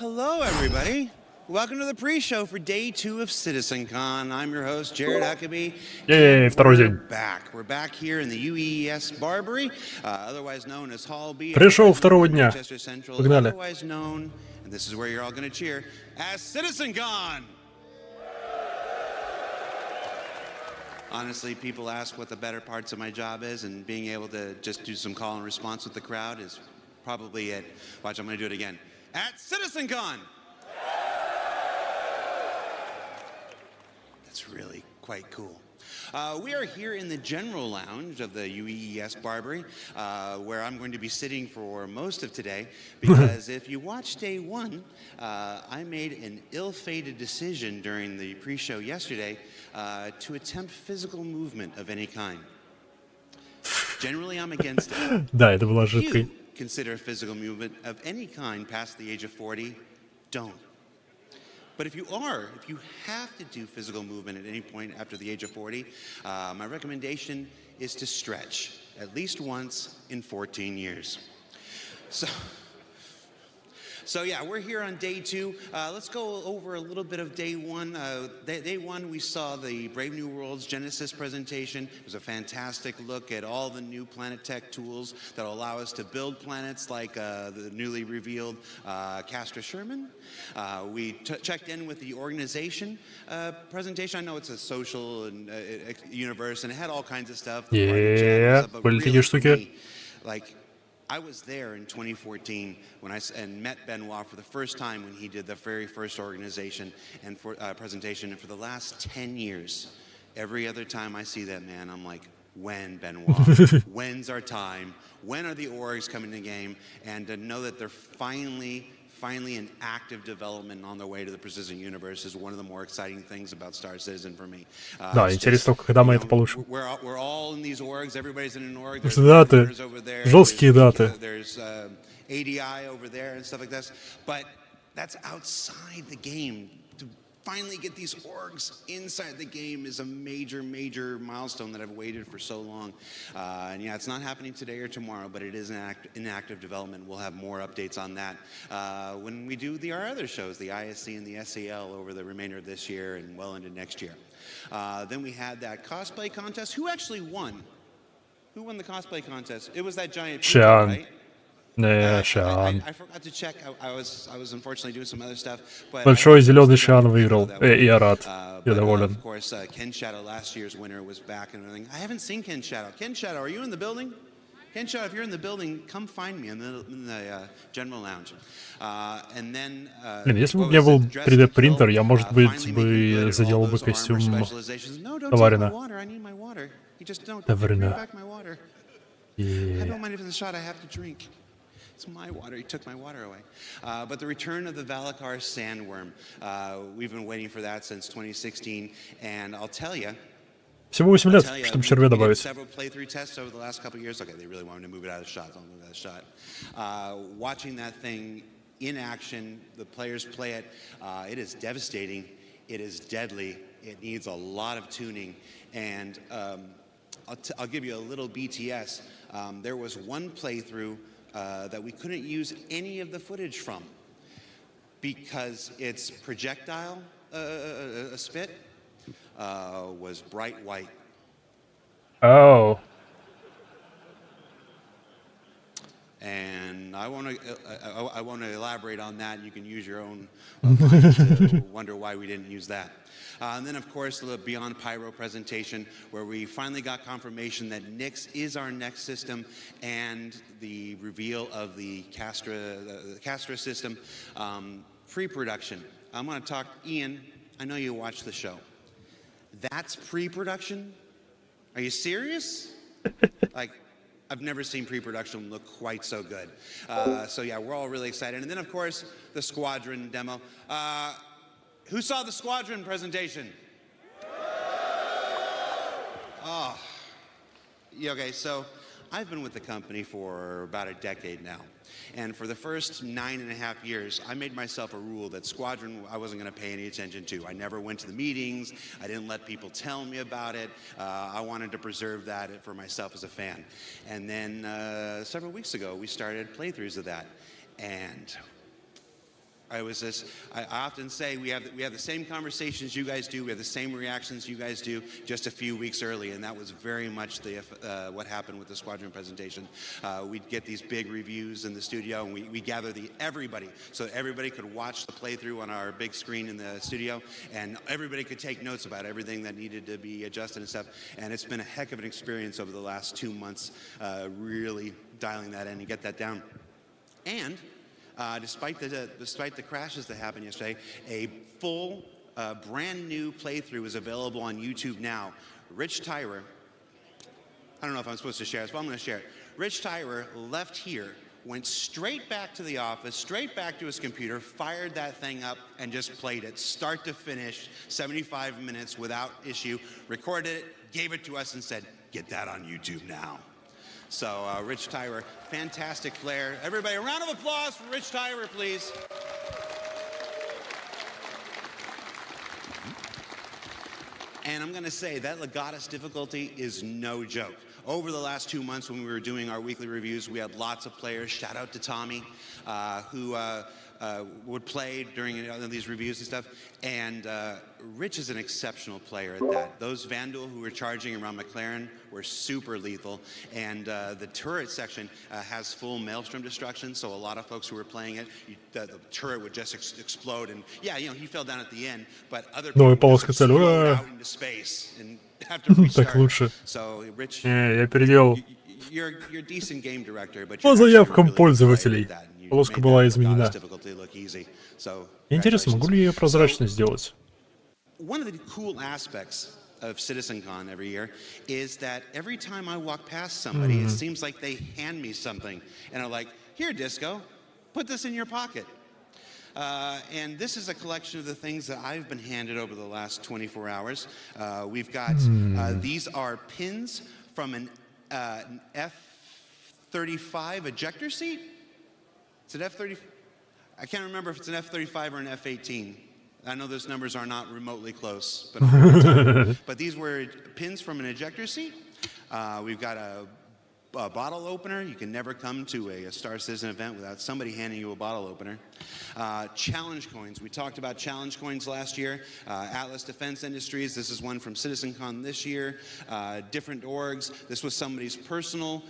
Hello, everybody. Welcome to the pre-show for day 2 of CitizenCon. I'm your host, Jared Huckabee. Второй день. We're back here in the UES Barbary, otherwise known as Hall B. Пришел второго дня. Manchester Central, Погнали. otherwise known, and this is where you're all going to cheer, as CitizenCon. Honestly, people ask what the better parts of my job is, and being able to just do some call and response with the crowd is probably it. Watch, I'm going to do it again. At CitizenCon. That's really quite cool. We are here in the general lounge of the UES Barbary, where I'm going to be sitting for most of today, because if you watch day 1, I made an ill-fated decision during the pre-show yesterday to attempt physical movement of any kind. Generally, I'm against it. Да, это была ошибкой. Consider physical movement of any kind past the age of 40, don't. But if you have to do physical movement at any point after the age of 40, my recommendation is to stretch at least once in 14 years. So yeah, we're here on day 2. Let's go over a little bit of day 1. Day 1, we saw the Brave New Worlds Genesis presentation. It was a fantastic look at all the new Planet Tech tools that will allow us to build planets like the newly revealed Castra Sherman. We checked in with the organization presentation. I know it's a social and universe, and it had all kinds of stuff. Были такие штуки. Like, I was there in 2014 when and met Benoit for the first time when he did the very first organization and presentation. And for the last 10 years, every other time I see that man, I'm like, when, Benoit? When's our time? When are the orgs coming to the game? And to know that they're finally in active development on their way to the Precision Universe is one of the more exciting things about Star Citizen for me. Да, интересно, когда мы это получим. We're all in these orgs. Everybody's in an org. There's даты, жесткие даты. There's ADI over there and stuff like this. But that's outside the game. To finally get these orgs inside the game is a major milestone that I've waited for so long. And yeah, it's not happening today or tomorrow, but it is in active development. We'll have more updates on that when we do our other shows, the ISC and the SAL, over the remainder of this year and well into next year. Then we had that cosplay contest. Who actually won? Who won the cosplay contest? It was that giant Sean. Right? Шан. I forgot to check. I was unfortunately doing some other stuff. But Большой зеленый Шан выиграл. Я рад. Я доволен. Of course, Ken Shadow, last year's winner, was back and everything. I haven't seen Ken Shadow. Ken Shadow, are you in the building? Ken Shadow, if you're in the building, come find me in the general lounge. And then. Блин, если бы у меня был 3D-принтер, я, может быть, бы заделал бы костюм Товарина. Товарина. I don't mind if it's a shot I have to drink. It's my water. He took my water away. But the return of the Valakar sandworm. We've been waiting for that since 2016. And I'll tell you. Всего 8 лет, чтобы червя добавить. Several playthrough tests over the last couple of years. Okay, they really wanted to move it out of shot. Don't move it out of shot. Watching that thing in action, the players play it. It is devastating. It is deadly. It needs a lot of tuning. And I'll give you a little BTS. There was one playthrough that we couldn't use any of the footage from because its projectile spit was bright white. Oh. And I want to elaborate on that. You can use your own mind to wonder why we didn't use that. And then, of course, the Beyond Pyro presentation, where we finally got confirmation that Nyx is our next system, and the reveal of the Castra system pre-production. I'm going to talk, Ian, I know you watched the show. That's pre-production? Are you serious? Like, I've never seen pre-production look quite so good. So yeah, we're all really excited. And then, of course, the Squadron demo. Who saw the Squadron presentation? Oh. Yeah, okay, so I've been with the company for about a decade now. And for the first 9.5 years, I made myself a rule that Squadron I wasn't going to pay any attention to. I never went to the meetings. I didn't let people tell me about it. I wanted to preserve that for myself as a fan. And then several weeks ago, we started playthroughs of that. And I often say we have the same conversations you guys do, we have the same reactions you guys do, just a few weeks early, and that was very much what happened with the Squadron presentation. We'd get these big reviews in the studio, and we gather everybody, so everybody could watch the playthrough on our big screen in the studio, and everybody could take notes about everything that needed to be adjusted and stuff. And it's been a heck of an experience over the last 2 months, really dialing that in and get that down. And despite the crashes that happened yesterday, a full, brand new playthrough is available on YouTube now. Rich Tyrer, I don't know if I'm supposed to share this, but I'm going to share it. Rich Tyrer left here, went straight back to the office, straight back to his computer, fired that thing up, and just played it, start to finish, 75 minutes without issue, recorded it, gave it to us, and said, get that on YouTube now. So Rich Tyrer, fantastic player. Everybody, a round of applause for Rich Tyrer, please. And I'm going to say that Legatus difficulty is no joke. Over the last 2 months when we were doing our weekly reviews, we had lots of players. Shout out to Tommy, who would play during these reviews and stuff. And Rich is an exceptional player at that. Those Vandal who were charging around McLaren were super lethal. And the turret section has full maelstrom destruction, so a lot of folks who were playing it, the turret would just explode. And yeah, you know, he fell down at the end, but other people just explode out into space and have to restart. So Rich, я переделал you're decent game director, but по заявкам пользователей. Полоска была изменена. Интересно, могу ли я ее прозрачной сделать? One of the cool aspects of CitizenCon every year is that every time I walk past somebody, it seems like they hand me something and are like, "Here, Disco, put this in your pocket." And this is a collection of the things that I've been handed over the last 24 hours. We've got these are pins from an F-35 ejector seat. It's an F-30. I can't remember if it's an F-35 or an F-18. I know those numbers are not remotely close, but these were pins from an ejector seat. We've got a bottle opener. You can never come to a Star Citizen event without somebody handing you a bottle opener. Challenge coins. We talked about challenge coins last year. Atlas Defense Industries. This is one from CitizenCon this year. Different orgs. This was somebody's personal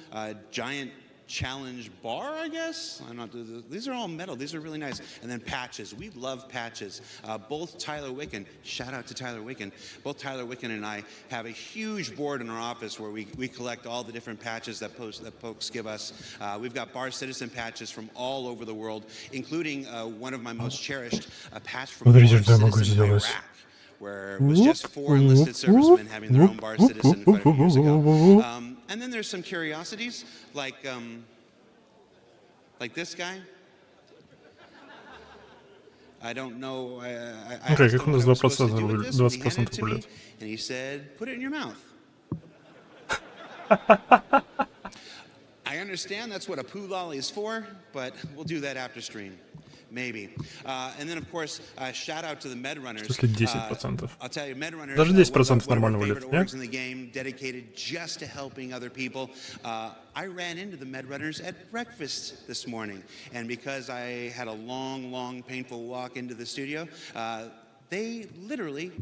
giant challenge bar, I guess. I'm not. These are all metal. These are really nice. And then patches. We love patches. Both Tyler Wicken, shout out to Tyler Wicken. Both Tyler Wicken and I have a huge board in our office where we collect all the different patches that folks give us. We've got Bar Citizen patches from all over the world, including one of my most cherished, a patch from Bar Citizen Iraq, where it was just 4 enlisted servicemen having their own Bar Citizen quite a few years ago. And then there's some curiosities, like this guy. I don't know. I Окей, как у нас 20% будет? And he said, put it in your mouth. I understand that's what a poo lolly is for, but we'll do that after stream. Maybe. And then, of course, shout out to the med runners. В смысле 10%? I'll tell you, med runners. Даже 10% нормально валит, orgs in the game dedicated just to helping other people. I ran into the med runners at breakfast this morning, and because I had a long, painful walk into the studio, they literally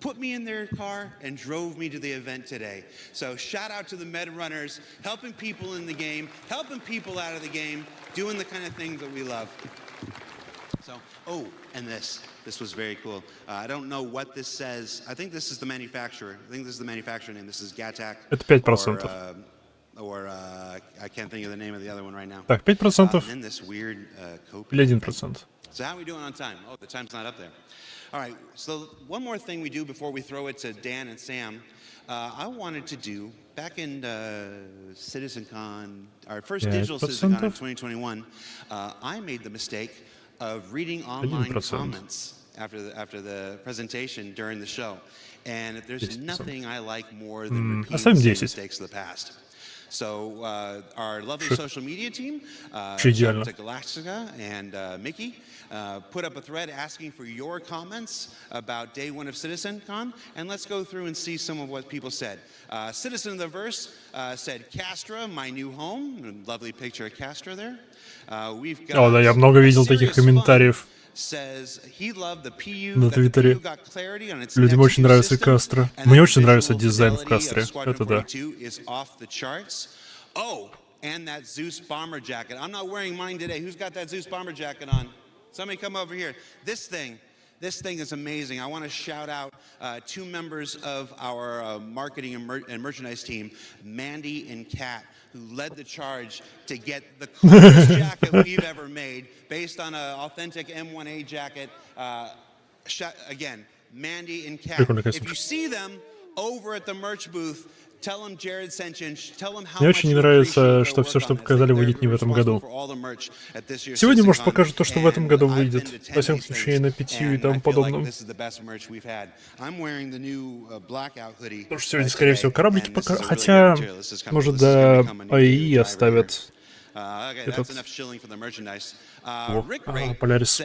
put me in their car and drove me to the event today. So shout out to the med runners, helping people in the game, helping people out of the game, doing the kind of things that we love. So, and this was very cool. I don't know what this says. I think this is the manufacturer. I think this is the manufacturer name. This is Gattac. Это 5%. Or I can't think of the name of the other one right now. Так, 5%. And then this weird Или 1%. So how are we doing on time? Oh, the time's not up there. All right, so one more thing we do before we throw it to Dan and Sam. I wanted to do, back in CitizenCon, our first digital CitizenCon in 2021, I made the mistake of reading online comments after the presentation during the show. And there's nothing I like more than repeating the mistakes of the past. So our lovely social media team, Galactica and Mickey, put up a thread asking for your comments about day one of CitizenCon, and let's go through and see some of what people said. Citizen of the Verse said, Castra, my new home. Lovely picture of Castra there. We've got О, да, я много видел таких комментариев. На Твиттере. Людям очень нравится Кастро. Мне очень нравится дизайн в Кастре. Это да. Oh, and that Zeus bomber jacket. I'm not wearing mine today. Who's got that Zeus bomber jacket on? Somebody come over here. This thing is amazing. I want to shout out two members of our marketing and merchandise team, Mandy and Kat, who led the charge to get the coolest jacket we've ever made, based on an authentic M1A jacket. Again, Mandy and Kat. If you see them over at the merch booth, мне очень не нравится, что все, что показали, выйдет не в этом году. Сегодня, может, покажут то, что в этом году выйдет. Во всяком случае, на питью и тому подобном. Потому что сегодня, скорее всего, кораблики пока... Хотя, может, до АИ оставят этот... Полярис.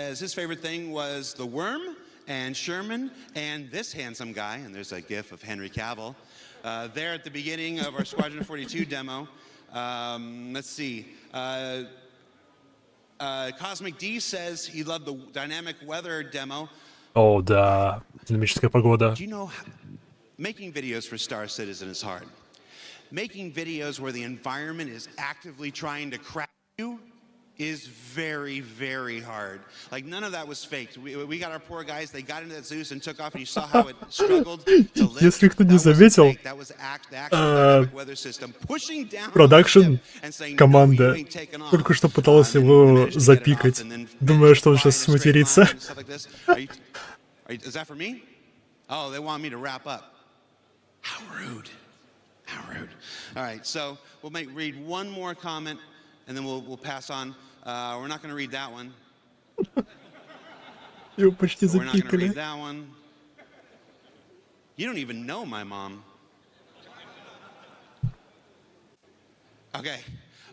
And Sherman and this handsome guy, and there's a gif of Henry Cavill, there at the beginning of our Squadron 42 demo. Let's see. Cosmic D says he loved the dynamic weather demo. О, да, динамическая погода. Do you know, making videos for Star Citizen is hard. Making videos where the environment is actively trying to crack you is very, very hard. Like, none of that was faked. We got our poor guys, they got into that Zeus and took off, and you saw how it struggled to live. Если кто не заметил, продакшн команда только что пыталась его запикать, думая, что он сейчас сматерится. Is that for me? Oh, they want me to wrap up. How rude. How rude. All right, so we'll read one more comment, and then we'll pass on. We're not going to read that one. Его почти We're not going to запикали. read that one. You don't even know my mom. Okay.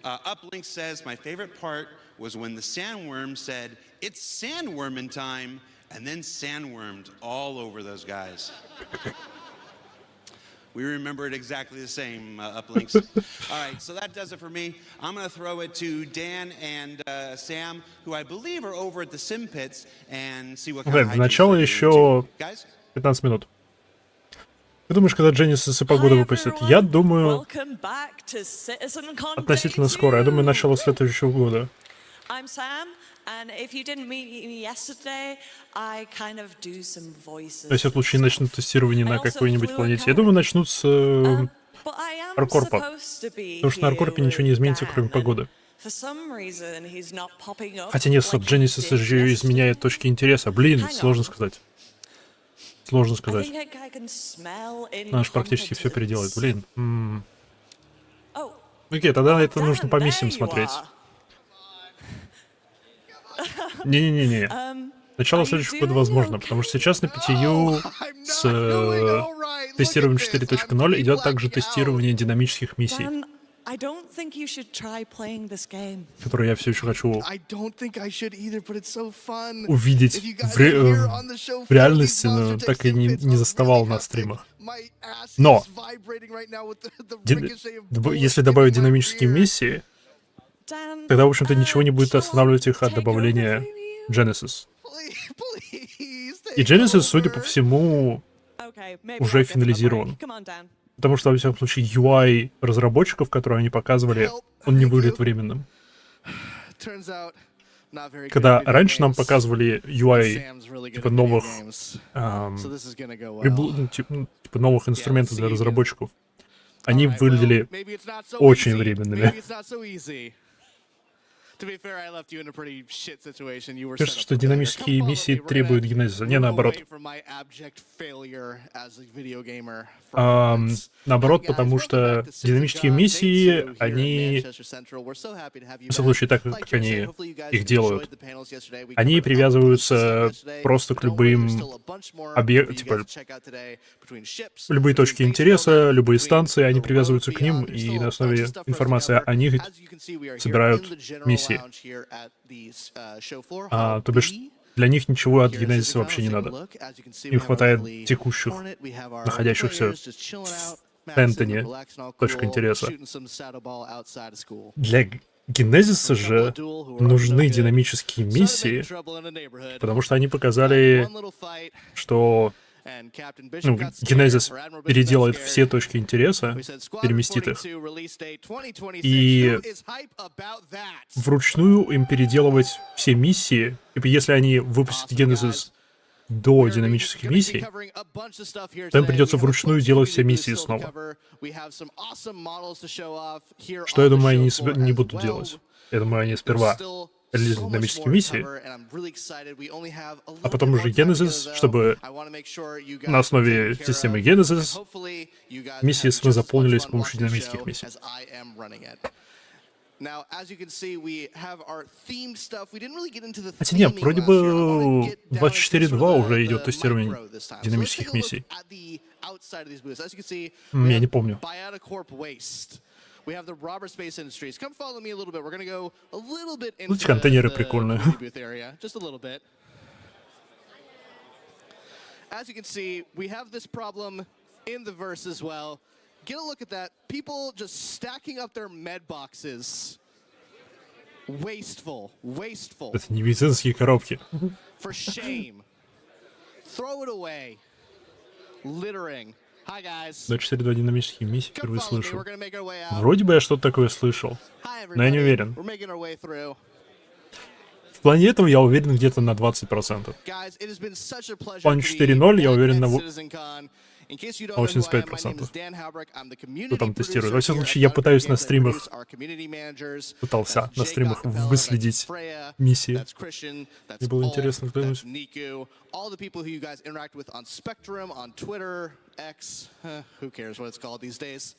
Uplink says, my favorite part was when the sandworm said, "It's sandworming time," and then sandwormed all over those guys. We remember it exactly the same, Uplinks. All right, so that does it for me. I'm going to throw it to Dan and Sam, who I believe are over at the Sim Pits, and see what kind of До начала еще Guys? 15 минут. Ты думаешь, когда Genesis и погода выпустят? Я думаю, относительно скоро. Я думаю, начало следующего года. I'm Sam, and if you didn't meet me yesterday, I kind of do some voices. То есть, в случае начнут тестирование на какой-нибудь планете. Я думаю, начнут с Аркорпа. Потому что на Аркорпе ничего не изменится, кроме погоды. Хотя нет, стоп, Genesis же изменяет точки интереса. Блин, сложно сказать. Сложно сказать. Наш практически все переделает. Блин. Окей, тогда это нужно по миссиям смотреть. Не-не-не-не. Начало следующего года возможно, потому что сейчас на PTU с тестированием 4.0 идет также тестирование динамических миссий, которые я все еще хочу увидеть в реальности, но так и не заставал на стримах. Но если добавить динамические миссии, тогда, в общем-то, ничего не будет останавливать их от добавления Genesis. И Genesis, судя по всему, уже финализирован. Потому что, во всяком случае, UI разработчиков, которые они показывали, он не выглядит временным. Когда раньше нам показывали UI типа новых, типа новых инструментов для разработчиков, они выглядели очень временными. Кажется, что динамические миссии требуют генезиса, не наоборот. Наоборот, потому что динамические миссии, они, в случае так, как они их делают, они привязываются просто к любым объектам, типа, любые точки интереса, любые станции, они привязываются к ним, и на основе информации о них собирают миссии. То бишь, для них ничего от генезиса вообще не надо. Им хватает текущих, находящихся в Энтоне, точек интереса. Для Генезису же нужны динамические миссии, потому что они показали, что Генезис переделает все точки интереса, переместит их, и вручную им переделывать все миссии. Типа, если они выпустят Генезис до динамических миссий, то им придется вручную делать все миссии снова. Что, я думаю, они не будут делать. Я думаю, они сперва релизят динамические миссии, а потом уже Genesis, чтобы на основе системы Genesis миссии заполнились с помощью динамических миссий. Хотя нет, вроде бы 24.2 уже идет тестирование динамических миссий. Я не помню. Ну, эти контейнеры прикольные. Get a look at that. People just stacking up their med boxes. Wasteful. Wasteful. Это не медицинские коробки. For shame. Throw it away. Littering. Hi, guys. 24.2 динамические миссии впервые слышу. Вроде бы я что-то такое слышал, но я не уверен. В плане этого я уверен где-то на 20%. В плане 4.0 я уверен на 85%. Кто там тестирует? Во всяком случае, я пытаюсь на стримах, пытался на стримах выследить миссии. Мне было интересно взглянуть. X, who cares what it's called these days.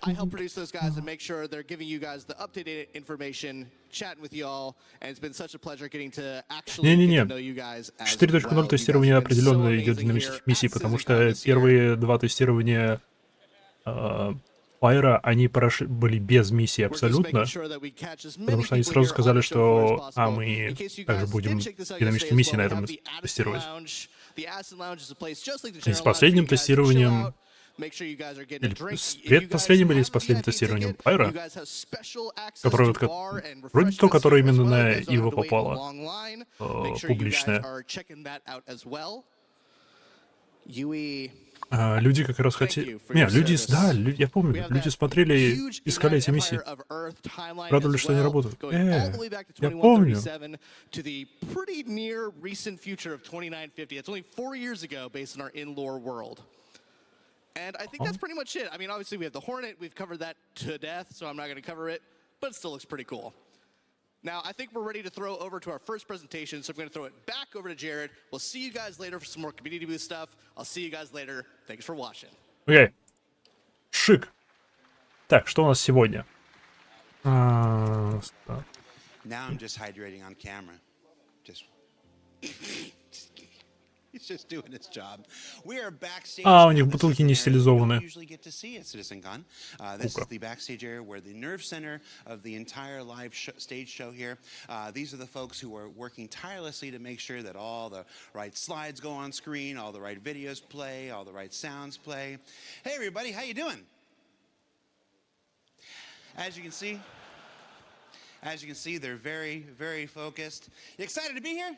I help produce those guys and make sure they're giving you guys the updated information, chatting with y'all, and it's been such a pleasure getting to actually get to know you guys as well. 4.0 тестирование определенно идет динамических миссий, потому что первые два тестирования Fire, они были без миссии абсолютно, потому что они сразу сказали, что мы также будем динамические миссии на этом тестировать. И с последним тестированием, или с предпоследним, или с последним тестированием Fire, которое вроде то, которое именно на его попало, публичное. Люди как раз хотели... Не, люди, да, я помню, люди смотрели, искали эти миссии. Радовались, что они работают. Я помню. And I think that's pretty much it. I mean, obviously we have the Hornet, we've covered that to death, so I'm not going to cover it, but it still looks pretty cool. Now, I think we're ready to throw over to our first presentation, so I'm going to throw it back over to Jared. We'll see you guys later for some more community booth stuff. I'll see you guys later. Thanks for watching. Окей. Шик. Так, что у нас сегодня? Now I'm just hydrating on camera. He's just doing his job. We are backstage. У них бутылки не стилизованы. Usually get to see at CitizenCon. This is the backstage area where the nerve center of the entire live stage show here. These are the folks who are working tirelessly to make sure that all the right slides go on screen, all the right videos play, all the right sounds play. Hey everybody, how you doing? As you can see, they're very, very focused. You excited to be here?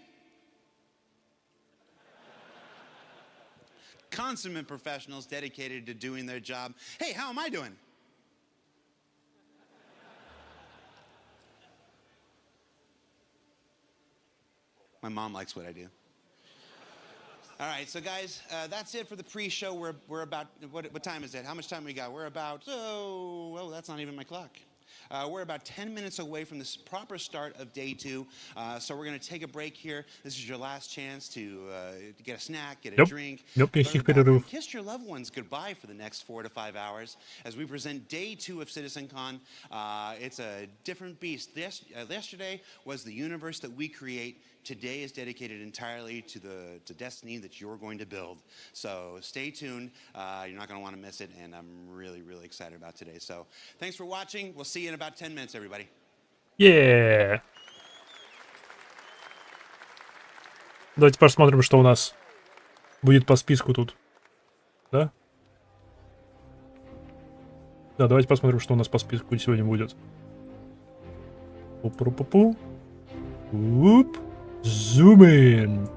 Consummate professionals dedicated to doing their job. Hey, how am I doing? My mom likes what I do. All right, so guys, that's it for the pre-show. We're about, what time is it? How much time we got? We're about, well, that's not even my clock. We're about 10 minutes away from the proper start of day 2, so we're going to take a break here. This is your last chance to get a snack, get a drink. Kiss your loved ones goodbye for the next 4 to 5 hours as we present day 2 of CitizenCon. It's a different beast. Yesterday was the universe that we create. Today is dedicated entirely to the destiny that you're going to build. So stay tuned. You're not going to want to miss it, and I'm really, really excited about today. So thanks for watching. We'll see you in about 10 minutes, everybody. Yeah. Давайте посмотрим, что у нас будет по списку тут. Да? Да, давайте посмотрим, что у нас по списку сегодня будет. Пу-пу-пу-пу. Уп. Зум-ин.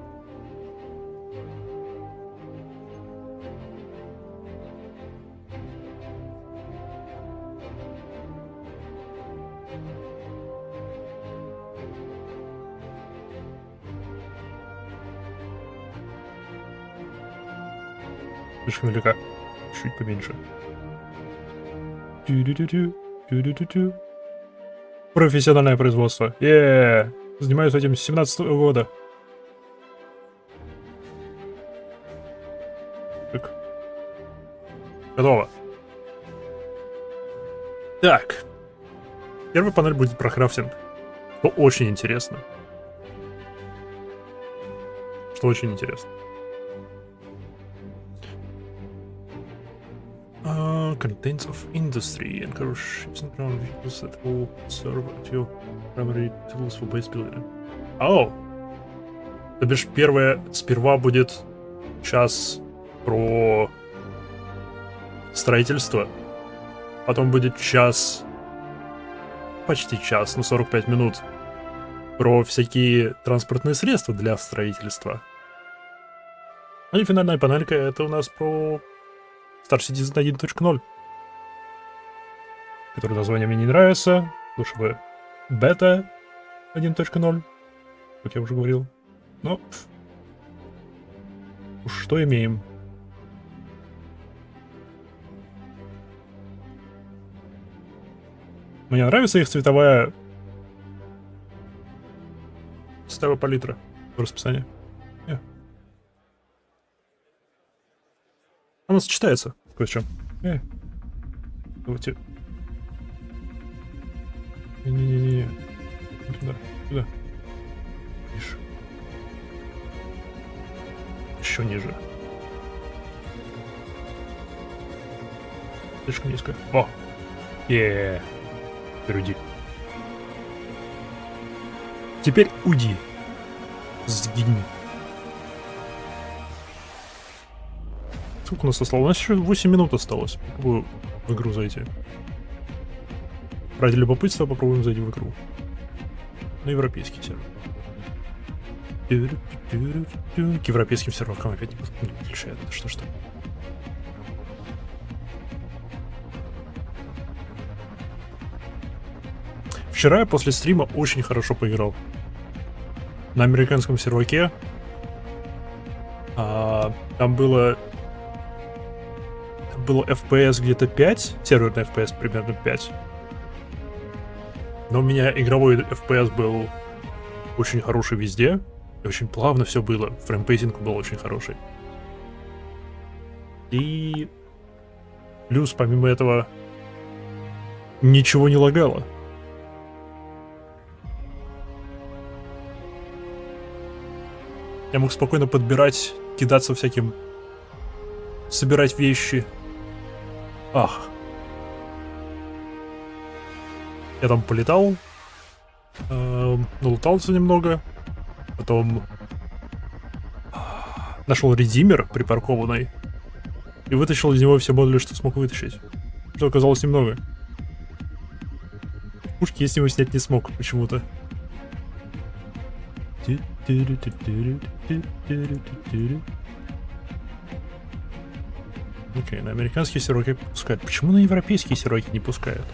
Слишком велика. Чуть поменьше. Тю-дю-дю-дю, тю-дю-дю-дю. Профессиональное производство. Занимаюсь этим с 17-го года. Так. Готово. Так. Первая панель будет про крафтинг. Что очень интересно. Что очень интересно. Contents of industry encourage ships and ground vehicles that will serve as your primary tools for base building. То бишь первое сперва будет час про строительство, потом будет час, почти час, 45 минут про всякие транспортные средства для строительства. Ну и финальная панелька это у нас про Star Citizen 1.0, который название мне не нравится, лучше бы бета 1.0, как я уже говорил. Но что имеем? Мне нравится их цветовая палитра в расписании. Она сочетается кое с чем. Давайте. Не-не-не-не. Туда. Ниже. Еще ниже. Слишком низко. О! Теперь Теперь уйди. Сгинь. Сколько у нас осталось? У нас еще 8 минут осталось. Попробую в игру зайти. Ради любопытства попробуем зайти в игру. На европейский сервер. К европейским серверам опять не подключает. Это что? Вчера я после стрима очень хорошо поиграл. На американском серваке. Там было FPS где-то 5, серверный FPS примерно 5. Но у меня игровой FPS был очень хороший везде. И очень плавно все было. Фреймпейсинг был очень хороший. И плюс, помимо этого, ничего не лагало. Я мог спокойно подбирать, кидаться всяким, собирать вещи. Я там полетал, налутался немного, потом нашел редимер припаркованный и вытащил из него все модули, что смог вытащить. Что оказалось немного. Пушки я с него снять не смог почему-то. Окей, на американские серваки пускают. Почему на европейские серваки не пускают?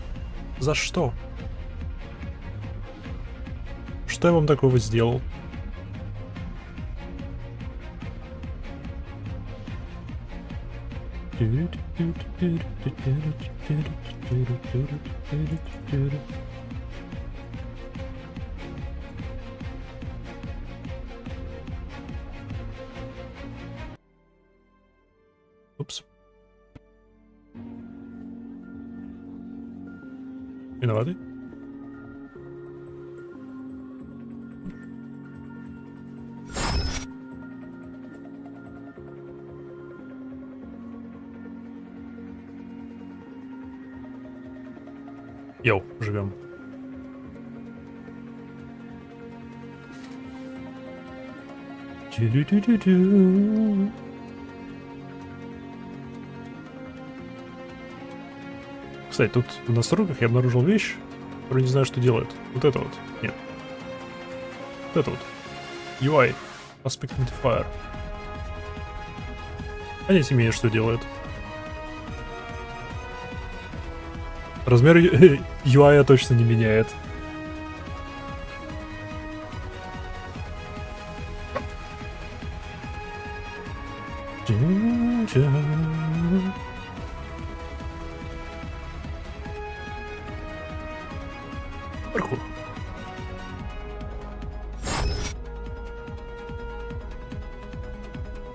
За что? Что я вам такого сделал? Упс. Виноваты? Йоу, живем. Кстати, тут в настройках я обнаружил вещь, который не знаю, что делает. Вот это вот. Нет. Вот это вот. UI. Aspect Modifier. Понятия имею, что делает. Размер UI точно не меняет. Вверху.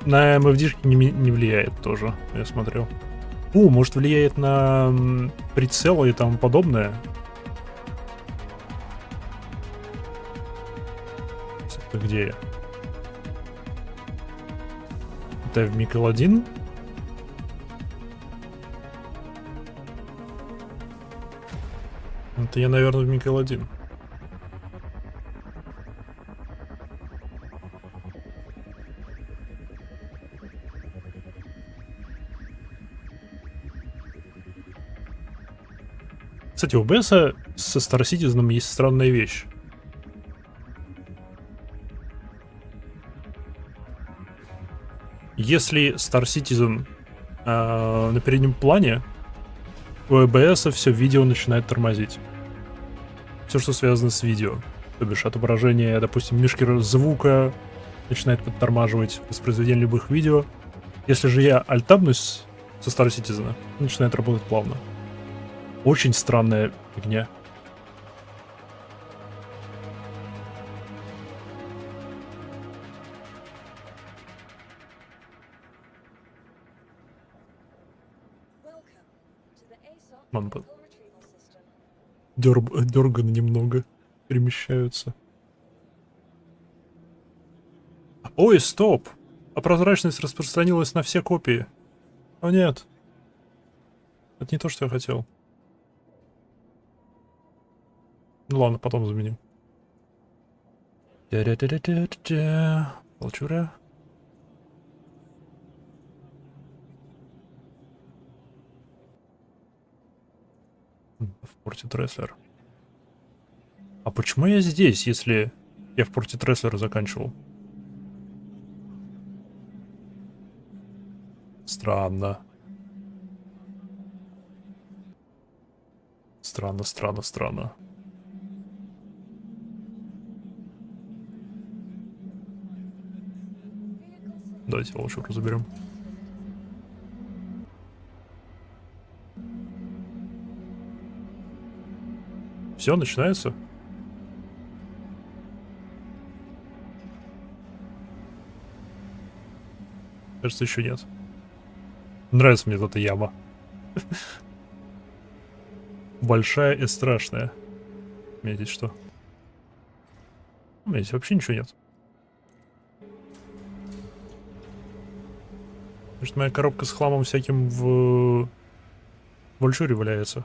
На MFD не влияет тоже, я смотрел. Может влияет на прицелы и тому подобное. Это где я? Это в Микл 1. Это я, наверное, в Микл 1. Кстати, у БСа со Star Citizen есть странная вещь. Если Star Citizen на переднем плане, у ЭБСа все видео начинает тормозить. Все, что связано с видео. То бишь отображение, допустим, мишки звука начинает подтормаживать воспроизведение любых видео. Если же я альтабнусь со Star Citizen, начинает работать плавно. Очень странная фигня. Дерганы немного перемещаются. Ой, стоп! А прозрачность распространилась на все копии. О нет. Это не то, что я хотел. Ну ладно, потом заменим. Волчура. В порте Тресслер. А почему я здесь, если я в порте Тресслера заканчивал? Странно. Странно. Давайте волчуру заберем. Все, начинается. Кажется, еще нет. Нравится мне эта яма. Большая и страшная. У меня здесь что? У меня здесь вообще ничего нет. Потому что моя коробка с хламом всяким в Вольчуре валяется.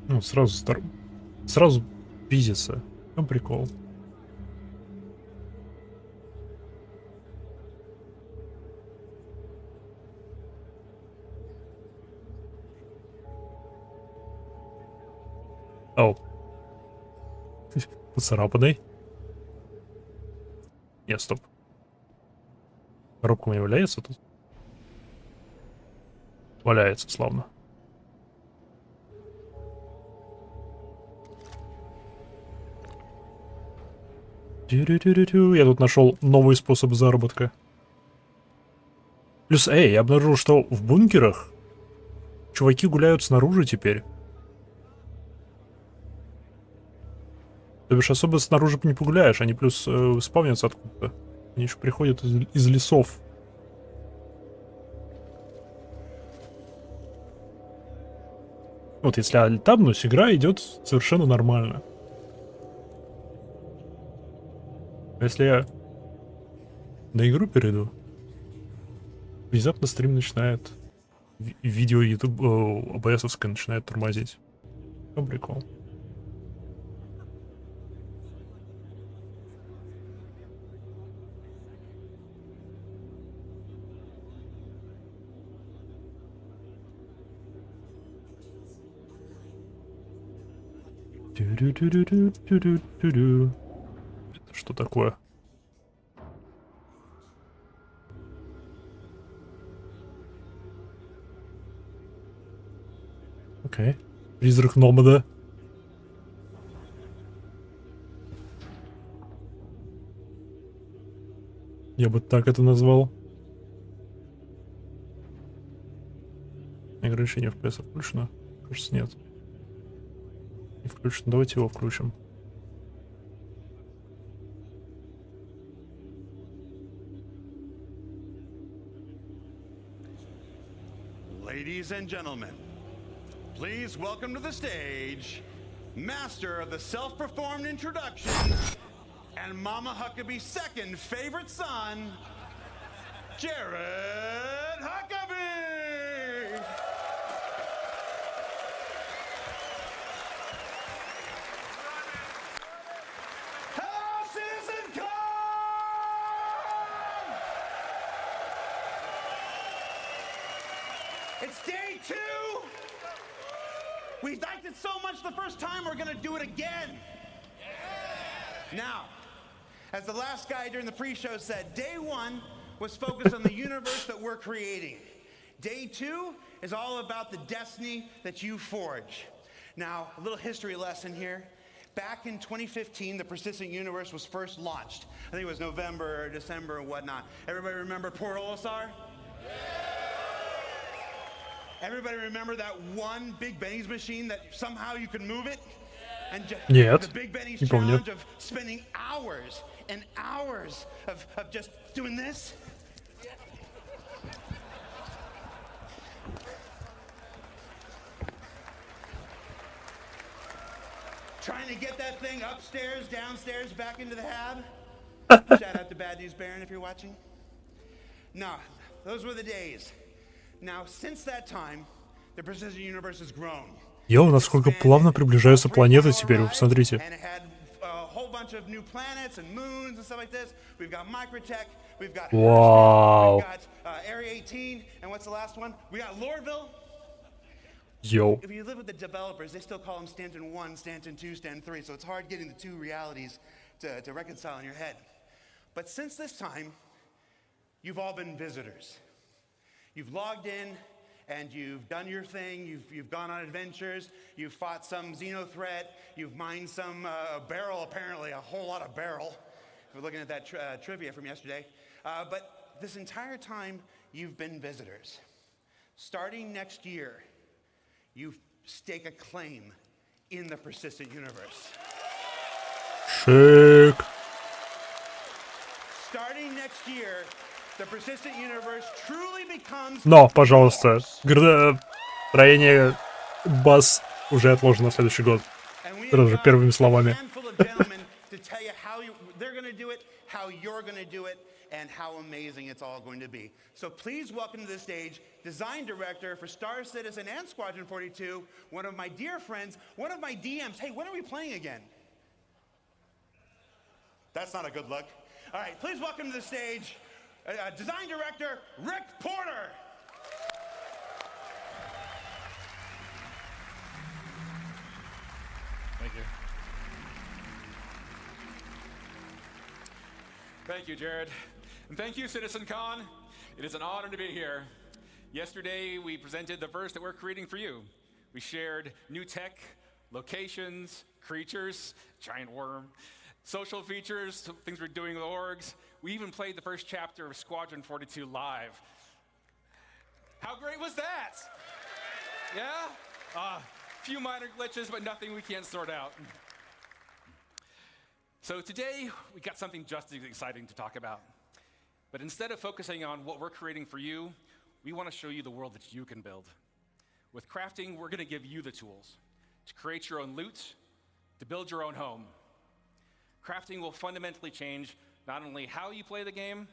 Ну, сразу пиздится. Ну, прикол. Оу. Поцарапанный. Нет, стоп. Коробка у меня валяется тут? Валяется, славно. Я тут нашел новый способ заработка. Плюс, я обнаружил, что в бункерах чуваки гуляют снаружи теперь. То бишь особо снаружи не погуляешь, они плюс спавнятся откуда-то. Они еще приходят из лесов. Вот если альтабнусь, игра идет совершенно нормально. Если я на игру перейду, внезапно стрим начинает, видео YouTube OBS-овское начинает тормозить. Ну, прикол. Тю-дю-дю-дю-дю-дю-дю-дю. Это что такое? Окей. Призрак Номада. Я бы так это назвал. Ограничение FPS включено? Кажется, нет. Не включено. Давайте его включим. Ladies and gentlemen, please welcome to the stage, master of the self-performed introduction and Mama Huckabee's second favorite son, Jared Huckabee! Hello, CitizenCon! It's day 2! We liked it so much the first time, we're gonna do it again. Now, as the last guy during the pre-show said, day 1 was focused on the universe that we're creating. Day 2 is all about the destiny that you forge. Now, a little history lesson here. Back in 2015, the persistent universe was first launched. I think it was November or December and whatnot. Everybody remember Poor Olisar? Everybody remember that one Big Benny's machine that somehow you could move it? And Нет, the Big Benny's не помню. challenge of spending hours and hours of just doing this? Trying to get that thing upstairs, downstairs, back into the hab. Shout out to Bad News Baron if you're watching. No, those were the days. Now, since that time, the precision universe has grown. Йоу, насколько плавно приближаются планеты теперь, вы посмотрите. And it had a whole bunch of new planets and moons and stuff like this. We've got Microtech, we've got Wow. we've got Area 18, and what's the last one? We got Lorville. Йоу. If you live with the developers, they still call them Stanton 1, Stanton 2, Stanton 3, so it's hard getting the two realities to reconcile in your head. But since this time, you've all been visitors. You've logged in, and you've done your thing, you've gone on adventures, you've fought some xeno threat, you've mined some barrel, apparently, a whole lot of barrel, if we're looking at that trivia from yesterday. But this entire time, you've been visitors. Starting next year, you stake a claim in the persistent universe. Шик. Starting next year, the persistent universe truly becomes... Но, пожалуйста, строение баз уже отложено на следующий год. Сразу же первыми словами. And how amazing it's all going to be. So please welcome to the stage design director for Star Citizen and Squadron 42, one of my dear friends, one of my DMs. Hey, when are we playing again? That's not a good look. All right, please welcome to the stage design director Rick Porter. Thank you. Thank you, Jared. And thank you, CitizenCon. It is an honor to be here. Yesterday, we presented the verse that we're creating for you. We shared new tech, locations, creatures, giant worm, social features, things we're doing with orgs. We even played the first chapter of Squadron 42 live. How great was that? Yeah? A few minor glitches, but nothing we can't sort out. So today, we got something just as exciting to talk about. But instead of focusing on what we're creating for you, we want to show you the world that you can build. With crafting, we're going to give you the tools to create your own loot, to build your own home. Crafting will fundamentally change not only how you play the game,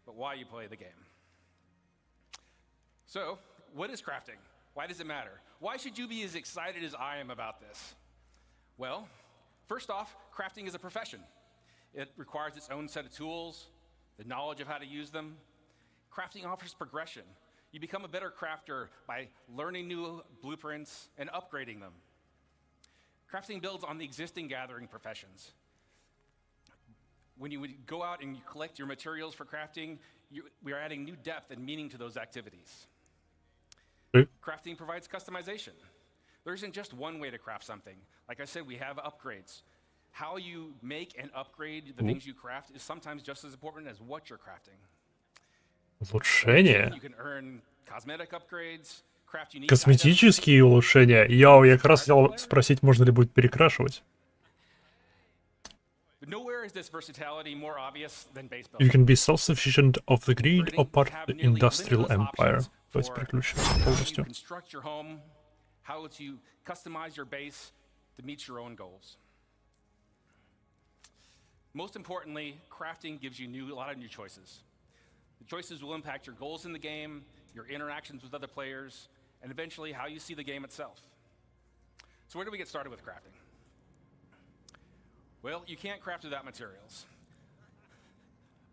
but why you play the game. So, what is crafting? Why does it matter? Why should you be as excited as I am about this? Well, first off, crafting is a profession. It requires its own set of tools, the knowledge of how to use them. Crafting offers progression. You become a better crafter by learning new blueprints and upgrading them. Crafting builds on the existing gathering professions. When you would go out and you collect your materials for crafting, we are adding new depth and meaning to those activities. Crafting provides customization. There isn't just one way to craft something. Like I said, we have upgrades. How you make and upgrade the things you craft is sometimes just as important as what you're crafting. Улучшения? You can earn cosmetic upgrades, craft unique Косметические улучшения? Я как раз хотел спросить, можно ли будет перекрашивать. But nowhere is this versatility more obvious than base You building. can be self-sufficient of the grid or part of the industrial empire. То есть переключиться How you полностью. construct your home, how to customize your base to meet your own goals. Most importantly, crafting gives you a lot of new choices. The choices will impact your goals in the game, your interactions with other players, and eventually how you see the game itself. So where do we get started with crafting? Well, you can't craft without materials.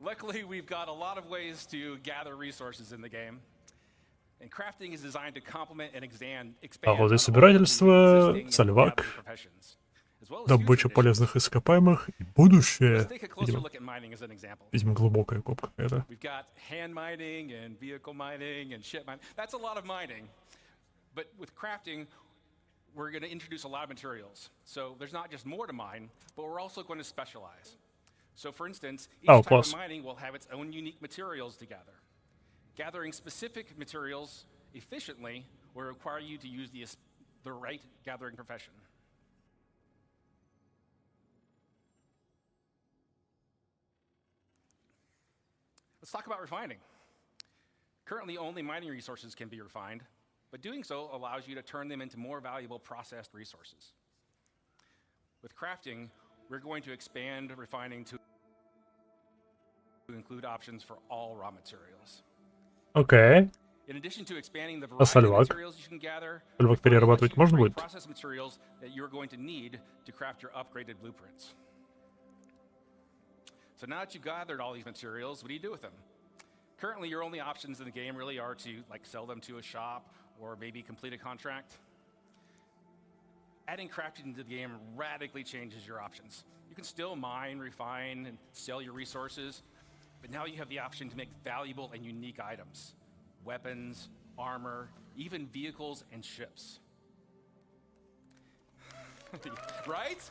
Luckily, we've got a lot of ways to gather resources in the game. And crafting is designed to complement and expand Охота и собирательство, солевак, добыча полезных ископаемых и будущее. Видимо, глубокая копка какая-то. We've got hand mining and vehicle mining and ship mining. That's a lot of mining. But with crafting, we're going to introduce a lot of materials. So there's not just more to mine, but we're also going to specialize. So for instance, each type of mining will have its own unique materials to gather. Gathering specific materials efficiently will require you to use the right gathering profession. Let's talk about refining. Currently, only mining resources can be refined, but doing so allows you to turn them into more valuable processed resources. With crafting, we're going to expand refining to include options for all raw materials. Окей. In addition to expanding the variety of materials you can gather, Сальвак перерабатывать можно будет? process materials that you're going to need to craft your upgraded blueprints. So now that you've gathered all these materials, what do you do with them? Currently, your only options in the game really are to sell them to a shop or maybe complete a contract. Adding crafting into the game radically changes your options. You can still mine, refine, and sell your resources, but now you have the option to make valuable and unique items. Weapons, armor, even vehicles and ships. Right?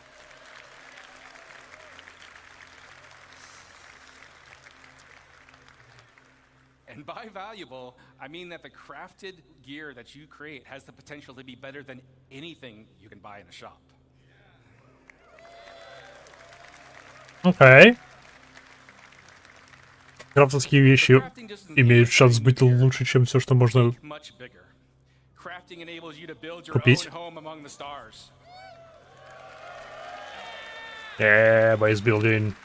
And by valuable, I mean that the crafted gear that you create has the potential to be better than anything you can buy in a shop. Окей. Крафтовские вещи имеют шанс быть лучше, чем все, что можно купить. Base building.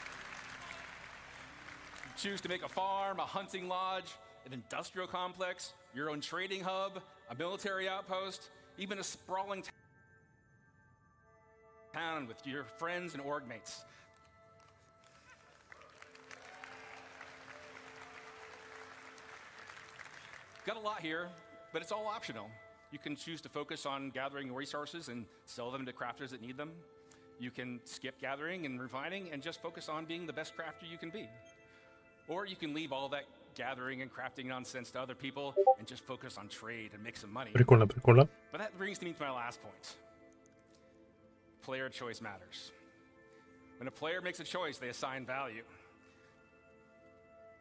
Choose to make a farm, a hunting lodge, an industrial complex, your own trading hub, a military outpost, even a sprawling town with your friends and org mates. Got a lot here, but it's all optional. You can choose to focus on gathering resources and sell them to crafters that need them. You can skip gathering and refining and just focus on being the best crafter you can be. Or you can leave all that gathering and crafting nonsense to other people and just focus on trade and make some money. Прикольно, прикольно. But that brings me to my last point. Player choice matters. When a player makes a choice, they assign value.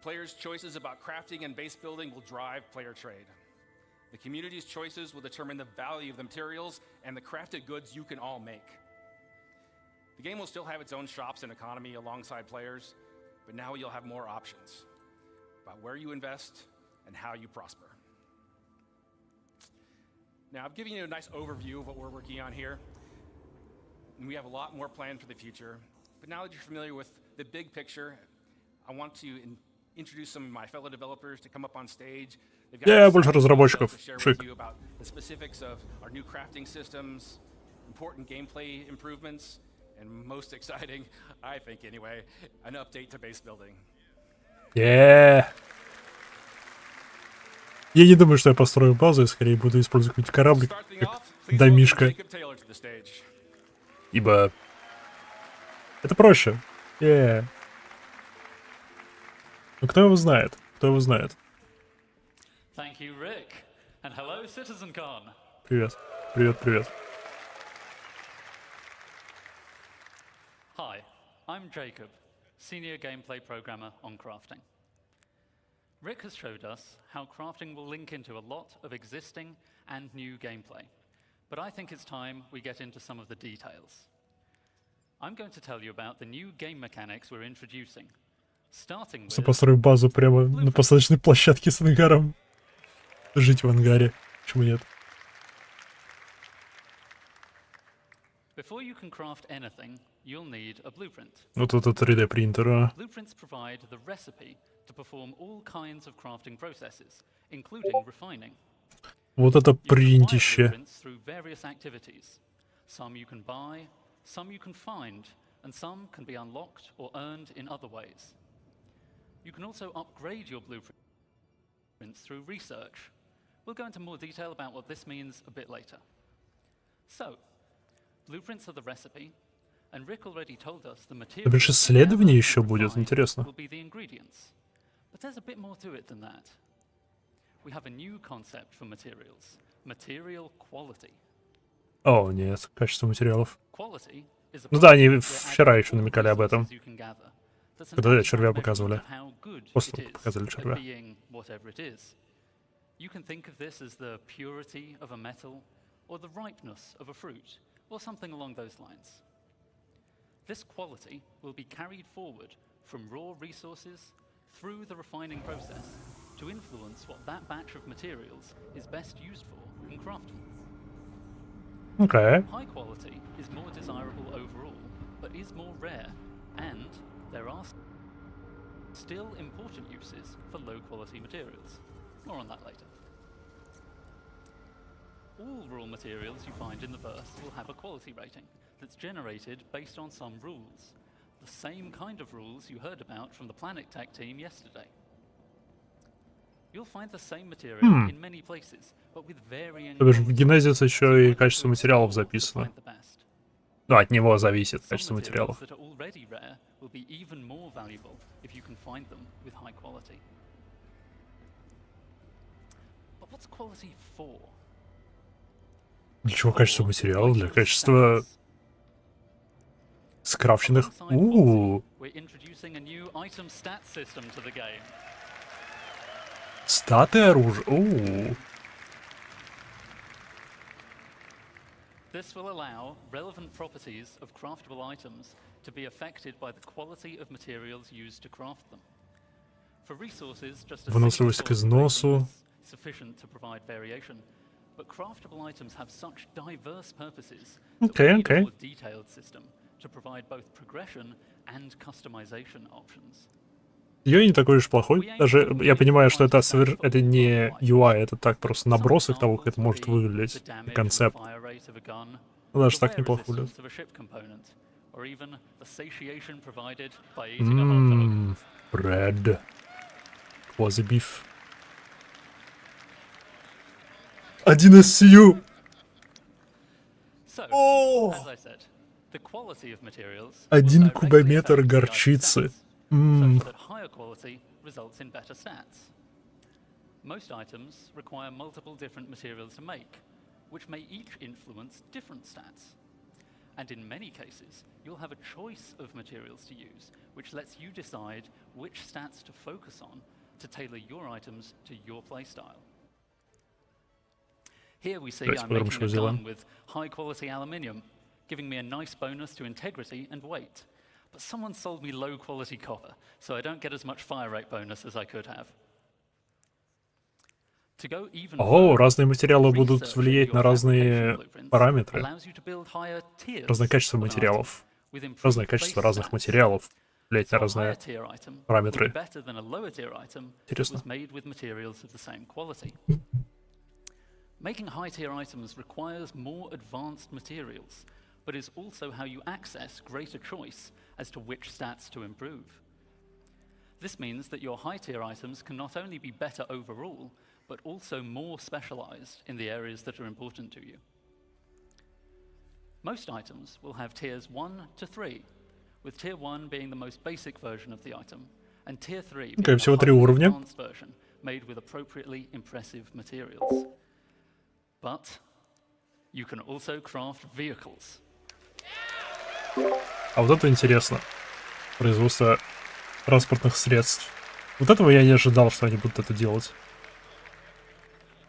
Players' choices about crafting and base building will drive player trade. The community's choices will determine the value of the materials and the crafted goods you can all make. The game will still have its own shops and economy alongside players, but now you'll have more options about where you invest and how you prosper. Now, I've given you a nice overview of what we're working on here, and we have a lot more planned for the future. But now that you're familiar with the big picture, I want to introduce some of my fellow developers to come up on stage. Больше разработчиков. Шик. About the specifics of our new crafting systems, important gameplay improvements, and most exciting, I think anyway, an update to base building. Я не думаю, что я построю базу, я скорее буду использовать какой-нибудь кораблик, как домишко. ибо это проще. Ну кто его знает? Кто его знает? Thank you, Rick. And hello, CitizenCon. Привет. Привет, привет. Hi, I'm Jacob, Senior Gameplay Programmer on crafting. Rick has showed us how crafting will link into a lot of existing and new gameplay, but I think it's time we get into some of the details. I'm going to tell you about the new game mechanics we're introducing, starting with... Построю базу прямо на посадочной площадке с ангаром. Жить в ангаре. Почему нет? Before you can craft anything, you'll need a blueprint. Вот это 3D принтера. Blueprints provide the recipe to perform all kinds of crafting processes, including refining. Вот это You can acquire принтище. blueprints through various activities. Some you can buy, some you can find, and some can be unlocked or earned in other ways. You can also upgrade your blueprints through research. We'll go into more detail about what this means a bit later. So, blueprints are the recipe, and Rick already told us the Это же materials исследование never еще будет, refined интересно. will be the ingredients. But there's a bit more to it than that. We have a new concept for materials: material quality. О, нет, качество материалов. Quality is a Ну да, они process where вчера adding еще all намекали об этом. resources you can gather. That's an Когда excellent червя measurement показывали. of how good После it is показали at червя. being whatever it is. You can think of this as the purity of a metal, or the ripeness of a fruit, or something along those lines. This quality will be carried forward from raw resources through the refining process to influence what that batch of materials is best used for in crafting. Окей. High quality is more desirable overall, but is more rare, and there are still important uses for low quality materials. More on that later. All raw materials you find in the verse will have a quality rating that's generated based on some rules. The same kind of rules you heard about from the Planet Tech team yesterday. You'll find the same material in many places, but with varying То бишь в quality. Genesis еще So и you качество might материалов explore to записано. find the best. Ну, от него зависит Some качество materials материалов. that are already rare will be even more valuable if you can find them with high quality. But what's quality for? Для чего качество For материалов? Для item качества stats. скрафченных. Alongside quality, we're introducing a new item stat system to the game. Статы оружия. This will allow relevant properties of craftable items to be affected by the quality of materials used to craft them. For resources, just a single Выносливость к source of износу. rating is sufficient to provide variation, but craftable items have such diverse purposes that we need a more detailed system to provide both progression and customization options. Ее не такой уж плохой. Даже я понимаю, что это не UI, это так просто набросок того, как это может выглядеть. И концепт. Ну, даже так неплохо выглядит. Bread. Quasi beef. 1 SCU! О! 1 кубометр горчицы. Such that higher quality results in better stats. Most items require multiple different materials to make, which may each influence different stats. And in many cases, you'll have a choice of materials to use, which lets you decide which stats to focus on to tailor your items to your playstyle. Here we see I'm making a gun with high-quality aluminium, giving me a nice bonus to integrity and weight. But someone sold me low-quality copper, so I don't get as much fire rate bonus as I could have. О, разные материалы будут влиять на разные параметры. Разное качество материалов. Разное качество разных материалов влиять на разные параметры. Интересно. Making high-tier items requires more advanced materials, but is also how you access greater choice as to which stats to improve. This means that your high-tier items can not only be better overall, but also more specialized in the areas that are important to you. Most items will have tiers 1 to 3, with tier 1 being the most basic version of the item, and tier 3 being всего a 3 highly уровня. advanced version made with appropriately impressive materials. But you can also craft vehicles. А вот это интересно. Производство транспортных средств. Вот этого я не ожидал, что они будут это делать.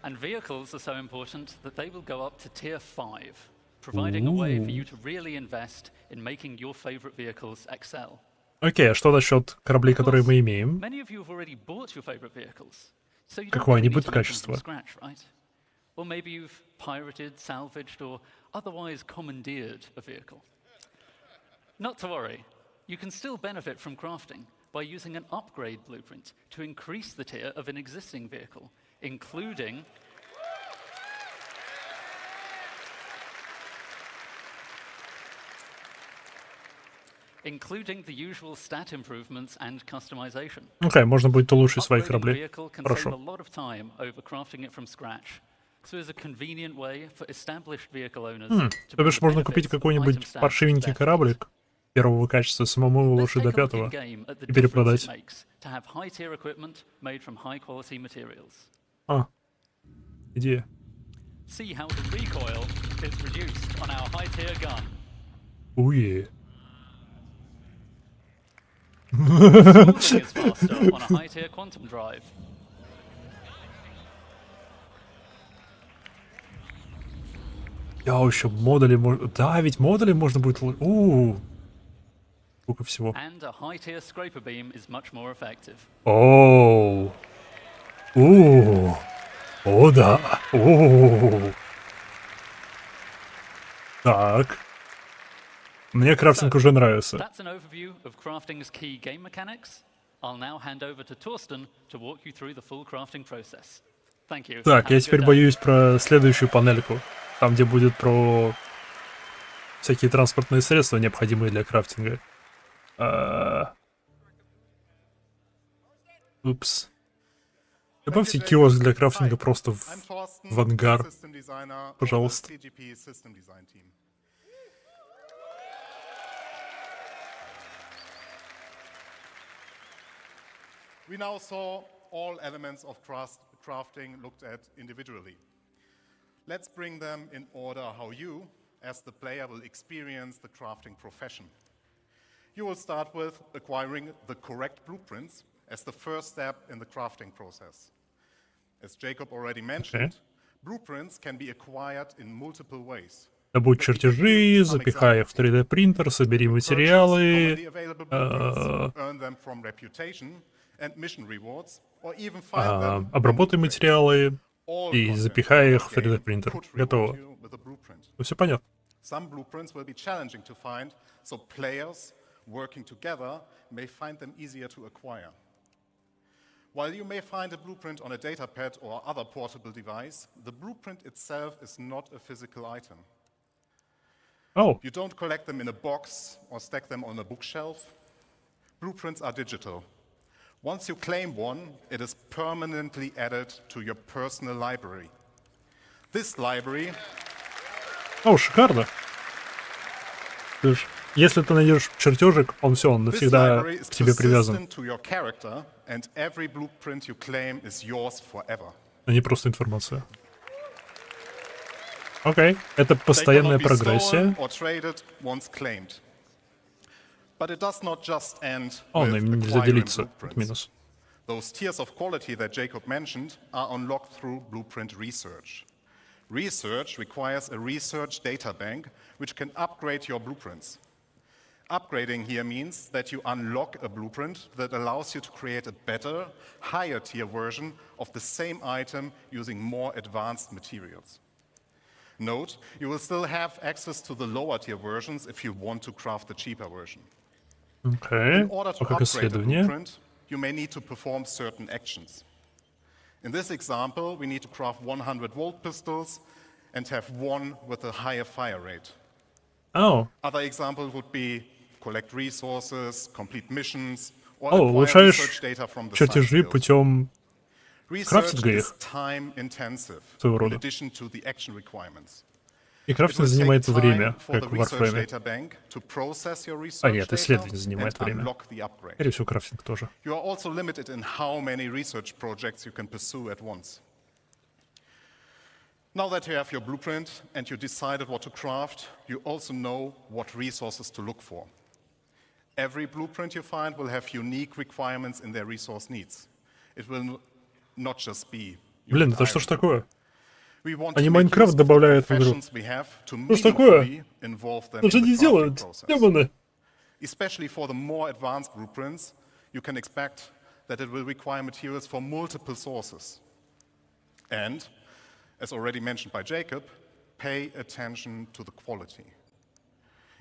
And vehicles are so important that they will go up to tier 5, providing a way for you to really invest in making your favorite vehicles excel. Окей, а что насчет кораблей, которые мы имеем? Many of you have already bought your favorite vehicles, so you don't Какое really они need будут to make them качество? from scratch, right? Or maybe you've pirated, salvaged, or otherwise commandeered a vehicle. Not to worry, you can still benefit from crafting by using an upgrade blueprint to increase the tier of an existing vehicle, including the usual stat improvements and customization. Окей, можно будет улучшить свои Upgrading a корабли. vehicle can save a Хорошо. lot of time over crafting it from scratch. So it's a convenient way for established vehicle owners to То bring бишь the можно benefits купить of какой-нибудь item stats паршивенький to their кораблик первого качества, самому fleet. Let's улучшить take до a look 5-го in-game at the и difference перепродать. it makes to have high-tier equipment made from high-quality materials. А, идея. See how the recoil is reduced on our high-tier gun. Уе. Cooling is faster on a high-tier quantum drive. Я еще модули можно... Да, ведь модули можно будет... Сколько всего. And a high-tier scraper beam is much more effective. Оу. О, да. Так. Мне крафтинг уже нравится. That's an overview of crafting's key game mechanics. I'll now hand over to Torsten to walk you through the full crafting process. Thank you. Так, Have a я good теперь day. боюсь про следующую панельку. Там, где будет про всякие транспортные средства, необходимые для крафтинга. Упс. Добавьте киоск для крафтинга просто в ангар. Пожалуйста. We now saw all elements of crafting looked at individually. Let's bring them in order how you, as the player, will experience the crafting profession. You will start with acquiring the correct blueprints as the first step in the crafting process. As Jacob already mentioned, blueprints can be acquired in multiple ways. Добудь чертежи, запихай их в 3D принтер, собери материалы, обработай материалы и запихай их в 3D принтер. Готово. Ну, все понятно. Some blueprints will be challenging to find, so players working together may find them easier to acquire. While you may find a blueprint on a datapad or other portable device, the blueprint itself is not a physical item. Oh. You don't collect them in a box or stack them on a bookshelf. Blueprints are digital. Once you claim one, it is permanently added to your personal library. This library... О, шикарно. То есть, если ты найдешь чертежик, он все, он навсегда к тебе привязан. А не просто информация. Окей, это постоянная прогрессия. Он им нельзя делиться, это минус. Those tiers of quality that Jacob mentioned are unlocked through blueprint research. Research requires a research data bank which can upgrade your blueprints. Upgrading here means that you unlock a blueprint that allows you to create a better, higher tier version of the same item using more advanced materials. Note, you will still have access to the lower tier versions if you want to craft the cheaper version. Okay. In order to upgrade the blueprint, you may need to perform certain actions. In this example, we need to craft 100-volt pistols and have one with a higher fire rate. Oh. Other examples would be collect resources, complete missions, or acquire research data from the чертежи путем Research крафтинга is их. time-intensive, Своего in рода. addition to the action requirements. И It крафтинг will take занимает время, time for как the в research Warframe. data bank to process your А research нет, data исследование занимает and время. unlock the upgrade. Скорее всего, крафтинг тоже. You are also limited in how many research projects you can pursue at once. Now that you have your blueprint and you decided what to craft, you also know what resources to look for. Every blueprint you find will have unique requirements in their resource needs. It will not just be Блин, это что ж такое? We want Они to make Майнкрафт use of the добавляют в игру. professions we have to Что ж такое? meaningfully involve them Что же in the они crafting делают? process. Демоны. Especially for the more advanced blueprints, you can expect that it will require materials from multiple sources. And, as already mentioned by Jacob, pay attention to the quality.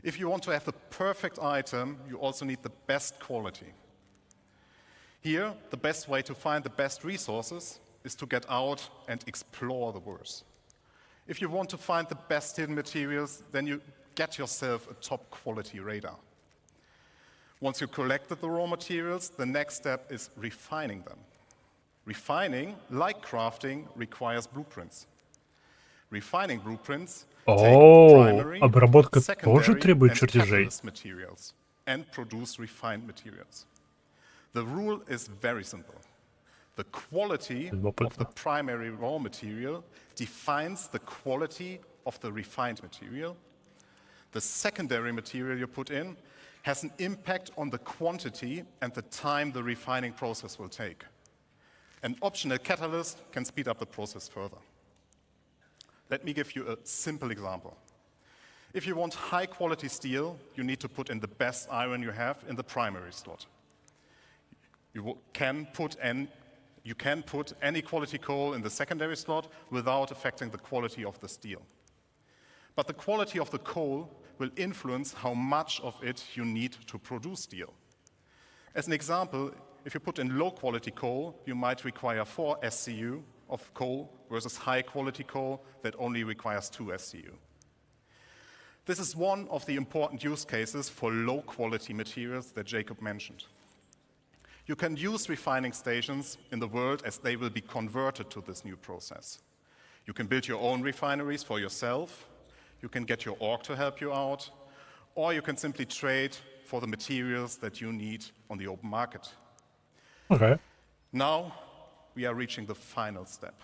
If you want to have the perfect item, you also need the best quality. Here, the best way to find the best resources is to get out and explore the world. If you want to find the best hidden materials, then you get yourself a top quality radar. Once you collected the raw materials, the next step is refining them. Refining, like crafting, requires blueprints. Refining blueprints take primary, обработка тоже secondary, требует and чертежей. catalyst materials and produce refined materials. The rule is very simple. The quality of the primary raw material defines the quality of the refined material. The secondary material you put in has an impact on the quantity and the time the refining process will take. An optional catalyst can speed up the process further. Let me give you a simple example. If you want high-quality steel, you need to put in the best iron you have in the primary slot. You can put any quality coal in the secondary slot without affecting the quality of the steel. But the quality of the coal will influence how much of it you need to produce steel. As an example, if you put in low-quality coal, you might require 4 SCU of coal versus high-quality coal that only requires 2 SCU. This is one of the important use cases for low-quality materials that Jacob mentioned. You can use refining stations in the world as they will be converted to this new process. You can build your own refineries for yourself, you can get your org to help you out, or you can simply trade for the materials that you need on the open market. Okay. Now, we are reaching the final step.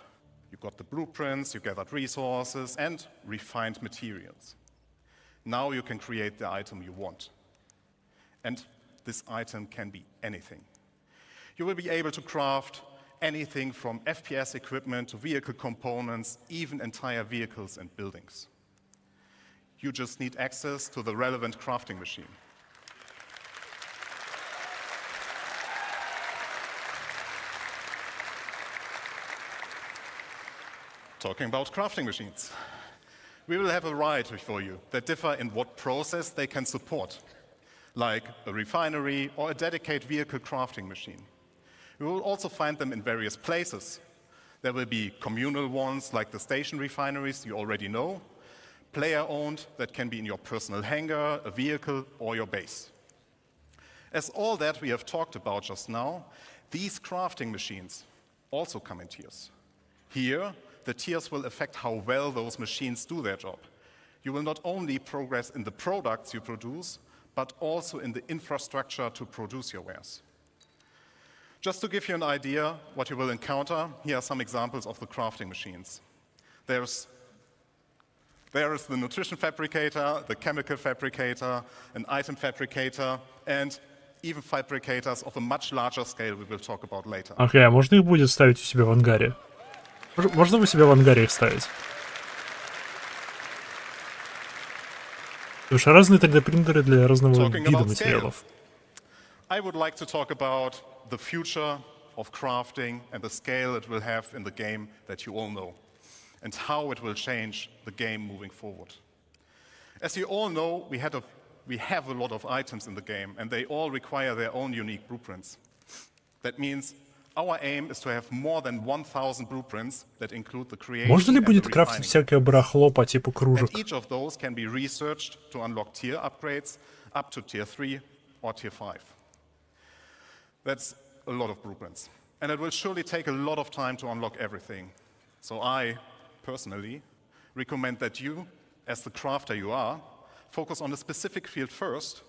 You got the blueprints, you gathered resources, and refined materials. Now you can create the item you want. And this item can be anything. You will be able to craft anything from FPS equipment to vehicle components, even entire vehicles and buildings. You just need access to the relevant crafting machine. Talking about crafting machines. We will have a variety for you that differ in what process they can support, like a refinery or a dedicated vehicle crafting machine. You will also find them in various places. There will be communal ones like the station refineries you already know, player-owned that can be in your personal hangar, a vehicle, or your base. As all that we have talked about just now, these crafting machines also come in tiers. Here, the tiers will affect how well those machines do their job. You will not only progress in the products you produce, but also in the infrastructure to produce your wares. Just to give you an idea what you will encounter, here are some examples of the crafting machines. There is the nutrition fabricator, the chemical fabricator, an item fabricator, and even fabricators of a much larger scale we will talk about later. Окей, а можно их будет ставить у себя в ангаре? Можно у себя в ангаре их ставить? Потому что разные 3D-принтеры для разного вида материалов. I would like to talk about the future of crafting and the scale it will have in the game that you all know, and how it will change the game moving forward. As you all know, we have a lot of items in the game, and they all require their own unique blueprints. That means our aim is to have more than 1,000 blueprints that include the creation Можно ли and the будет крафтить refining. всякое барахло по типу кружек? And each of those can be researched to unlock tier upgrades up to tier 3 or tier 5. That's a lot of blueprints. And it will surely take a lot of time to unlock everything. So I, personally, recommend that you as the crafter you are, focus on a specific field first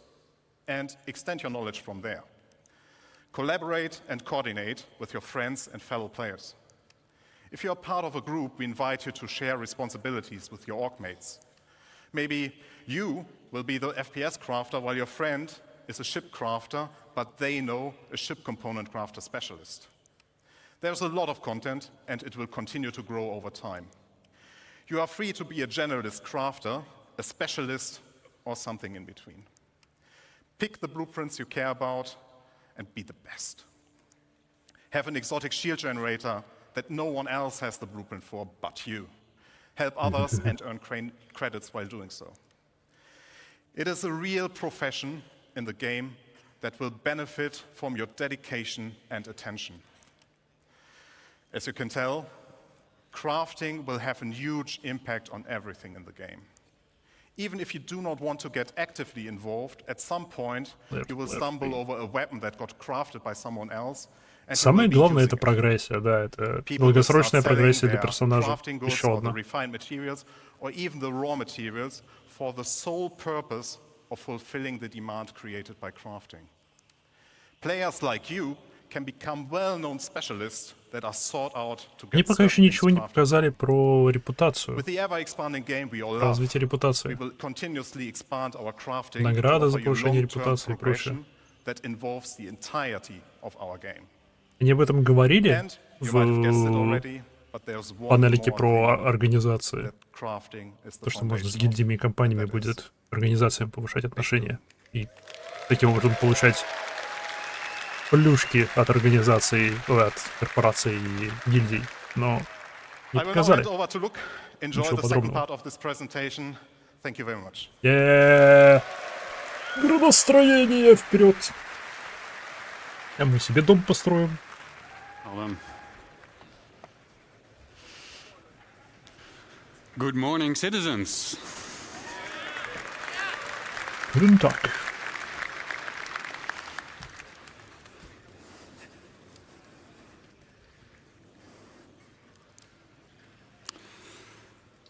and extend your knowledge from there. Collaborate and coordinate with your friends and fellow players. If you're part of a group, we invite you to share responsibilities with your org mates. Maybe you will be the FPS crafter while your friend is a ship crafter, but they know a ship component crafter specialist. There's a lot of content, and it will continue to grow over time. You are free to be a generalist crafter, a specialist, or something in between. Pick the blueprints you care about and be the best. Have an exotic shield generator that no one else has the blueprint for but you. Help others and earn credits while doing so. It is a real profession in the game that will benefit from your dedication and attention. As you can tell, crafting will have a huge impact on everything in the game. Even if you do not want to get actively involved, at some point you will stumble over a weapon that got crafted by someone else. Самое главное — это прогрессия, да, это долгосрочная прогрессия для персонажа. Еще одна. Or even the raw materials for the sole purpose of fulfilling the demand created by crafting. Players like you can become well-known specialists that are sought out to get. Мне пока еще ничего не показали про репутацию. With the ever-expanding game we all love, Развитие репутации. we will continuously expand our crafting Награда за to offer you повышение long-term репутации и прочее. progression that involves the entirety of our game. Они об этом говорили And you might have guessed it already, but there's one панельке more про thing, организации. that crafting is the То, что можно с foundation гильдиями и компаниями that is. будет организациям повышать отношения. И таким образом получать плюшки от организаций, от корпораций и гильдий. Но не I will now показали. hand over to Luke. Enjoy Ничего the second подробного. part of this presentation. Thank you very much. Градостроение вперед! А мы себе дом построим. Good morning, citizens. Guten Tag.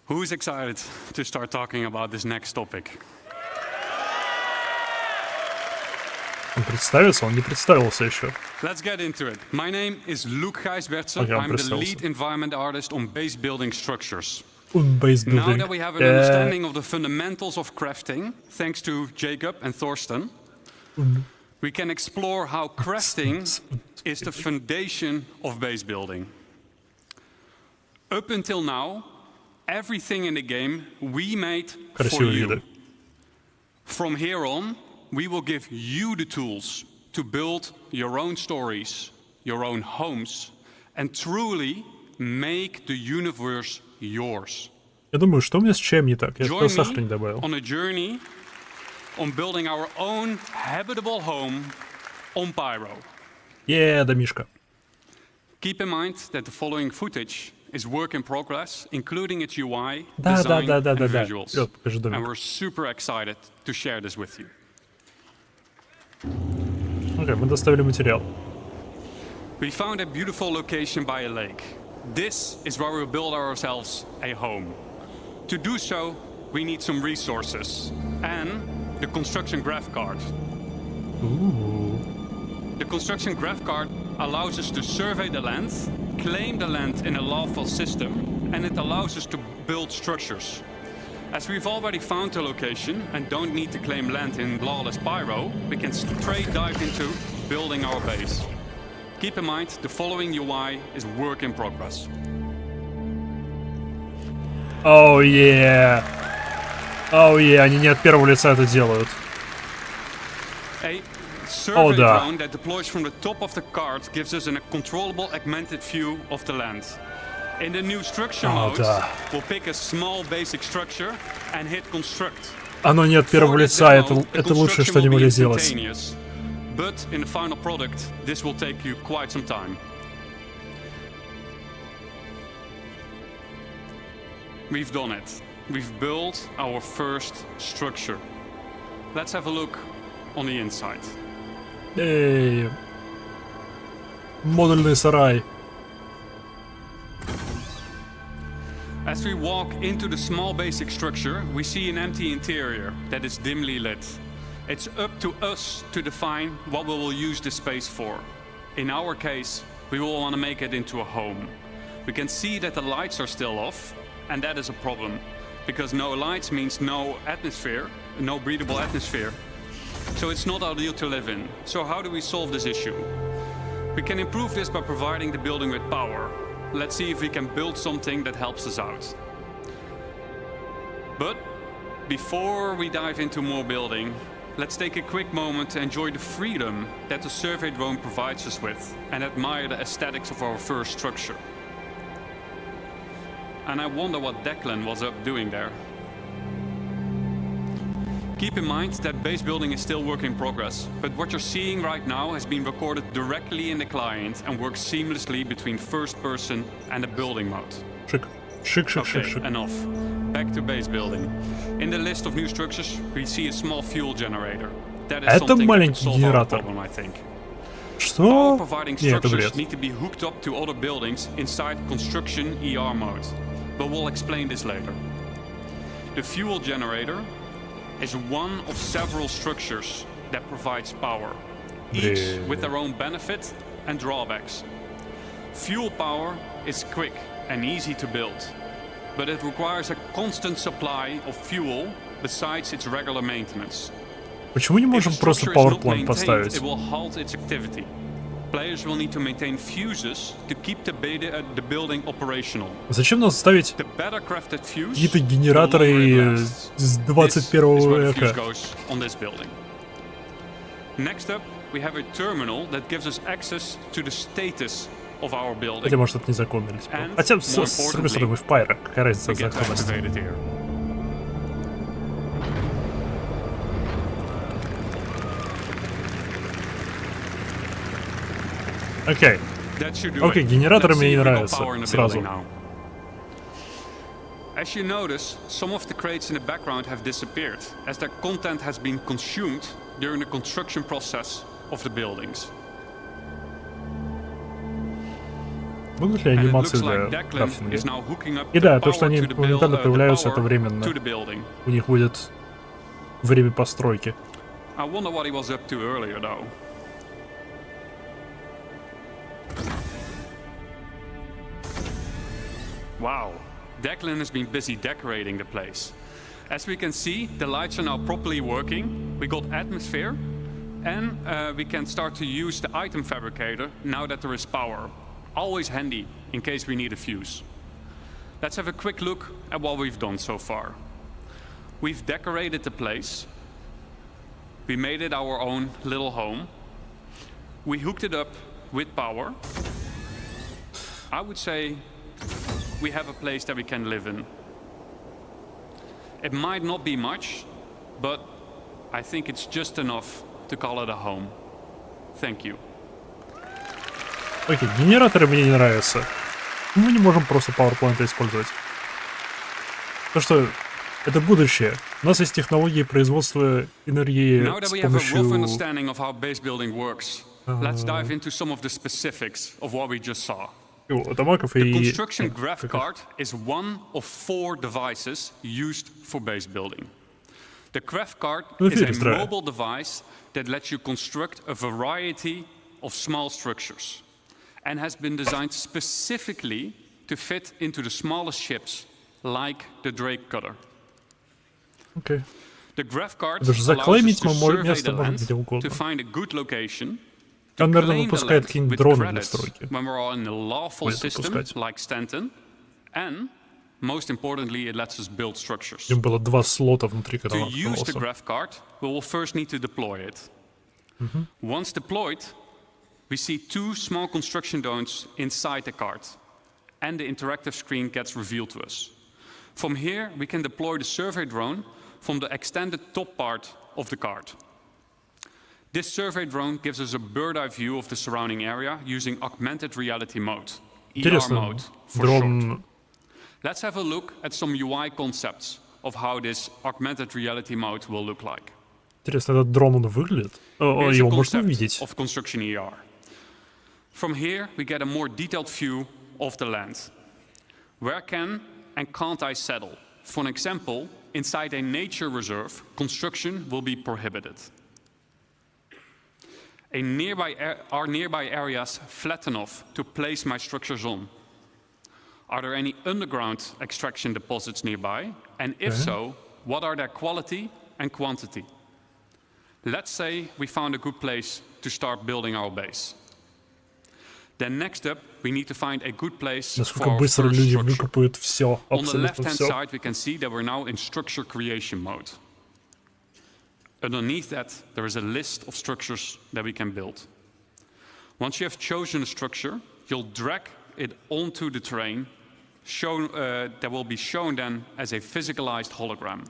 Who's excited to start talking about this next topic? Он представится, он не представился еще. Let's get into it. My name is Luke Gijsbertsen. Okay, I'm the представился. lead environment artist on base building structures. Base Now building. that we have an understanding of the fundamentals of crafting, thanks to Jacob and Thorsten, we can explore how crafting is the foundation of base building. Up until now, everything in the game we made for Красивые you. виды. From here on, we will give you the tools to build your own stories, your own homes, and truly make the universe yours. Я думаю, что у меня с чаем не так? Я Join туда сахар не me добавил. on a journey on building our own habitable home on Pyro. Домишка. Keep in mind that the following footage is work in progress, including its UI, Да, design, да, and да. visuals. Вперед, покажи And домик. we're super excited to share this with you. Окей, мы доставили материал. We found a beautiful location by a lake. This is where we'll build ourselves a home. To do so, we need some resources and the construction graph card. The construction graph card allows us to survey the land, claim the land in a lawful system, and it allows us to build structures. As we've already found the location and don't need to claim land in lawless Pyro, we can straight dive into building our base. Keep in mind, the following UI is work in progress. Оу, они не от первого лица это делают. A survey да. drone that deploys from the top of the card gives us a controllable augmented view of the land. In the new structure mode, да. we'll pick a small basic structure and hit construct. Оно не от первого For this лица, demo, the это лучшее, construction что они will be могли сделать. instantaneous. But in the final product, this will take you quite some time. We've done it. We've built our first structure. Let's have a look on the inside. Модульный сарай. As we walk into the small basic structure, we see an empty interior that is dimly lit. It's up to us to define what we will use this space for. In our case, we will want to make it into a home. We can see that the lights are still off, and that is a problem, because no lights means no atmosphere, no breathable atmosphere. So it's not ideal to live in. So how do we solve this issue? We can improve this by providing the building with power. Let's see if we can build something that helps us out. But before we dive into more building, let's take a quick moment to enjoy the freedom that the survey drone provides us with and admire the aesthetics of our first structure. And I wonder what Declan was up doing there. Keep in mind that base building is still work in progress, but what you're seeing right now has been recorded directly in the client and works seamlessly between first person and the building mode. Okay, enough. Back to base building. In the list of new structures, we see a small fuel generator. That is something that can solve our problem, I think. Power providing structures need to be hooked up to other buildings inside construction ER mode, but we'll explain this later. The fuel generator is one of several structures that provides power, each with their own benefit and drawbacks. Fuel power is quick and easy to build, but it requires a constant supply of fuel besides its regular maintenance. Почему не можем просто power plant поставить? It will halt its activity. Players will need to maintain fuses to keep the building operational. Зачем нам ставить какие-то генераторы с 21 века? Next up, we have a terminal that gives us access to the status of our building. Хотя, может, это незаконно или типа. Хотя, с другой стороны, мы в Pyro. Какая разница в законности? Окей. Окей, генераторы мне не нравятся. Сразу. As you notice, some of the crates in the background have disappeared, as their content has been consumed during the construction process of the buildings. Будут ли анимации для крафтинга? И да, то, что они моментально появляются, это временно. У них будет время постройки. I wonder what he was up to earlier, though. Wow, Declan has been busy decorating the place. As we can see, the lights are now properly working. We got atmosphere, and we can start to use the item fabricator now that there is power. Always handy in case we need a fuse. Let's have a quick look at what we've done so far. We've decorated the place. We made it our own little home. We hooked it up with power. I would say we have a place that we can live in. It might not be much, but I think it's just enough to call it a home. Thank you. Окей, генераторы мне не нравятся. Мы не можем просто PowerPoint использовать. То, что это будущее. У нас есть технологии производства энергии с помощью... Let's dive into some of the specifics of what we just saw. The construction graph card is one of 4 devices used for base building. The graph card is a mobile device that lets you construct a variety of small structures and has been designed specifically to fit into the smallest ships, like the Drake cutter. Okay. The graph card allows us to survey the land to find a good location. Он, наверное, выпускает какие-нибудь дроны для стройки. When we're in a lawful system like Stanton, and most importantly, it lets us build structures. Им было 2 слота внутри, когда он To use the graph card, we will first need to deploy it. Once deployed, we see 2 small construction drones inside the card, and the interactive screen gets revealed to us. From here, we can deploy the survey drone from the extended top part of the card. This survey drone gives us a bird's-eye view of the surrounding area using augmented reality mode, ER mode for short. Let's have a look at some UI concepts of how this augmented reality mode will look like. Интересно, этот дрон он выглядит? Его можно увидеть? Of construction ER. From here, we get a more detailed view of the land. Where can and can't I settle? For example, inside a nature reserve, construction will be prohibited. Are nearby areas flat enough to place my structures on? Are there any underground extraction deposits nearby? And if so, what are their quality and quantity? Let's say we found a good place to start building our base. Then next up, we need to find a good place for our first structure. On the left-hand side, we can see that we're now in structure creation mode. Underneath that, there is a list of structures that we can build. Once you have chosen a structure, you'll drag it onto the terrain, that will be shown then as a physicalized hologram.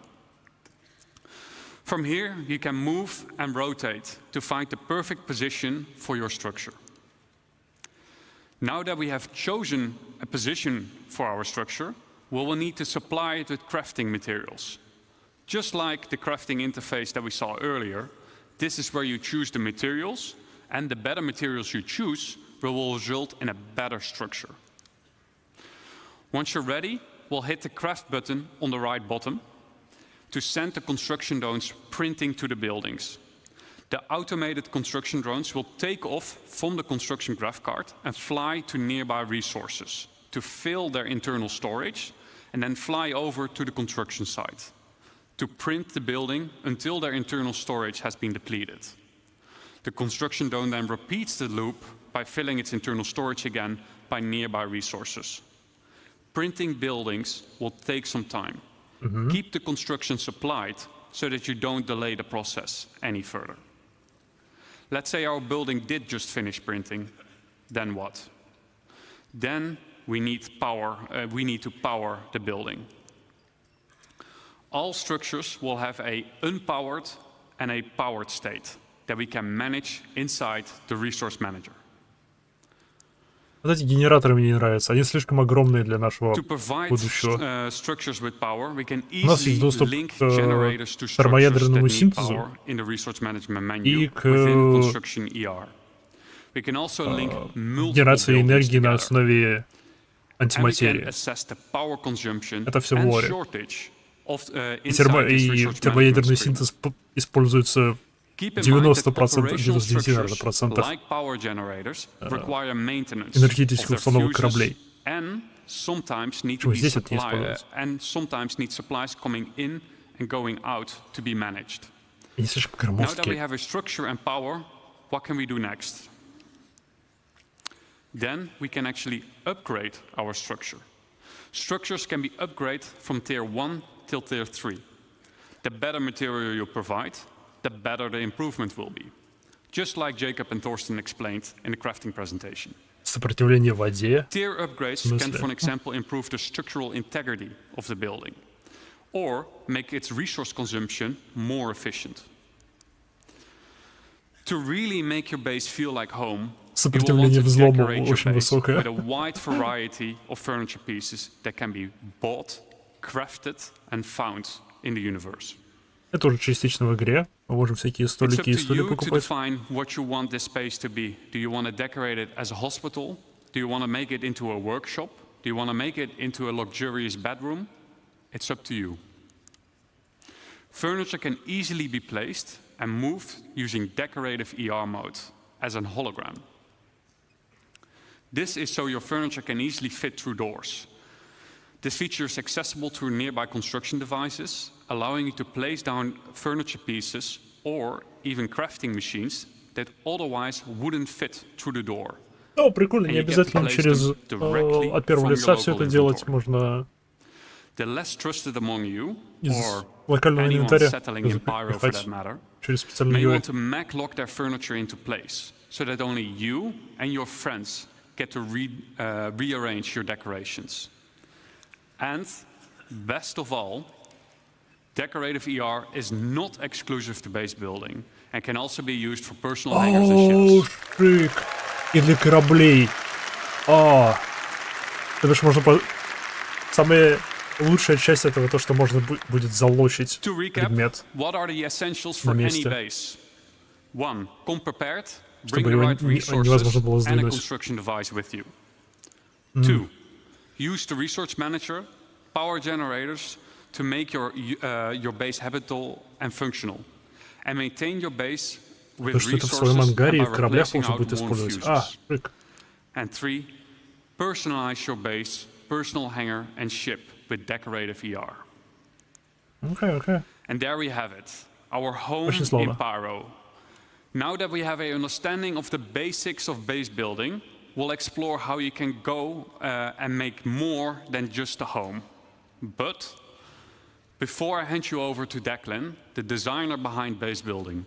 From here, you can move and rotate to find the perfect position for your structure. Now that we have chosen a position for our structure, we will need to supply it with crafting materials. Just like the crafting interface that we saw earlier, this is where you choose the materials, and the better materials you choose will result in a better structure. Once you're ready, we'll hit the craft button on the right bottom to send the construction drones printing to the buildings. The automated construction drones will take off from the construction graph card and fly to nearby resources to fill their internal storage and then fly over to the construction site to print the building until their internal storage has been depleted. The construction drone then repeats the loop by filling its internal storage again by nearby resources. Printing buildings will take some time. Keep the construction supplied so that you don't delay the process any further. Let's say our building did just finish printing, then what? Then we need power. We need to power the building. All structures will have an unpowered and a powered state that we can manage inside the resource manager. Вот эти генераторы мне не нравятся, они слишком огромные для нашего будущего. У нас есть доступ к термоядерному синтезу и к генерации энергии на основе антиматерии. Это все в лоре. И термоядерный синтез используется 90%, 99% энергетических установок кораблей. Почему здесь это не используется? Они слишком громоздкие. Then we can actually upgrade our structure. Structures can be upgraded from tier 1 till tier 3. The better material you provide, the better the improvement will be. Just like Jacob and Thorsten explained in the crafting presentation. Сопротивление воде. Tier upgrades can, for example, improve the structural integrity of the building or make its resource consumption more efficient. To really make your base feel like home, сопротивление взлому очень высокое. With a wide variety of furniture pieces that can be bought, crafted and found in the universe. Это уже частично в игре. Мы можем всякие столики и стулья покупать. It's up to you to define what you want this space to be. Do you want to decorate it as a hospital? Do you want to make it into a workshop? Do you want to make it into a luxurious bedroom? It's up to you. Furniture can easily be placed and moved using decorative ER mode as an hologram. This is so your furniture can easily fit through doors. This feature is accessible through nearby construction devices, allowing you to place down furniture pieces or even crafting machines that otherwise wouldn't fit through the door. О, прикольно, не обязательно через от первого лица все это делать, можно из локального инвентаря через специальный UI. So that only you and your friends get to rearrange your decorations. And best of all, decorative ER is not exclusive to base building and can also be used for personal hangars and ships. Шик! И для кораблей. Это же можно... Самая лучшая часть этого то, что можно будет залочить предмет на месте. Чтобы его невозможно было сдвинуть. 2. Use the resource manager power generators to make your base habitable and functional, and maintain your base with То, что это в resources своем and ангаре и by в кораблях replacing можно будет outworn использовать. fuses. Шик. And 3, personalize your base, personal hangar, and ship with decorative ER. Окей. And there we have it, our home Очень словно. in Pyro. Now that we have an understanding of the basics of base building, we'll explore how you can go and make more than just a home. But before I hand you over to Declan, the designer behind base building,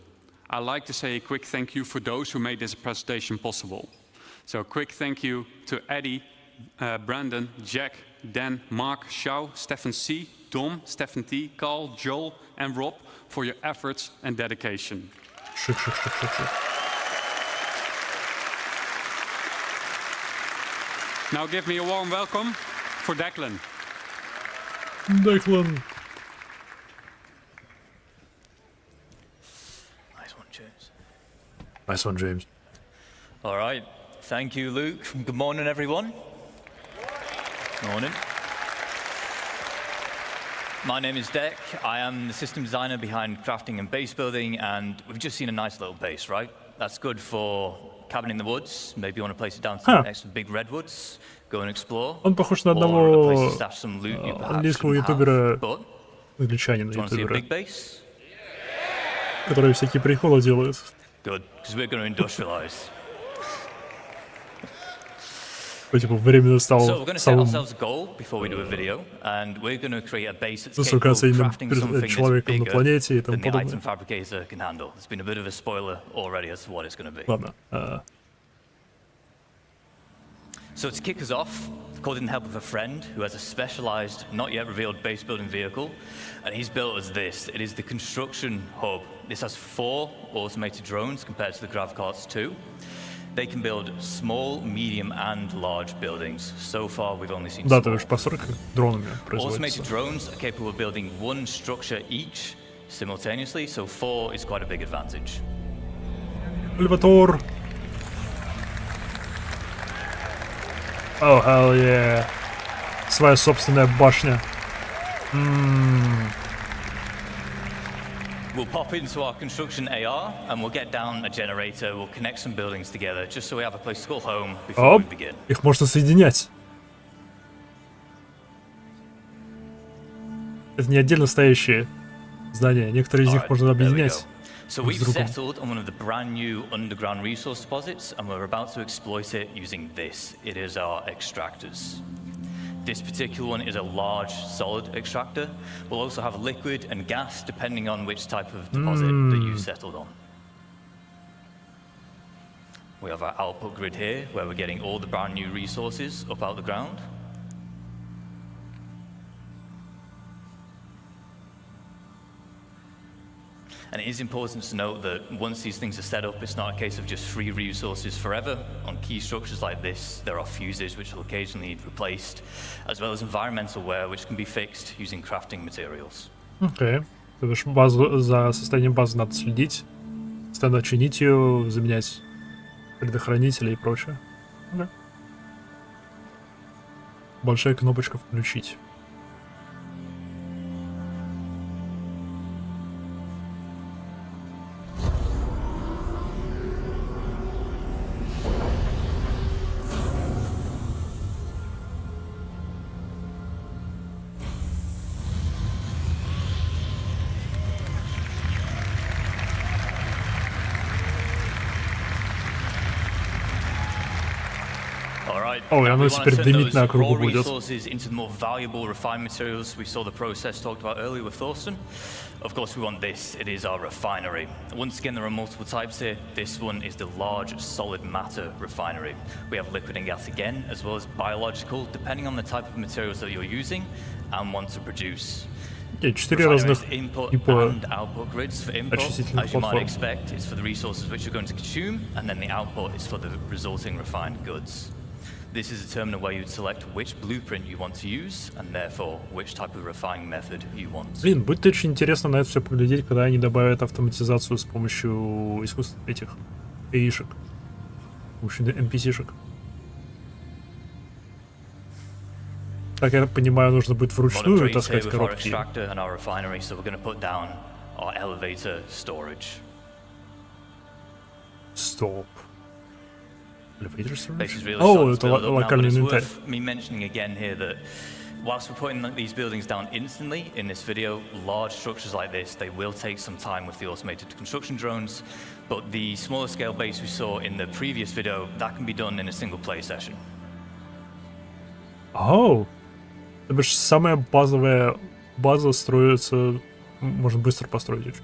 I'd like to say a quick thank you for those who made this presentation possible. So a quick thank you to Eddie, Brandon, Jack, Dan, Mark, Xiao, Stefan C, Dom, Stefan T, Carl, Joel, and Rob for your efforts and dedication. Шик. Now give me a warm welcome for Declan. Declan. Nice one, James. All right. Thank you, Luke. Good morning, everyone. Morning. My name is Deck. I am the system designer behind crafting and base building, and we've just seen a nice little base, right? That's good for cabin in the woods. Maybe you want to place it down next to big redwoods, go and explore. Он похож на Or a place одного to stash some loot you perhaps английского shouldn't have. ютубера, But англичанина do you want to see a ютубера, big base? который всякие приколы делает. Good, because we're going to industrialize. Типа временно стал So we're going to set самым ourselves a goal before we do a video, and we're going to create a base that's capable of высокооцененным crafting something that's человеком на bigger планете и тому than the подобное. item fabricator can handle. It's been a bit of a spoiler already as to what it's going to be. Ладно. So to kick us off, called in the help of a friend who has a specialized, not yet revealed base building vehicle, and he's built us this. It is the construction hub. This has 4 automated drones compared to the Gravcarts 2. They can build small, medium, and large buildings. So far, we've only seen Да, small. то есть постройка дронами Automated производится. drones are capable of building 1 structure each simultaneously, so 4 is quite a big advantage. Эльватор. Oh, hell yeah. Своя собственная башня. We'll pop into our construction AR and we'll get down a generator, we'll connect some buildings together just so we have a place to call home before Оп, we begin. их можно соединять. Это не отдельно стоящие здания. Некоторые из них Alright, можно there we объединять. go. So друг we've с другом. settled on one of the brand new underground resource deposits and we're about to exploit it using this. It is our extractors. This particular one is a large solid extractor. We'll also have liquid and gas depending on which type of deposit that you've settled on. We have our output grid here where we're getting all the brand new resources up out the ground. And it is important to note that once these things are set up, it's not a case of just free resources forever. On key structures like this, there are fuses which will occasionally need replaced, as well as environmental wear which can be fixed using crafting materials. Окей. То бишь базу, за состоянием базы надо следить, постоянно чинить ее, заменять предохранители и прочее. Окей. Большая кнопочка «Включить». Oh, и оно теперь дымить на кругу будет. Into the more valuable refined materials. We saw the process talked about earlier with Thorsten. Of course, we want this. It is our refinery. Once again, there are multiple types here. This one is the large solid matter refinery. We have liquid and gas again, as well as biological, depending on the type of materials that you're using and want to produce. Okay, 4 разных input типа and output grids. For input, очистительных as you might платформ. expect, is for the resources which you're going to consume, and then the output is for the resulting refined goods. This is determined where you'd select which blueprint you want to use, and therefore which type of refining method you want. Блин, будет очень интересно на это все поглядеть, когда они добавят автоматизацию с помощью искусственных этих AI-шек, с помощью NPC-шек. Так я понимаю, нужно будет вручную таскать with our коробки. extractor and our refinery, so we're going to put down our elevator storage. Стоп. Elevator storage? This is really О, starting to это build up now, but локальный it's инвентарь. worth me mentioning again here that whilst we're putting these buildings down instantly in this video, large structures like this, they will take some time with the automated construction drones, but the smaller scale base we saw in the previous video, that can be done in a single play session. Оу. Это бишь самая базовая база строится... Можно быстро построить очень.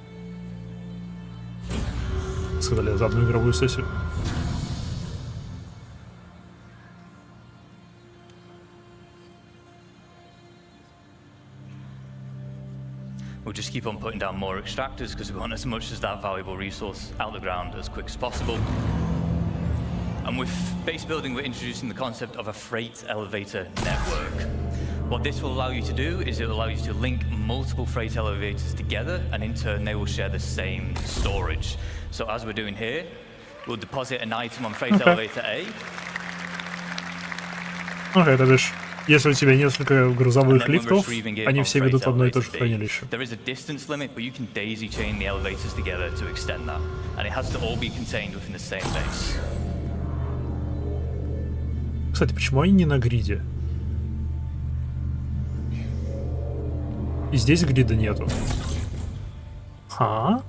Сказали за одну игровую сессию. We'll just keep on putting down more extractors because we want as much as that valuable resource out the ground as quick as possible. And with base building, we're introducing the concept of a freight elevator network. What this will allow you to do is it will allow you to link multiple freight elevators together, and in turn they will share the same storage. So as we're doing here, we'll deposit an item on freight elevator A. Ага, это бишь, если у тебя несколько грузовых лифтов, они все ведут в одно и то же хранилище. There is a distance limit, but you can daisy chain the elevators together to extend that. And it has to all be contained within the same base. Кстати, почему они не на гриде? И здесь грида нету. Ха?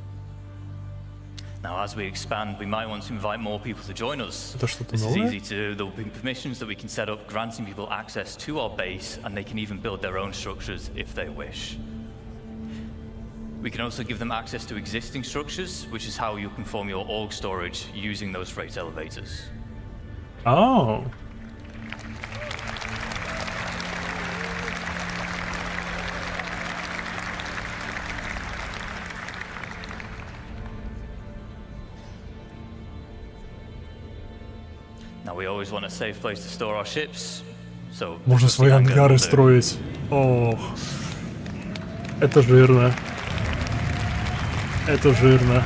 Now, as we expand, we might want to invite more people to join us. Это что-то This is новое? easy to do. There will be permissions that we can set up, granting people access to our base, and they can even build their own structures if they wish. We can also give them access to existing structures, which is how you can form your org storage using those freight elevators. Ау. Now, we always want a safe place to store our ships, so... Можно свои ангары строить. Ох. Это жирно. Это жирно.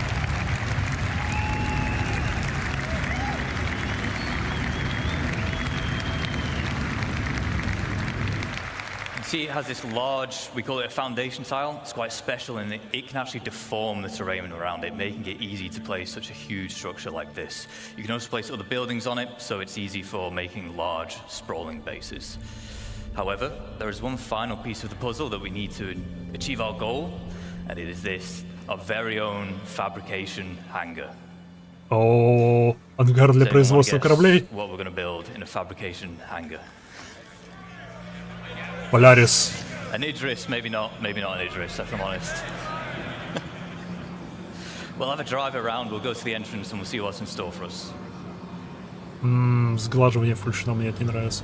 See, it has this large, we call it a foundation tile. It's quite special in that it can actually deform the terrain around it, making it easy to place such a huge structure like this. You can also place other buildings on it, so it's easy for making large, sprawling bases. However, there is one final piece of the puzzle that we need to achieve our goal, and it is this, our very own fabrication hangar. О, ангар для производства кораблей. What we're going to build in a fabrication hangar. Polaris. An Idris, maybe not an Idris, if I'm honest. We'll have a drive around, we'll go to the entrance and we'll see what's in store for us. Сглаживание фульшина мне это не нравится.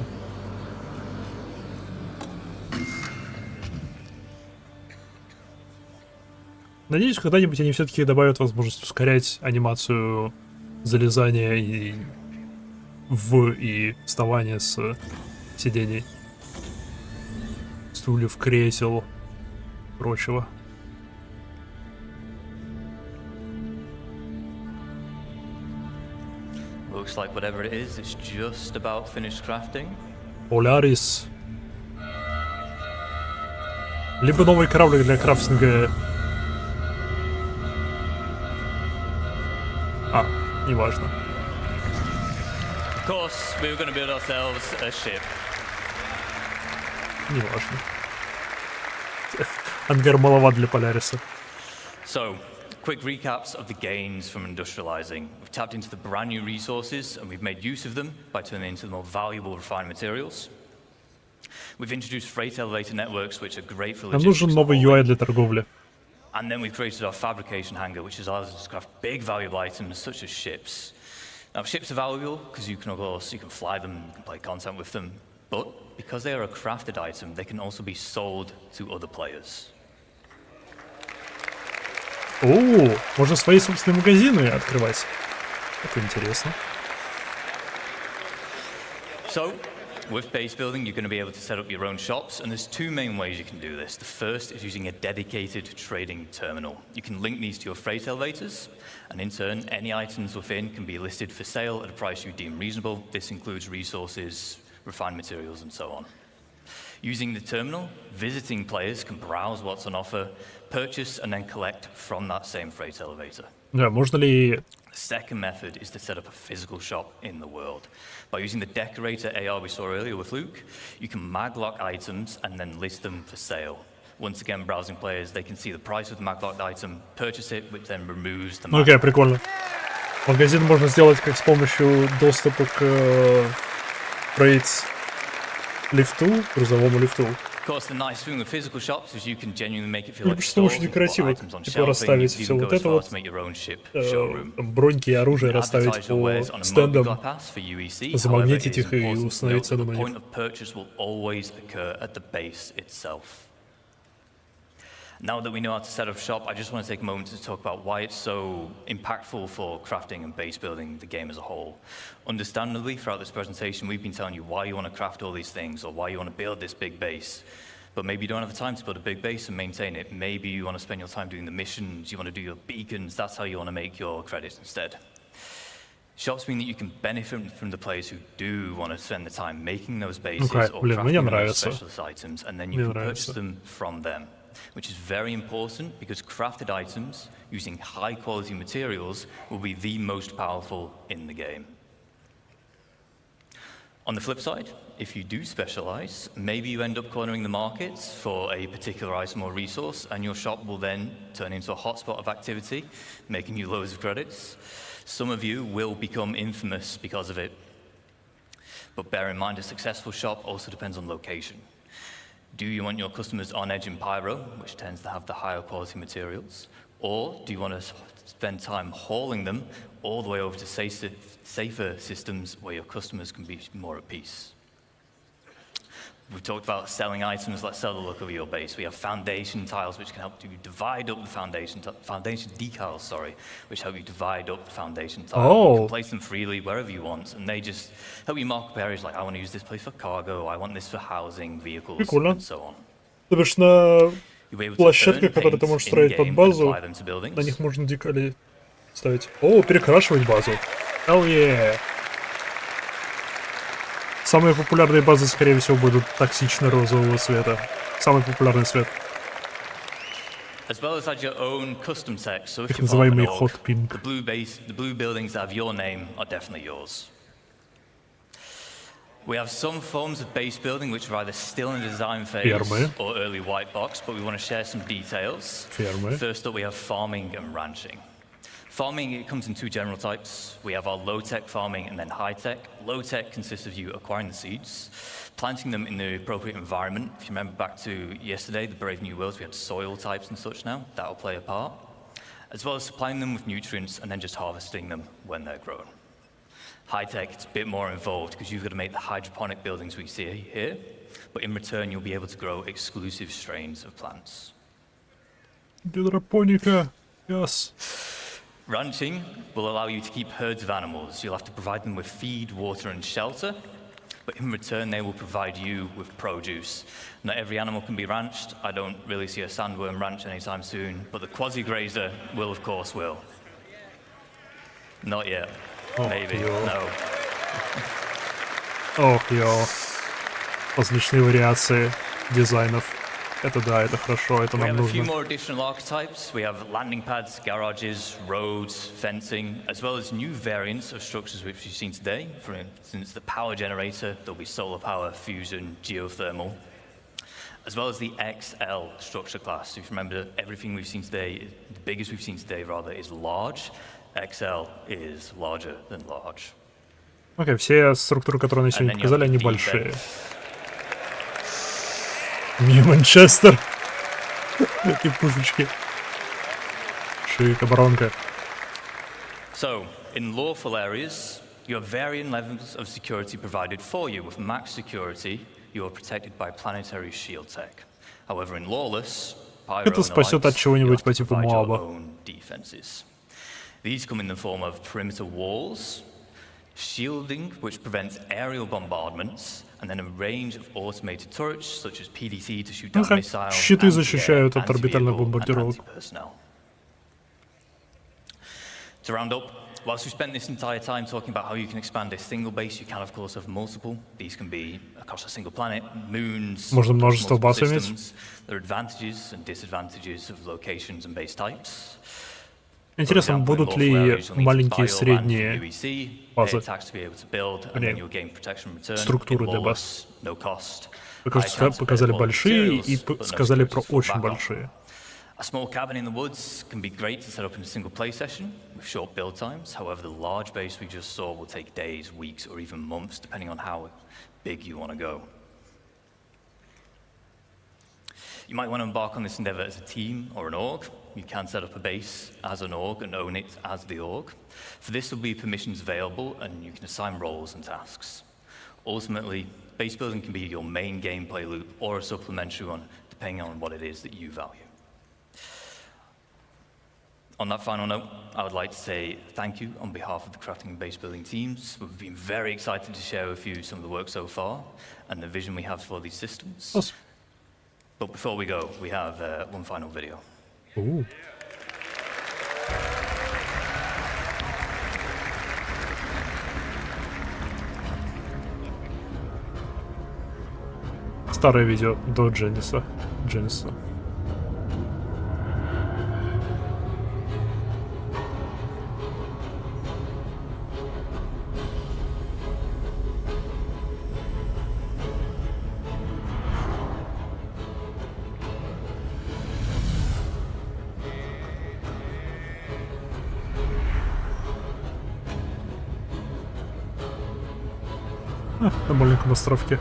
Надеюсь, когда-нибудь они все-таки добавят возможность ускорять анимацию залезания и вставания с сидений. Стульев, кресел, прочего. Looks like whatever it is, it's just about finished crafting. Polaris. Либо новый корабль для крафтинга. Неважно. Of course, we were going to build ourselves a ship. Неважно. Ангар маловат для Поляриса. So, quick recaps of the gains from industrializing. We've tapped into the brand new resources and we've made use of them by turning into the more valuable refined materials. We've introduced freight elevator networks, which are great for Нам нужен новый UI для торговли. And then we've created our fabrication hangar, which allows us to craft big valuable items such as ships. Now, ships are valuable because you can fly them, you can play content with them, but because they are a crafted item, they can also be sold to other players. О, можно свои собственные магазины открывать. Это интересно. So, with base building, you're going to be able to set up your own shops, and there's two main ways you can do this. The first is using a dedicated trading terminal. You can link these to your freight elevators, and in turn, any items within can be listed for sale at a price you deem reasonable. This includes resources, refined materials, and so on. Using the terminal, visiting players can browse what's on offer, purchase, and then collect from that same freight elevator. Да, можно ли... The second method is to set up a physical shop in the world. By using the decorator AR we saw earlier with Luke, you can maglock items and then list them for sale. Once again, browsing players, they can see the price of the maglocked item, purchase it, which then removes the Окей, прикольно. Магазин можно сделать как с помощью доступа к лифту, грузовому лифту. Of course, the nice thing with physical shops is you can genuinely make it feel like a С store. помощью декоративок, типа расставить все вот это вот, броньки и оружие расставить по стендам, замагнитить их и установить цену на них. Now that we know how to set up shop, I just want to take a moment to talk about why it's so impactful for crafting and base building the game as a whole. Understandably, throughout this presentation, we've been telling you why you want to craft all these things or why you want to build this big base. But maybe you don't have the time to build a big base and maintain it. Maybe you want to spend your time doing the missions, you want to do your beacons, that's how you want to make your credits instead. Shops mean that you can benefit from the players who do want to spend the time making those bases or crafting those specialist items, and then you can purchase them from them. Which is very important because crafted items using high quality materials will be the most powerful in the game. On the flip side, if you do specialize, maybe you end up cornering the markets for a particular item or resource, and your shop will then turn into a hotspot of activity, making you loads of credits. Some of you will become infamous because of it. But bear in mind, a successful shop also depends on location. Do you want your customers on edge in Pyro, which tends to have the higher quality materials? Or do you want to spend time hauling them all the way over to safer systems where your customers can be more at peace? We've talked about selling items, let's sell the look of your base. We have foundation tiles which can help you divide up the foundation decals, which help you divide up the foundation tiles. You can place them freely wherever you want, and they just help you mark up areas like, I want to use this place for cargo, I want this for housing, vehicles, and so on. То бишь на площадках, которые ты можешь строить под базу, на них можно декали ставить. О, перекрашивать базу. Hell yeah. Самые популярные базы, скорее всего, будут токсично-розового цвета. Самый популярный цвет. As well as add your own custom tech, so if Так you're part of an называемый org, hot pink. the blue buildings that have your name are definitely yours. We have some forms of base building which are either still in the design phase or early white box, but we want to share some details. First up, we have farming and ranching. Farming, it comes in two general types. We have our low-tech farming and then high-tech. Low-tech consists of you acquiring the seeds, planting them in the appropriate environment. If you remember back to yesterday, the Brave New Worlds, we had soil types and such now. That will play a part. As well as supplying them with nutrients and then just harvesting them when they're grown. High-tech, it's a bit more involved because you've got to make the hydroponic buildings we see here, but in return, you'll be able to grow exclusive strains of plants. Гидропоника, yes. Ranching will allow you to keep herds of animals. You'll have to provide them with feed, water, and shelter, but in return, they will provide you with produce. Not every animal can be ranched. I don't really see a sandworm ranch anytime soon, but the quasi-grazer will, of course, will. Not yet. Maybe. No. Ох, различные вариации дизайнов. Это да, это хорошо, это нам нужно. We have a few more additional archetypes. We have landing pads, garages, roads, fencing, as well as new variants of structures which we've seen today. For instance, the power generator, there'll be solar power, fusion, geothermal, as well as the XL structure class. So if you remember, everything we've seen today, the biggest we've seen today rather, is large. XL is larger than large. Окей, все структуры, которые на сегодня показали, они большие. Манчестер. И пушечки. Шик, оборонка. So, in lawful areas, you have varying levels of security provided for you. With max security, you are protected by planetary shield tech. However, in lawless, это спасет от чего-нибудь по типу Моаба. These come in the form of perimeter walls, shielding, which prevents aerial bombardments, and then a range of automated turrets, such as PDC to shoot down missiles, щиты защищают от орбитальных бомбардировок. To round up, Whilst we spent this entire time talking about how you can expand a single base, you can of course have multiple. These can be across a single planet, moons, Можно множество multiple баз иметь. systems. There are advantages and disadvantages of locations and base types. Интересно, будут ли маленькие и средние базы, структуры для баз? Потому что показали большие и сказали про очень большие. A small cabin in the woods can be great to set up in a single play session with short build times. However, the large base we just saw will take days, weeks, or even months, depending on how big you want to go. You might want to embark on this endeavor as a team or an org. You can set up a base as an org and own it as the org. For this, there will be permissions available, and you can assign roles and tasks. Ultimately, base building can be your main gameplay loop or a supplementary one, depending on what it is that you value. On that final note, I would like to say thank you on behalf of the crafting and base building teams. We've been very excited to share with you some of the work so far and the vision we have for these systems. Awesome. But before we go, we have one final video. Ooh. Старое видео до Дженниса. На маленьком островке.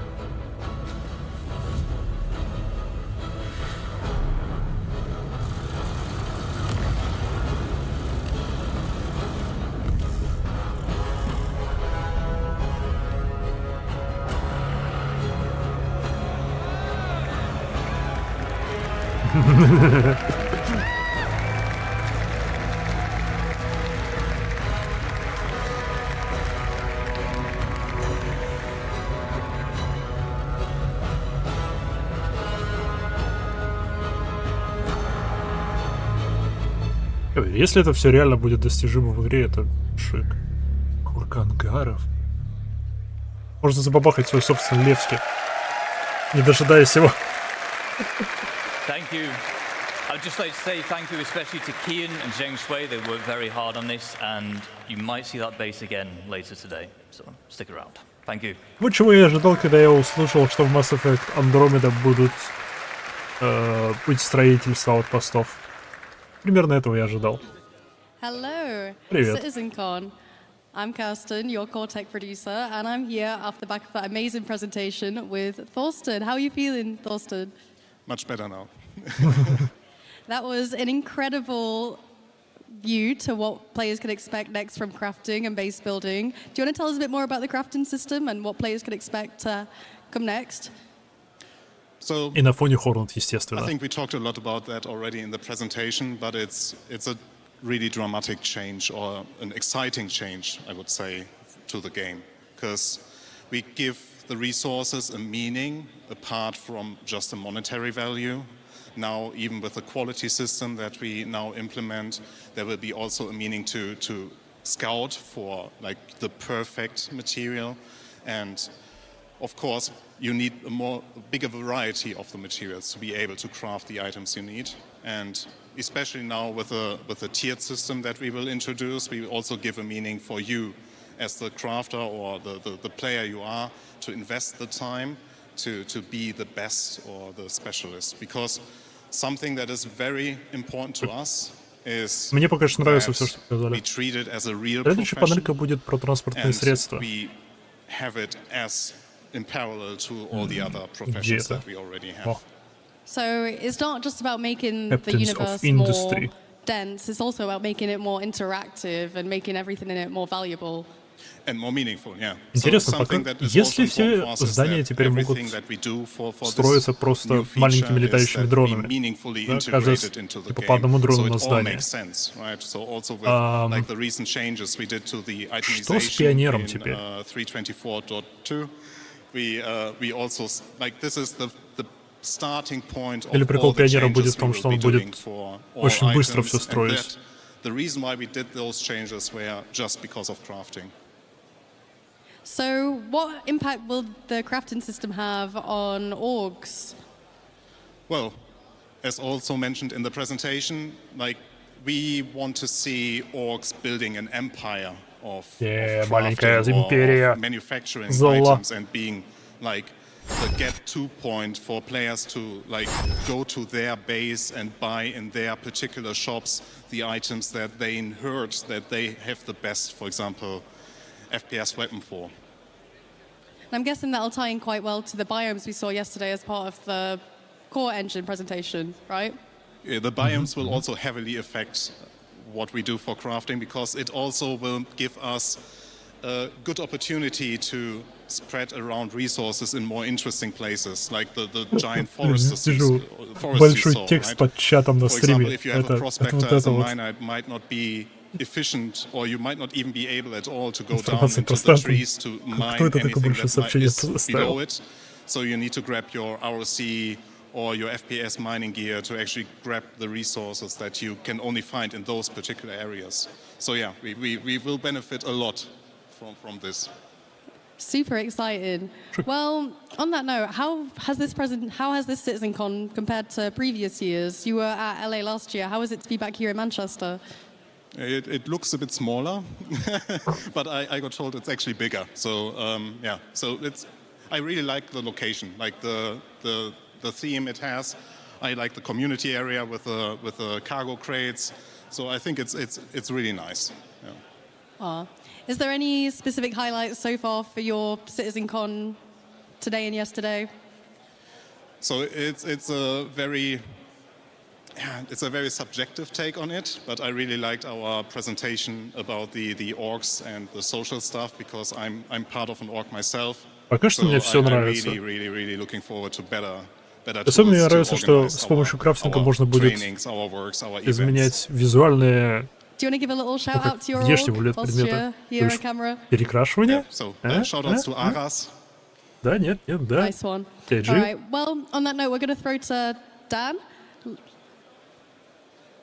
Если это все реально будет достижимо в игре, это шик. Сколько ангаров. Можно забабахать свой собственный Левский, не дожидаясь его. Thank you. I'd just like to say thank you especially to Kian and Zheng Shui. They worked very hard on this, and you might see that base again later today. So stick around. Thank you. Вот чего я ожидал, когда я услышал, что в Mass Effect Andromeda будут быть строительства аутпостов. Примерно этого я ожидал. Hello, Привет. CitizenCon. I'm Kirsten, your core tech producer, and I'm here off the back of that amazing presentation with Thorsten. How are you feeling, Thorsten? Much better now. That was an incredible view to what players can expect next from crafting and base building. Do you want to tell us a bit more about the crafting system and what players can expect to come next? So, И на фоне Hornet, естественно. I think we talked a lot about that already in the presentation, but it's a really dramatic change, or an exciting change, I would say, to the game, because we give the resources a meaning apart from just a monetary value. Now, even with the quality system that we now implement, there will be also a meaning to scout for like the perfect material, and of course you need a bigger variety of the materials to be able to craft the items you need. And especially now with the tiered system that we will introduce, we also give a meaning for you as the crafter or the player you are to invest the time to be the best or the specialist. Because something that is very important to us is Мне пока что нравится все, что we показали. treat it as a real Следующая панелька profession, будет про транспортные and средства. we have it as in parallel to all the other professions Где-то. that we already have. О, So it's not just about making the Captains of universe Industry. more dense, it's also about making it more interactive and making everything in it more valuable. And more meaningful, yeah. Интересно, So something пока- that is если also все important for us is здания that теперь могут everything that we do for this строиться просто new feature маленькими is летающими that we дронами. meaningfully Да, integrate каждый it into the типа game. по одному дрону So на it all здание. makes sense, right? So also with like the recent changes we did to the Что с itemization пионером in теперь? 324.2, we also like this is the starting point of Или прикол all the пионера будет changes в том, we что will он be будет doing for all очень быстро items, все and строить. that the reason why we did those changes were just because of crafting. So what impact will the crafting system have on orgs? Well, as also mentioned in the presentation, like we want to see orgs building an empire of маленькая crafting or империя of manufacturing зла. items and being like the get-to point for players to like go to their base and buy in their particular shops the items that they inherit, that they have the best, for example, FPS weapon for. And I'm guessing that'll tie in quite well to the biomes we saw yesterday as part of the core engine presentation, right? The biomes will also heavily affect what we do for crafting because it also will give us a good opportunity to spread around resources in more interesting places, like the giant forests you Большой saw, текст right? под чатом на For example, стриме. if you have Это a вот prospector as a это вот. miner, it might not be efficient, or you might not even be able at all to go down Информация into the пространства. trees to mine Кто это такое anything большое that сообщение is below оставил? it. So you need to grab your ROC or your FPS mining gear to actually grab the resources that you can only find in those particular areas. So yeah, we will benefit a lot from this. Super exciting. Well, on that note, how has this CitizenCon compared to previous years? You were at LA last year. How is it to be back here in Manchester? It looks a bit smaller, but I got told it's actually bigger. So yeah, so I really like the location, like the theme it has. I like the community area with the cargo crates. So I think it's really nice. Yeah. Is there any specific highlights so far for your CitizenCon today and yesterday? So it's a very subjective take on it, but I really liked our presentation about the orgs and the social stuff because I'm part of an org myself. Пока что мне все I'm нравится. really looking forward to better Особенно мне tools to нравится, что organize с помощью крафтинга our можно будет trainings, our works, our events. изменять визуальные, Do you want to give a little shout out to your внешний org выгляд whilst предмета. you're here on camera? Перекрашивание? So shoutouts to Aras. Да, нет, да. Nice one. KG. All right. Well, on that note, we're going to throw to Dan.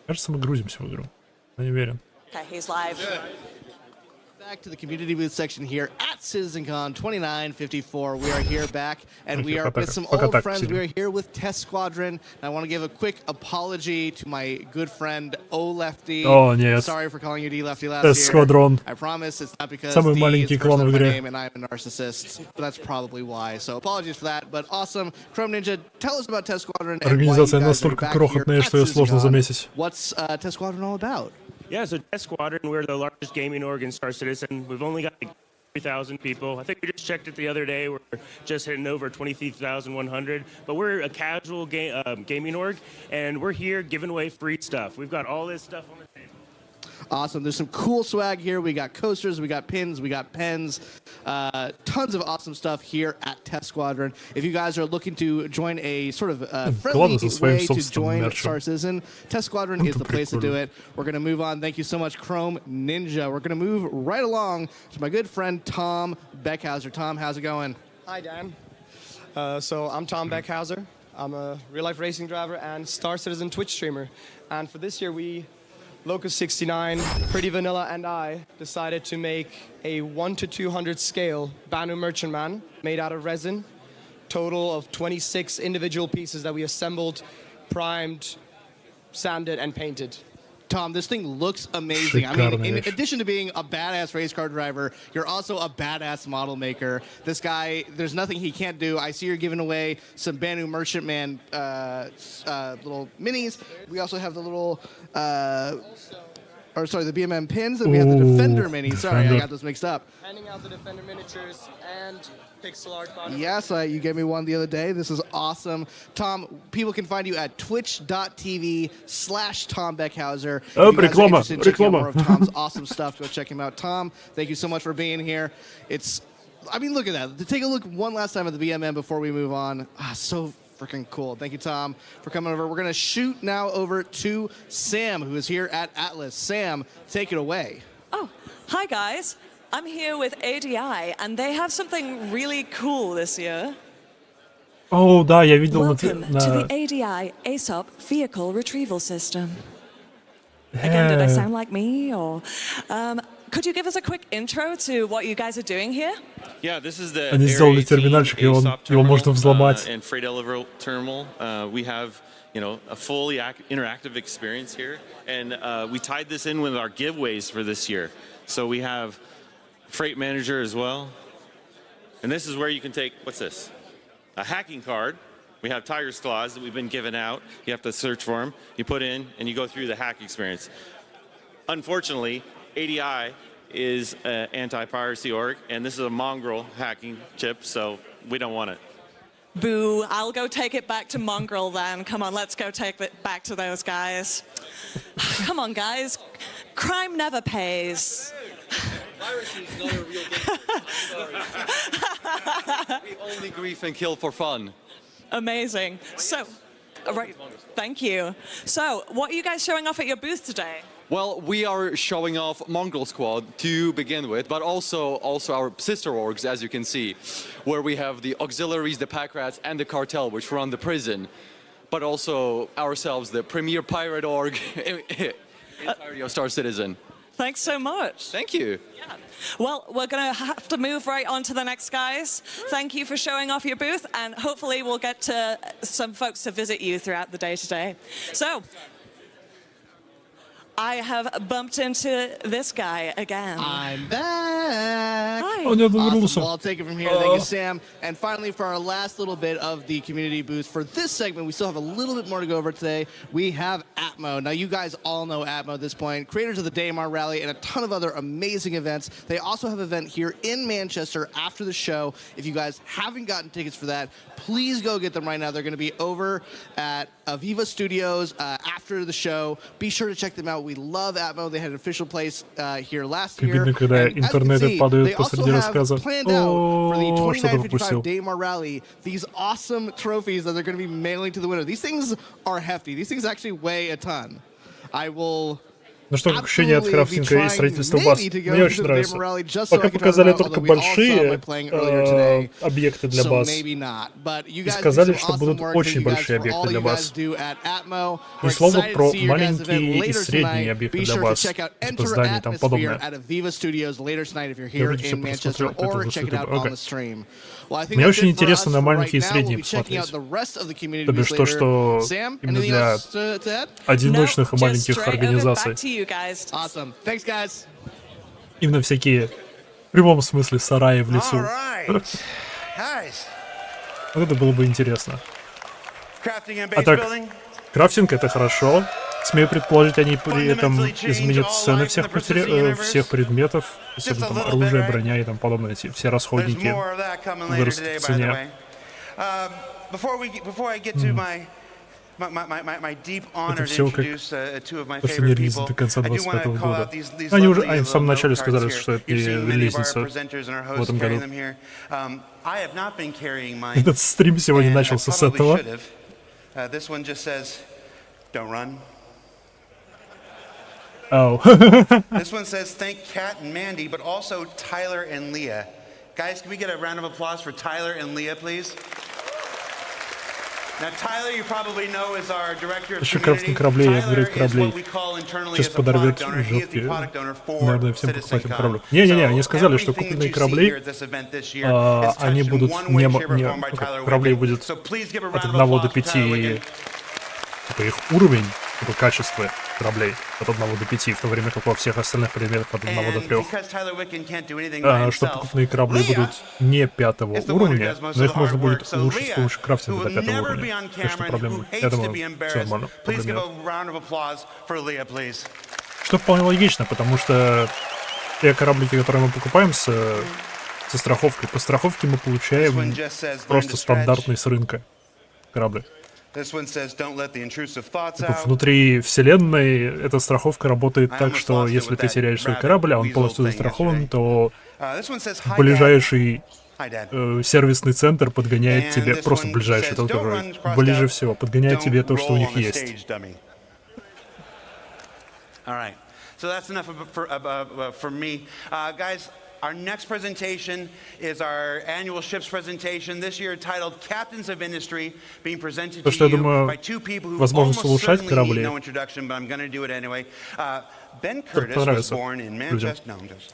Кажется, мы грузимся в игру. Я не уверен. Okay, he's live. Back to the community booth section here at CitizenCon 2954. We are here back, and we are with some old friends. We are here with Test Squadron. And I want to give a quick apology to my good friend O Lefty. О, нет. Sorry for calling you D Lefty last Test year. Squadron. I promise it's not because Самый D маленький is the клан first в letter of my игре. name and I'm a narcissist. But that's probably why. So apologies for that. But awesome. Chrome Ninja, tell us about Test Squadron and why you Организация guys are настолько back here крохотная, at что ее сложно CitizenCon. заметить. What's Test Squadron all about? Yeah, so Test Squadron, we're the largest gaming org in Star Citizen. We've only got like 3,000 people. I think we just checked it the other day. We're just hitting over 23,100. But we're a casual gaming org, and we're here giving away free stuff. We've got all this stuff on the table. Awesome. There's some cool swag here. We got coasters, we got pins, we got pens. Tons of awesome stuff here at Test Squadron. If you guys are looking to join a sort of friendly way to join Star Citizen, Test Squadron is the place to do it. We're going to move on. Thank you so much, Chrome Ninja. We're going to move right along to my good friend Tom Beckhauser. Tom, how's it going? Hi, Dan. So I'm Tom Beckhauser. I'm a real-life racing driver and Star Citizen Twitch streamer. And for this year, Locus69, Pretty Vanilla, and I decided to make a 1 to 200 scale Banu Merchantman made out of resin. Total of 26 individual pieces that we assembled, primed, sanded, and painted. Tom, this thing looks amazing. I mean, in addition to being a badass race car driver, you're also a badass model maker. This guy, there's nothing he can't do. I see you're giving away some Banu Merchantman little minis. We also have the little, the BMM pins, and we have the Defender mini. Sorry, I got those mixed up. Handing out the Defender miniatures and pixel art. Yes, you gave me one the other day. This is awesome. Tom, people can find you at twitch.tv/Tom Beckhauser. Oh, if you guys are interested in checking out more reklama. of Tom's awesome stuff, go check him out. Tom, thank you so much for being here. I mean, look at that. To take a look one last time at the BMM before we move on. So freaking cool. Thank you, Tom, for coming over. We're going to shoot now over to Sam, who is here at Atlas. Sam, take it away. Oh, hi guys. I'm here with ADI, and they have something really cool this year. О, да, я видел Welcome to the ADI ASOP Vehicle Retrieval System. Again, did I sound like me, or could you give us a quick intro to what you guys are doing here? Yeah, this is the Они сделали терминальчик, и его можно взломать. and freight elevator terminal. We have, a fully interactive experience here, and we tied this in with our giveaways for this year. So we have Freight Manager as well, and this is where you can take, what's this? A hacking card. We have Tiger's Claws that we've been giving out. You have to search for them. You put in, and you go through the hack experience. Unfortunately, ADI is an anti-piracy org, and this is a mongrel hacking chip, so we don't want it. Boo, I'll go take it back to Mongrel then. Come on, let's go take it back to those guys. Come on, guys. Crime never pays. Piracy is not a real game. Sorry. We only grief and kill for fun. Amazing. So, right, thank you. So, what are you guys showing off at your booth today? Well, we are showing off Mongrel Squad to begin with, but also our sister orgs, as you can see, where we have the auxiliaries, the pack rats, and the cartel, which run the prison, but also ourselves, the premier pirate org, entirety of Star Citizen. Thanks so much. Thank you. Yeah. Well, we're going to have to move right on to the next guys. Thank you for showing off your booth, and hopefully we'll get to some folks to visit you throughout the day today. So, I have bumped into this guy again. I'm back. Hi. Awesome. Well, I'll take it from here. Thank you, Sam. And finally, for our last little bit of the community booth, for this segment, we still have a little bit more to go over today. We have Atmo. Now, you guys all know Atmo at this point, creators of the Daymar Rally and a ton of other amazing events. They also have an event here in Manchester after the show. If you guys haven't gotten tickets for that, please go get them right now. They're going to be over at Aviva Studios after the show. Be sure to check them out. We love Atmo. They had an official place here last year. Видно, когда And as you can интернеты see, падают they also посреди have рассказа. planned out for the О, что-то 2955 пропустил. Daymar Rally these awesome trophies that they're going to be mailing to the winner. These things are hefty. These things actually weigh a ton. I will Ну что, ощущение от крафтинга и строительства баз мне очень нравится. Пока показали только большие объекты для баз. И сказали, что будут очень большие объекты для баз. Ни слова про маленькие и средние объекты для баз, типа зданий и тому подобное. Я вроде все просмотрел, это высоты. Мне очень интересно на маленькие и средние посмотреть. То бишь то, что именно для одиночных и маленьких организаций. Awesome. Thanks, guys. Именно всякие, в прямом смысле, сараи в лесу. Вот это было бы интересно. А так, крафтинг — это хорошо. Смею предположить, они при этом изменят цены всех предметов, особенно там оружие, броня и тому подобное. Все расходники вырастут в цене. Это все как после релиза до конца 2025 года. Они в самом начале сказали, что это не релизница в этом году. Этот стрим сегодня начался с этого. This one says thank Kat and Mandy, but also Tyler and Leah. Guys, can we get a round of applause for Tyler and Leah, please? Now, Tyler, you probably know, is our director of community. Tyler is what we call internally as a product donor. He is the product donor for CitizenCon. Не-не-не, они сказали, что купленные корабли, они будут кораблей будет от 1 до 5, типа их уровень, типа качество кораблей от 1 до 5, в то время как во всех остальных предметах от 1 до 3. Что покупные корабли будут не 5-го уровня, но их можно будет улучшить с помощью крафтинга до 5-го уровня. Так что проблем, я думаю, все нормально. Что вполне логично, потому что те кораблики, которые мы покупаем со страховкой, по страховке мы получаем просто стандартный с рынка корабли. Внутри вселенной эта страховка работает так, что если ты теряешь свой корабль, а он полностью застрахован, то ближайший сервисный центр подгоняет тебе, просто ближайший, тот, который ближе всего, подгоняет тебе то, что у них есть. Our next presentation is our annual ships presentation, this year titled Captains of Industry, being presented to you by two people who almost certainly need no introduction, but I'm going to do it anyway. Ben Curtis was born in Manchester. No, I'm just.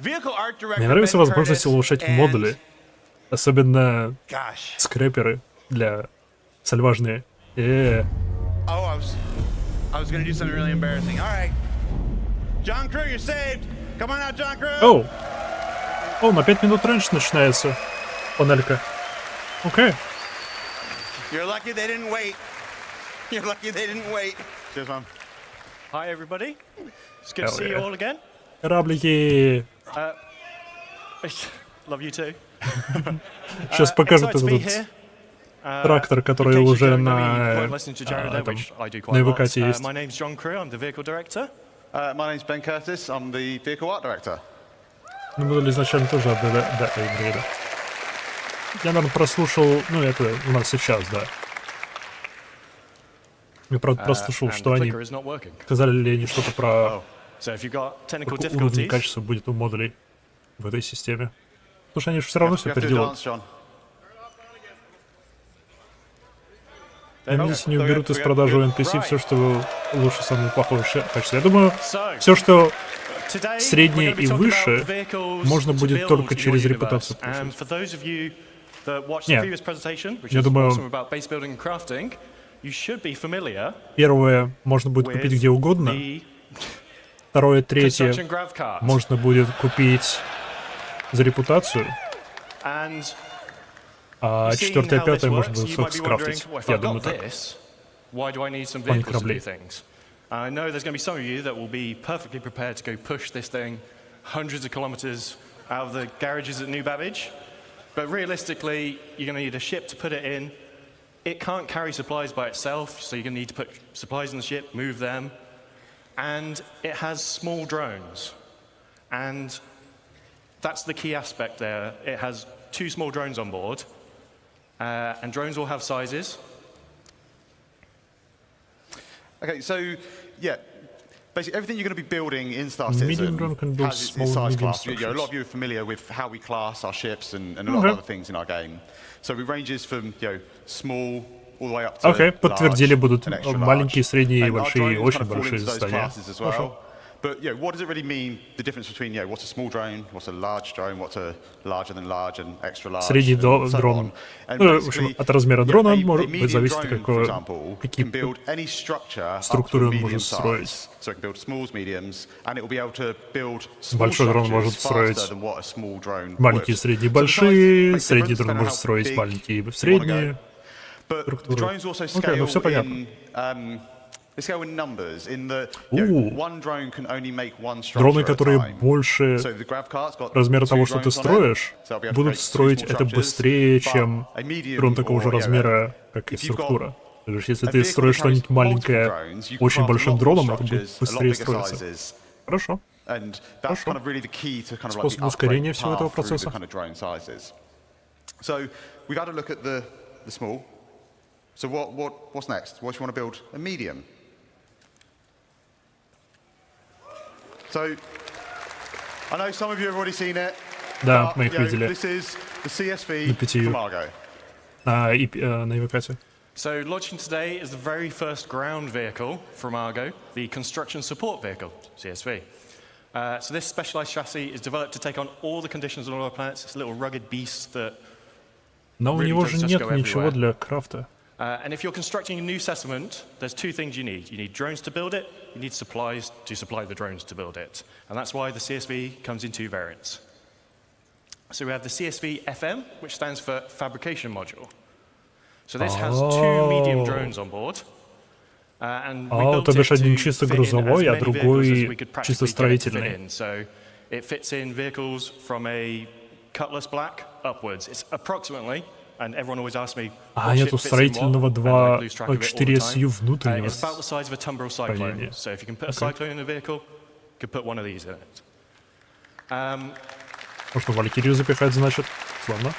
Vehicle art director. Мне нравится возможность улучшать модули, особенно скрэперы для сальважные. Oh, I was going to do something really embarrassing. All right. John Crew, you're saved. Come on out, John Crew. Оу. О, на 5 минут раньше начинается панелька. Окей. You're lucky they didn't wait. You're lucky they didn't wait. Cheers, man. Hi, everybody. It's good to see you all again. Кораблики. Love you too. Сейчас покажут этот трактор, который уже на эвокате есть. My name's John Crew. I'm the vehicle director. My name's Ben Curtis. I'm the vehicle art director. Ну, модуль изначально тоже от этой игры, да. Я, наверное, прослушал, ну, это у нас сейчас, да. Я, правда, прослушал, что они сказали ли они что-то про уровень качества будет у модулей в этой системе. Потому что они же все равно все переделают. Если не уберут из продажи у NPC все, что лучше самого плохого качества. Я думаю, все, что среднее и выше, можно будет только через репутацию получить. Нет, я думаю, первое можно будет купить где угодно, второе, третье можно будет купить за репутацию, а четвертое, пятое можно будет скрафтить. Я думаю так. Плане кораблей. I know there's going to be some of you that will be perfectly prepared to go push this thing hundreds of kilometers out of the garages at New Babbage. But realistically, you're going to need a ship to put it in. It can't carry supplies by itself, so you're going to need to put supplies in the ship, move them. And it has small drones. And that's the key aspect there. It has 2 small drones on board. And drones will have sizes. Okay, so, yeah, basically everything you're going to be building in Star Citizen has its size class. A lot of you are familiar with how we class our ships and a lot of other things in our game. So it ranges from, small all the way up to Окей, подтвердили, будут large, маленькие, средние, большие и очень большие здания. Хорошо. But what does it really mean, the difference between what's a small drone, what's a large drone, what's a larger than large and extra large? Средний дрон. Ну, в общем, от размера дрона он может быть зависит, какие структуры он может строить. Большой дрон может строить маленькие, средние, большие. Средний дрон может строить маленькие и средние структуры. Окей, ну все понятно. Дроны, которые больше размера того, что ты строишь, будут строить это быстрее, чем дрон такого же размера, как и структура. То есть, если ты строишь что-нибудь маленькое очень большим дроном, это будет быстрее строиться. Хорошо. Хорошо. Способ ускорения всего этого процесса. So what's next? What do you want to build? A medium. So, I know some of you have already seen it. Да, мы их видели. This is the CSV на питью. На эвокате. So, launching today is the very first ground vehicle from Argo, the Construction Support Vehicle, CSV. So this specialized chassis is developed to take on all the conditions on all our planets. It's a little rugged beast that Но у него же нет ничего для крафта. And if you're constructing a new settlement, there's 2 things you need. You need drones to build it, you need supplies to supply the drones to build it. And that's why the CSV comes in 2 variants. So we have the CSV FM, which stands for Fabrication Module. So this has 2 medium drones on board. And we built it to fit in as many vehicles as we could practically fit in. So it fits in vehicles from a Cutlass Black upwards. It's approximately... And everyone always asks me, а нет устроительного 4 SU внутреннего It's about the size of a Tumbril Cyclone. So if you can put a Cyclone in a vehicle, you can put one of these in it. Можно Валькирию запихать, значит. Славно.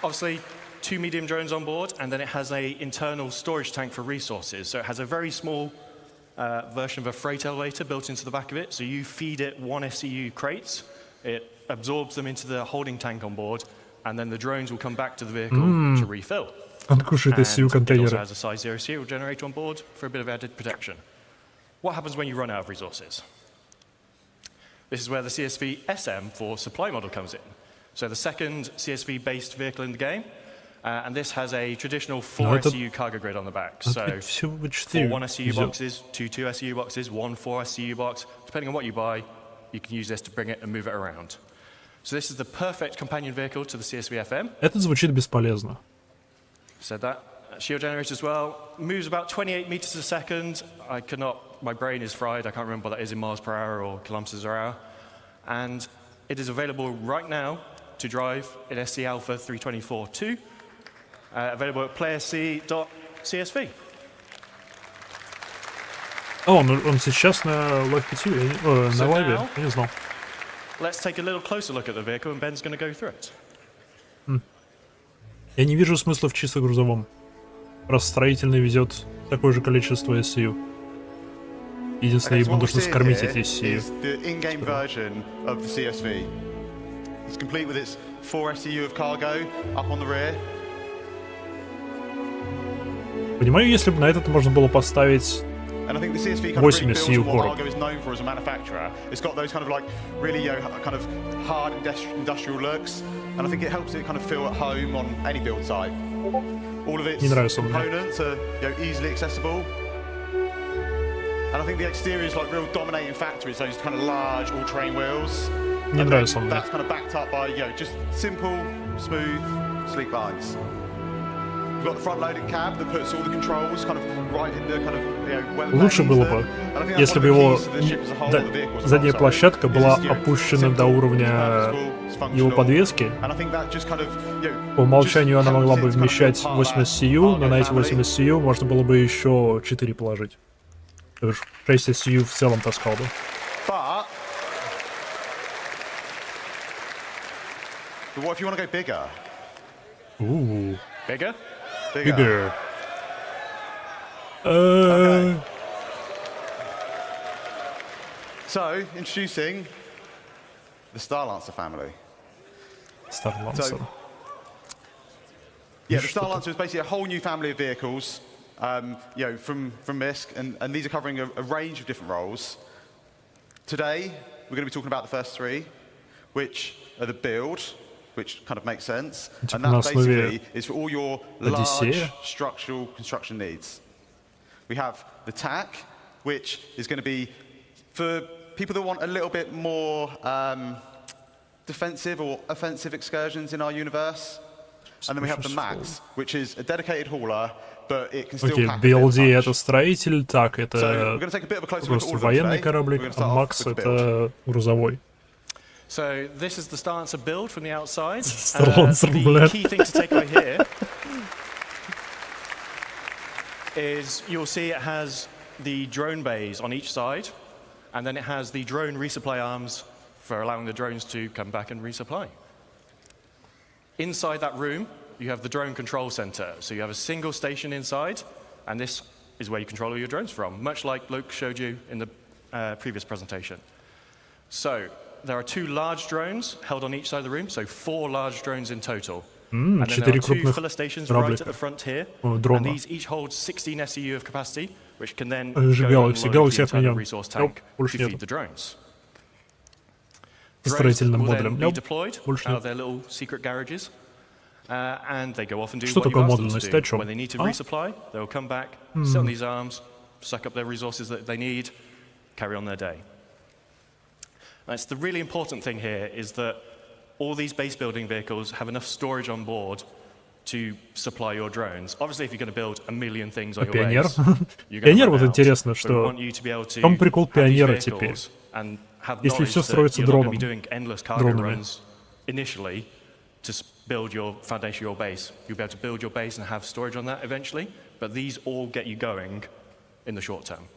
Obviously, 2 medium drones on board, and then it has an internal storage tank for resources. So it has a very small version of a freight elevator built into the back of it. So you feed it 1 SCU crates, it absorbs them into the holding tank on board, and then the drones will come back to the vehicle to refill. Он кушает SCU It also контейнеры. has a size 0 serial generator on board for a bit of added protection. What happens when you run out of resources? This is where the CSV SM for supply model comes in. So the second CSV-based vehicle in the game, and this has a traditional 4 SCU cargo grid on the back. So 4 1 SCU boxes, 2 2 SCU boxes, 1 4 SCU box. Depending on what you buy, you can use this to bring it and move it around. So this is the perfect companion vehicle to the CSV FM. Это звучит бесполезно. Said that. Shield generator as well. Moves about 28 meters a second. I cannot, my brain is fried. I can't remember what that is in miles per hour or kilometers per hour. And it is available right now to drive in SC Alpha 324.2. Available at playerc.csv. Он сейчас на Live 5, на лайве, я не знал. Let's take a little closer look at the vehicle, and Ben's going to go through it. Я не вижу смысла в чисто грузовом. Раз строительный везет такое же количество SCU. Единственное, ему нужно скормить эти SCU. The in-game version of the CSV. It's complete with its 4 SCU of cargo up on the rear. Poнимаю, если бы на этот можно было поставить And I think the CSV kind of 8 really builds SCU on what короб. Argo is known for as a manufacturer. It's got those kind of like really kind of hard industrial looks, and I think it helps it kind of feel at home on any build site. All of its components are easily accessible, and I think the exterior is like real dominating factor. It's those kind of large all-terrain wheels. Не нравится он мне. That's kind of backed up by just simple, smooth, sleek lines. We've got the front-loaded cab that puts all the controls kind of right in the kind of where the Лучше было бы, если бы его задняя площадка была опущена до уровня его подвески. По умолчанию она могла бы вмещать 8 SCU, но на эти 8 SCU можно было бы еще 4 положить. 6 SCU в целом таскал бы. But what if you want to go bigger? Ooh. Bigger? Bigger. Okay. So, introducing the Starlancer family. Starlancer. So, yeah, the Starlancer is basically a whole new family of vehicles, from MISC, and these are covering a range of different roles. Today, we're going to be talking about the first 3, which are the build, which kind of makes sense, and that basically is for all your large structural construction needs. We have the TAC, which is going to be for people that want a little bit more defensive or offensive excursions in our universe. And then we have the MAX, which is a dedicated hauler, but it can still pack a bit of BLD это строитель, так это просто военный кораблик, а Макс это грузовой. So this is the Starlancer build from the outside. The key thing to take away here is you'll see it has the drone bays on each side, and then it has the drone resupply arms for allowing the drones to come back and resupply. Inside that room, you have the drone control center. So you have a single station inside, and this is where you control all your drones from, much like Luke showed you in the previous presentation. So there are 2 large drones held on each side of the room, so 4 large drones in total. And then there are 2 filler stations right at the front here, and these each hold 16 SCU of capacity, which can then go and load the internal resource tank to feed the drones. Drones will then be deployed out of their little secret garages, and they go off and do what you ask them to do. When they need to resupply, they will come back, sit on these arms, suck up their resources that they need, carry on their day. That's the really important thing here, is that all these base building vehicles have enough storage on board to supply your drones. Obviously, if you're going to build a million things on your base, you're going to run out. Вот интересно, что в том прикол пионера теперь. Если все строится дроном, дронами. Initially, to build your foundation, your base, you'll be able to build your base and have storage on that eventually. But these all get you going in the short term.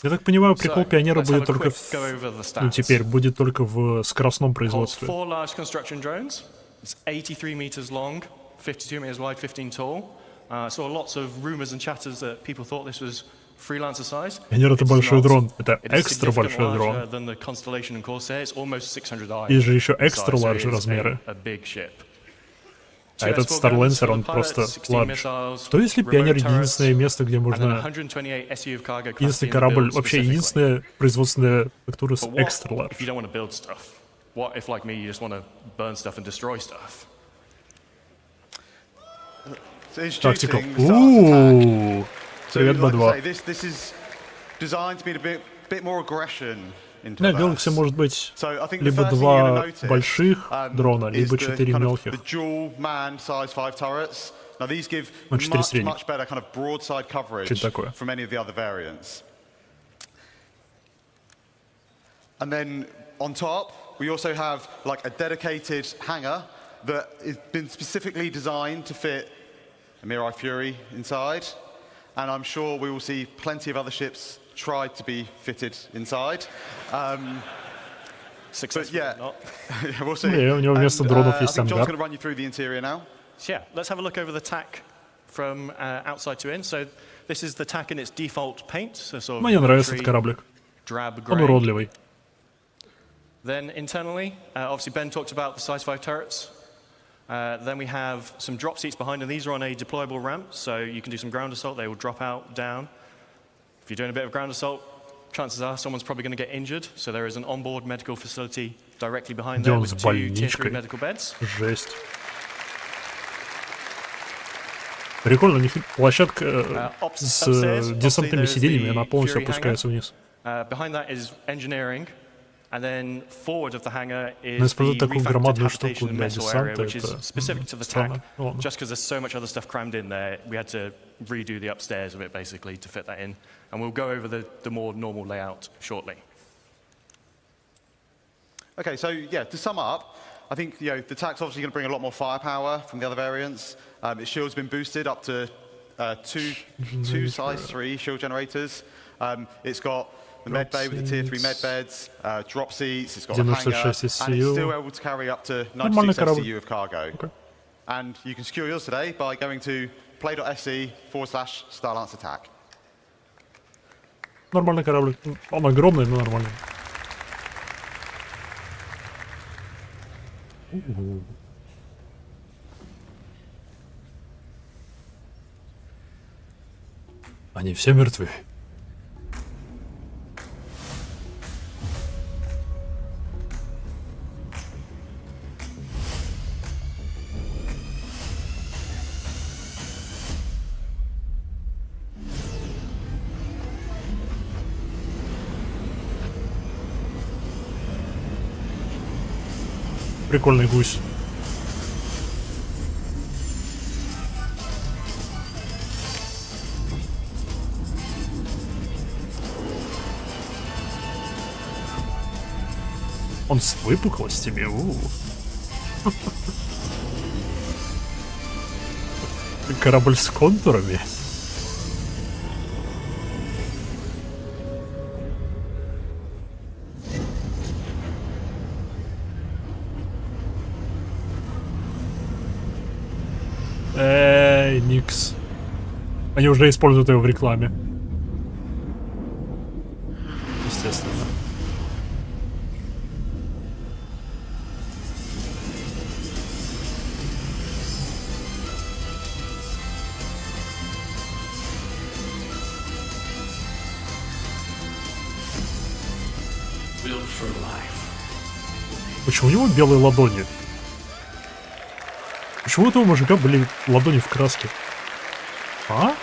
Я так понимаю, прикол пионера будет только теперь будет только в скоростном производстве. 4 large construction drones. It's 83 meters long, 52 meters wide, 15 tall. Saw lots of rumors and chatters that people thought this was freelancer size. Пионер — это It's большой not. дрон. Это It is экстра большой significantly дрон. larger than the Constellation and Corsair. It's almost 600 eyes Есть же еще in size, экстра so ларж it is размеры. a big ship. А этот Starlancer, он просто ларж. Что если Пионер — единственное место, где можно... Единственный корабль, вообще единственная производственная фактура с экстра ларж? What if, like me, you just want to burn stuff and destroy stuff? Тактикал. Uuuu. Привет, B2. This is designed to be a bit more aggression. Да, Galaxy может быть либо 2 больших дрона, либо 4 мелких. Now these give much better kind of broadside coverage from any of the other variants. And then on top, we also have like a dedicated hangar that has been specifically designed to fit a Mirai Fury inside. And I'm sure we will see plenty of other ships try to be fitted inside. Successful, yeah, not. We'll see. У него вместо дронов есть John's ангар. going to run you through the interior now. So yeah, let's have a look over the tack from outside to in. So this is the tack in its default paint. So sort of Мне нравится этот кораблик. drab Он grey. уродливый. Then internally, obviously Ben talked about the size 5 turrets. Then we have some drop seats behind, and these are on a deployable ramp, so you can do some ground assault. They will drop out, down. If you're doing a bit of ground assault, chances are someone's probably going to get injured. So there is an onboard medical facility directly behind there with 2 tier 3 medical beds. Жесть. Прикольно, у них площадка с десантными сиденьями, она полностью опускается вниз. Behind that is engineering. And then forward of the hangar Но is the использовать такую громадную decantation штуку для metal area, десанта, which is это specific to the странно. tack. Just because there's so much other stuff crammed in there, we had to redo the upstairs of it basically to fit that in. And we'll go over the more normal layout shortly. Okay, so yeah, to sum up, I think the tack's obviously going to bring a lot more firepower from the other variants. Its shield's been boosted up to two size 3 shield generators. It's got the med bay with the tier 3 med beds, drop seats, it's got a hangar, and it's still able to carry up to 96 SCU of cargo. And you can secure yours today by going to play.sc/Starlance Attack. Нормальный кораблик. Он огромный, но нормальный. Они все мертвы. Прикольный гусь. Он с выпуклостями. Корабль с контурами. Никс. Они уже используют его в рекламе. Естественно. Почему у него белые ладони? Почему у этого мужика были ладони в краске? А?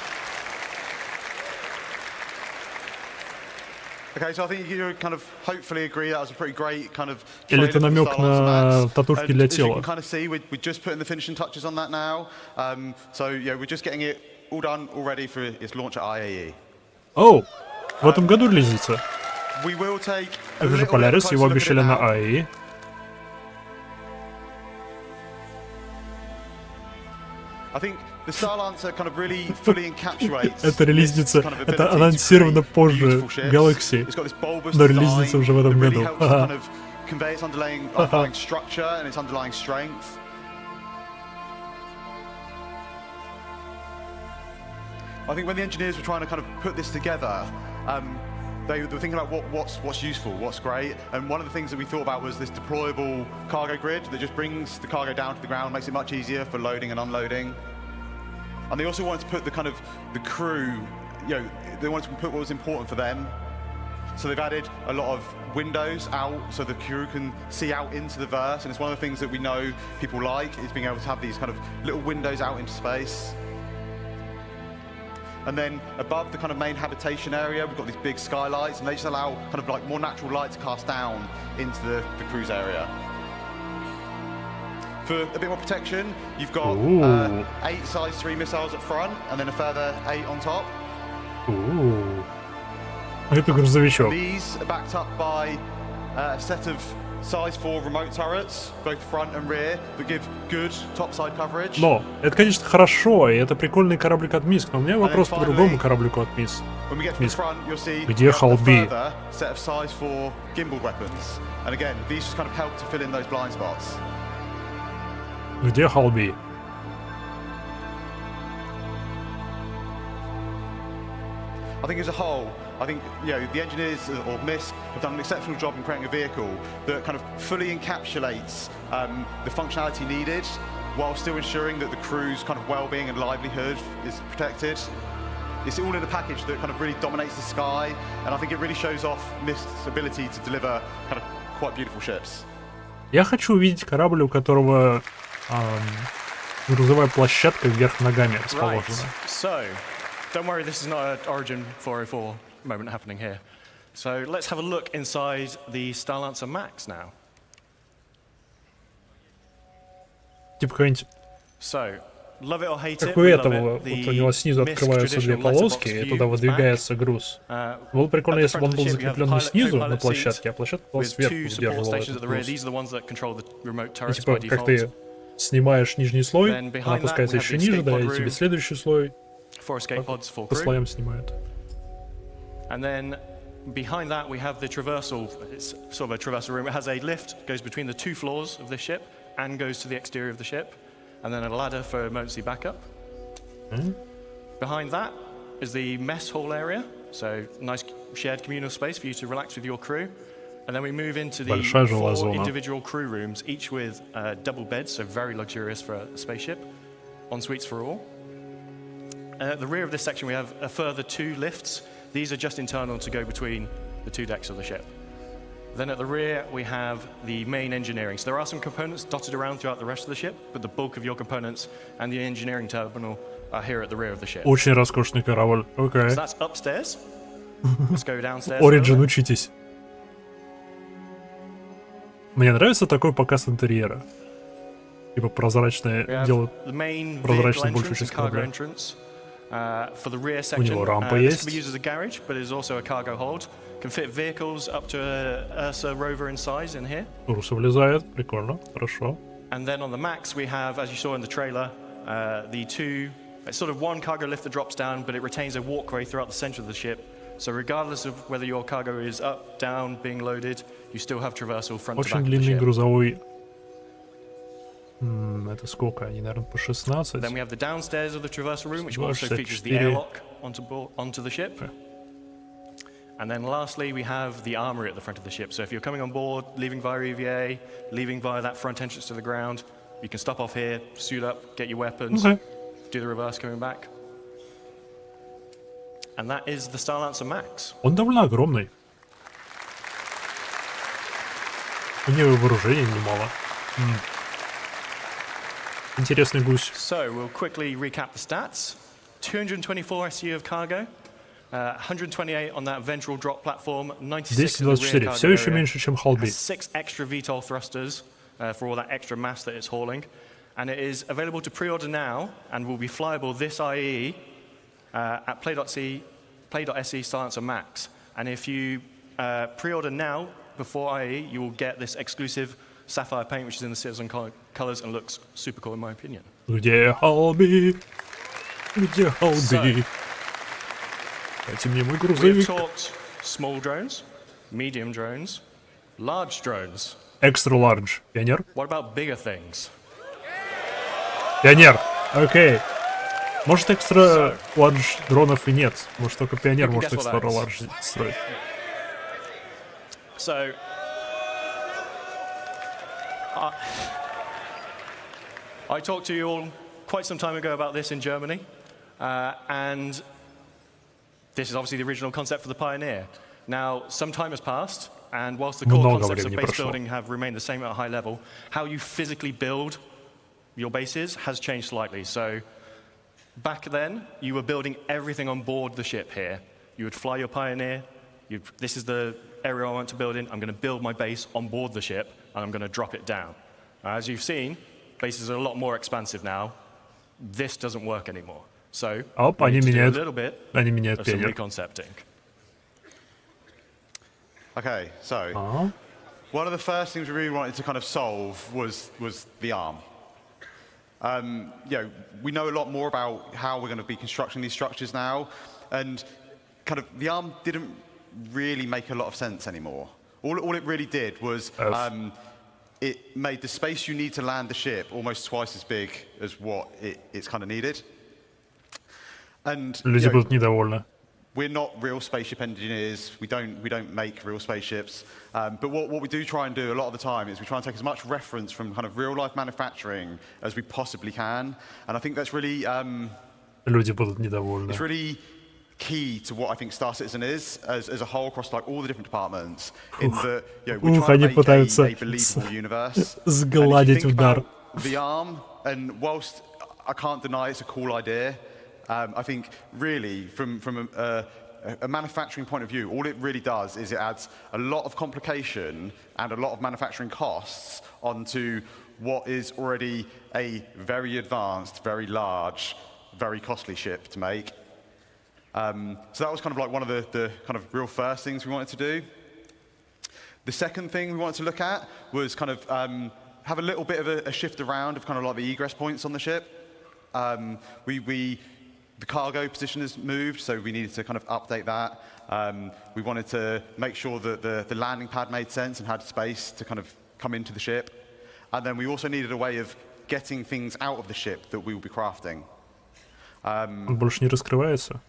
Okay, so I think you kind of hopefully agree that was a pretty great kind of. Или это намек на татушки для тела? You can kind of see we're just putting the finishing touches on that now. So yeah, we're just getting it all done, all ready for its launch at IAE. Оу, в этом году релизится. We will take. Это же Polaris, его обещали на IAE. I think the Starlancer kind of really fully encapsulates. Это релизница, это анонсировано позже Galaxy, но релизница уже в этом году. Convey its underlying structure and its underlying strength. I think when the engineers were trying to kind of put this together, they were thinking about what's useful, what's great, and one of the things that we thought about was this deployable cargo grid that just brings the cargo down to the ground, makes it much easier for loading and unloading. And they also wanted to put the crew, they wanted to put what was important for them. So they've added a lot of windows out so the crew can see out into the verse, and it's one of the things that we know people like, is being able to have these kind of little windows out into space. And then above the kind of main habitation area, we've got these big skylights, and they just allow kind of like more natural light to cast down into the cruise area. For a bit more protection, you've got 8 size 3 missiles up front, and then a further 8 on top. Это грузовичок. These are backed up by a set of size 4 remote turrets, both front and rear, that give good topside coverage. Но это, конечно, хорошо, и это прикольный кораблик от Миск, но у меня вопрос по другому кораблику от Миск. Где Халби? Set of size 4 gimbal weapons, and again, these just kind of help to fill in those blind spots. Где Халби? I think as a whole, I think the engineers or MISC have done an exceptional job in creating a vehicle that kind of fully encapsulates the functionality needed, while still ensuring that the crew's kind of well-being and livelihood is protected. It's all in a package that kind of really dominates the sky, and I think it really shows off MISC's ability to deliver kind of quite beautiful ships. Я хочу увидеть корабль, у которого грузовая площадка вверх ногами расположена. So, don't worry, this is not an Origin 404 moment happening here. So let's have a look inside the Starlancer Max now. Типа какой-нибудь... So, love it or hate it, как у этого, вот у него снизу открываются 2 полоски, и туда выдвигается груз. Было бы прикольно, если бы он был закреплен не снизу на площадке, а площадка была сверху, удерживала этот груз. И типа, как ты снимаешь нижний слой, она опускается еще ниже, да, и тебе следующий слой по слоям снимает. And then behind that we have the traversal. It's sort of a traversal room. It has a lift, goes between the 2 floors of the ship and goes to the exterior of the ship, and then a ladder for emergency backup. Behind that is the mess hall area, so nice shared communal space for you to relax with your crew. And then we move into the 4 individual crew rooms, each with double beds, so very luxurious for a spaceship, en suites for all. At the rear of this section we have a further 2 lifts. These are just internal to go between the 2 decks of the ship. Then at the rear we have the main engineering. So there are some components dotted around throughout the rest of the ship, but the bulk of your components and the engineering terminal are here at the rear of the ship. Очень роскошный корабль. Okay. So that's upstairs. Let's go downstairs. Origin, учитесь. Мне нравится такой показ интерьера. Типа прозрачное делают прозрачную большую часть корабля. For the rear section, this can be used as a garage, but it is also a cargo hold. Can fit vehicles up to a Ursa rover in size in here. Урса влезает, прикольно, хорошо. And then on the Max we have, as you saw in the trailer, the 2, it's sort of 1 cargo lift that drops down, but it retains a walkway throughout the center of the ship. So regardless of whether your cargo is up, down, being loaded, you still have traversal front to back Очень of the длинный ship. грузовой. Это сколько? Они, наверное, по 16. Then we have the downstairs of the traversal room, which also features the airlock onto the ship. And then lastly, we have the armory at the front of the ship. So if you're coming on board, leaving via EVA, leaving via that front entrance to the ground, you can stop off here, suit up, get your weapons, do the reverse coming back. And that is the Starlancer Max. Он довольно огромный. У него вооружения немало. Интересный гусь. So we'll quickly recap the stats. 224 SU of cargo, 128 on that ventral drop platform, 96 in the rear cargo все еще меньше, чем Халби. 6 extra VTOL thrusters for all that extra mass that it's hauling. And it is available to pre-order now and will be flyable this IE at play.se Starlancer Max. And if you pre-order now before IE, you will get this exclusive sapphire paint, which is in the CitizenCon colors and looks super cool in my opinion. Где Халби? Где Халби? Дайте мне мой грузовик. We've talked small drones, medium drones, large drones. Extra large. Пионер? What about bigger things? Пионер. Окей. Может, экстра ларж дронов и нет. Может, только пионер может экстра ларж строить. So, I talked to you all quite some time ago about this in Germany, and this is obviously the original concept for the Pioneer. Now, some time has passed, and whilst the core concepts of base building have remained the same at a high level, how you physically build your bases has changed slightly. So, back then, you were building everything on board the ship here. You would fly your Pioneer. This is the area I want to build in. I'm going to build my base on board the ship, and I'm going to drop it down. As you've seen, bases are a lot more expansive now. This doesn't work anymore. So, we need to do a little bit of some reconcepting. Okay, so one of the first things we really wanted to kind of solve was the arm. We know a lot more about how we're going to be constructing these structures now, and kind of the arm didn't really make a lot of sense anymore. All it really did was it made the space you need to land the ship almost twice as big as what it's kind of needed. And люди будут недовольны. We're not real spaceship engineers. We don't make real spaceships. But what we do try and do a lot of the time is we try and take as much reference from kind of real life manufacturing as we possibly can. And I think that's really люди будут недовольны. It's really key to what I think Star Citizen is as a whole across like all the different departments. In that we're trying to make a believable universe. Сгладить удар. The arm, and whilst I can't deny it's a cool idea. I think really from a manufacturing point of view, all it really does is it adds a lot of complication and a lot of manufacturing costs onto what is already a very advanced, very large, very costly ship to make. So that was kind of like one of the kind of real first things we wanted to do. The second thing we wanted to look at was kind of have a little bit of a shift around of kind of like the egress points on the ship. The cargo position has moved, so we needed to kind of update that. We wanted to make sure that the landing pad made sense and had space to kind of come into the ship. And then we also needed a way of getting things out of the ship that we will be crafting. Он больше не раскрывается.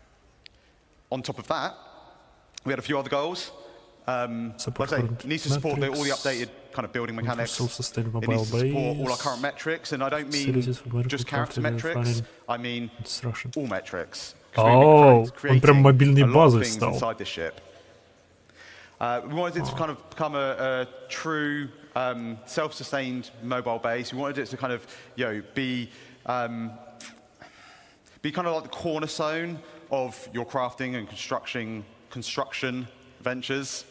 On top of that, we had a few other goals. Like I say, it needs to support all the updated kind of building mechanics. It needs to support all our current metrics, and I don't mean just character metrics, I mean all metrics. Он прям мобильной базой стал. Inside this ship. We wanted it to kind of become a true self-sustained mobile base. We wanted it to kind of be kind of like the cornerstone of your crafting and construction ventures.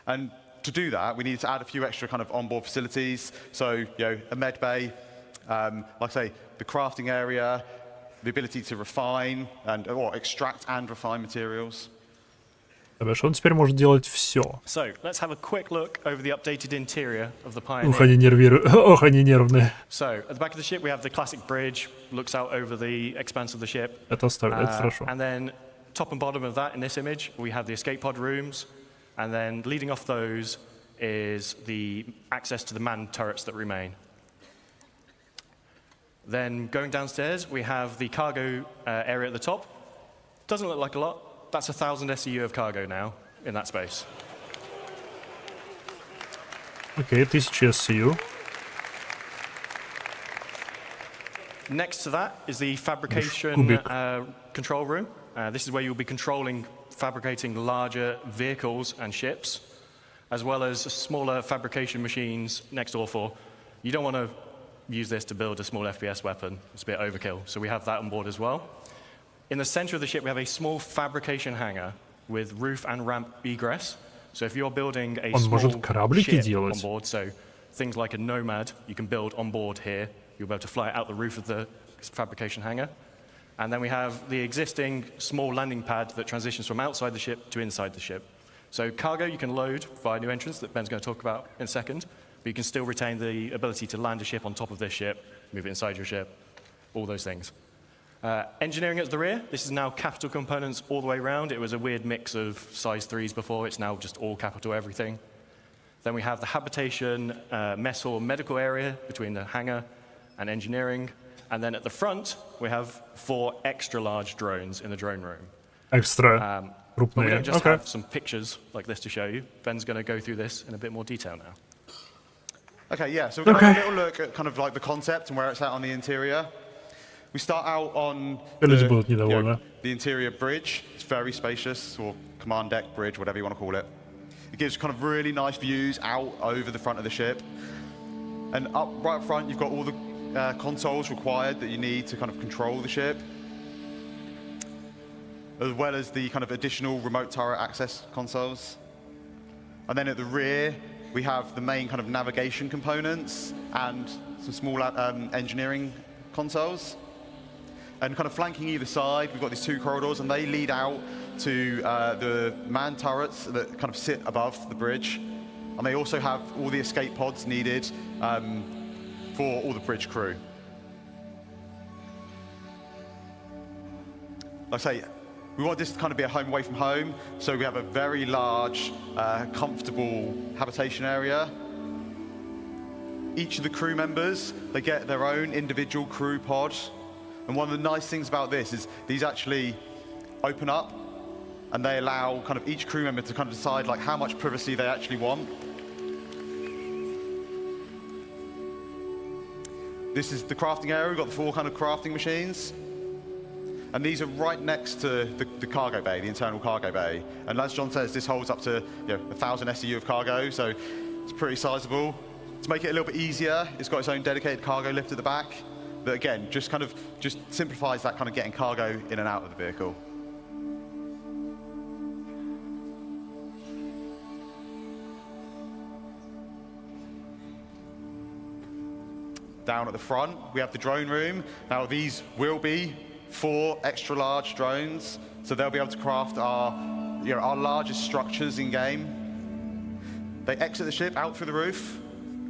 And to do that, we needed to add a few extra kind of onboard facilities. So, a med bay, like I say, the crafting area, the ability to refine or extract and refine materials. Он теперь может делать все. So, let's have a quick look over the updated interior of the Pioneer. Ух, они нервируют. Ох, они нервные. So, at the back of the ship, we have the classic bridge, looks out over the expanse of the ship. Это оставили, это хорошо. And then, top and bottom of that, in this image, we have the escape pod rooms. And then leading off those is the access to the manned turrets that remain. Then going downstairs, we have the cargo area at the top. Doesn't look like a lot. That's 1,000 SEU of cargo now in that space. Okay, 1000 SEU. Next to that is the fabrication control room. This is where you'll be controlling fabricating larger vehicles and ships, as well as smaller fabrication machines next door for. You don't want to use this to build a small FPS weapon. It's a bit overkill, so we have that on board as well. In the center of the ship, we have a small fabrication hangar with roof and ramp egress. So if you're building a small ship on board, so things like a Nomad, you can build on board here. You'll be able to fly it out the roof of the fabrication hangar. And then we have the existing small landing pad that transitions from outside the ship to inside the ship. So cargo you can load via new entrance that Ben's going to talk about in a second, but you can still retain the ability to land a ship on top of this ship, move it inside your ship, all those things. Engineering at the rear, this is now capital components all the way around. It was a weird mix of size 3s before, it's now just all capital everything. Then we have the habitation, mess hall, medical area between the hangar and engineering. And then at the front, we have 4 extra large drones in the drone room. Extra But we don't крупные. just Okay. have some pictures like this to show you. Ben's going to go through this in a bit more detail now. Okay, yeah, so we're going to have a little look at kind of like the concept and where it's at on the interior. We start out on Люди будут недовольны. the interior bridge. It's very spacious, or command deck bridge, whatever you want to call it. It gives kind of really nice views out over the front of the ship. And right up front, you've got all the consoles required that you need to kind of control the ship, as well as the kind of additional remote turret access consoles. And then at the rear, we have the main kind of navigation components and some small engineering consoles. And kind of flanking either side, we've got these 2 corridors, and they lead out to the man turrets that kind of sit above the bridge. And they also have all the escape pods needed for all the bridge crew. Like I say, we want this to kind of be a home away from home, so we have a very large, comfortable habitation area. Each of the crew members, they get their own individual crew pod. And one of the nice things about this is these actually open up, and they allow kind of each crew member to kind of decide like how much privacy they actually want. This is the crafting area. We've got the 4 kind of crafting machines. And these are right next to the cargo bay, the internal cargo bay. And as John says, this holds up to 1,000 SEU of cargo, so it's pretty sizable. To make it a little bit easier, it's got its own dedicated cargo lift at the back that, again, just simplifies that kind of getting cargo in and out of the vehicle. Down at the front, we have the drone room. Now, these will be 4 extra large drones, so they'll be able to craft our largest structures in game. They exit the ship out through the roof,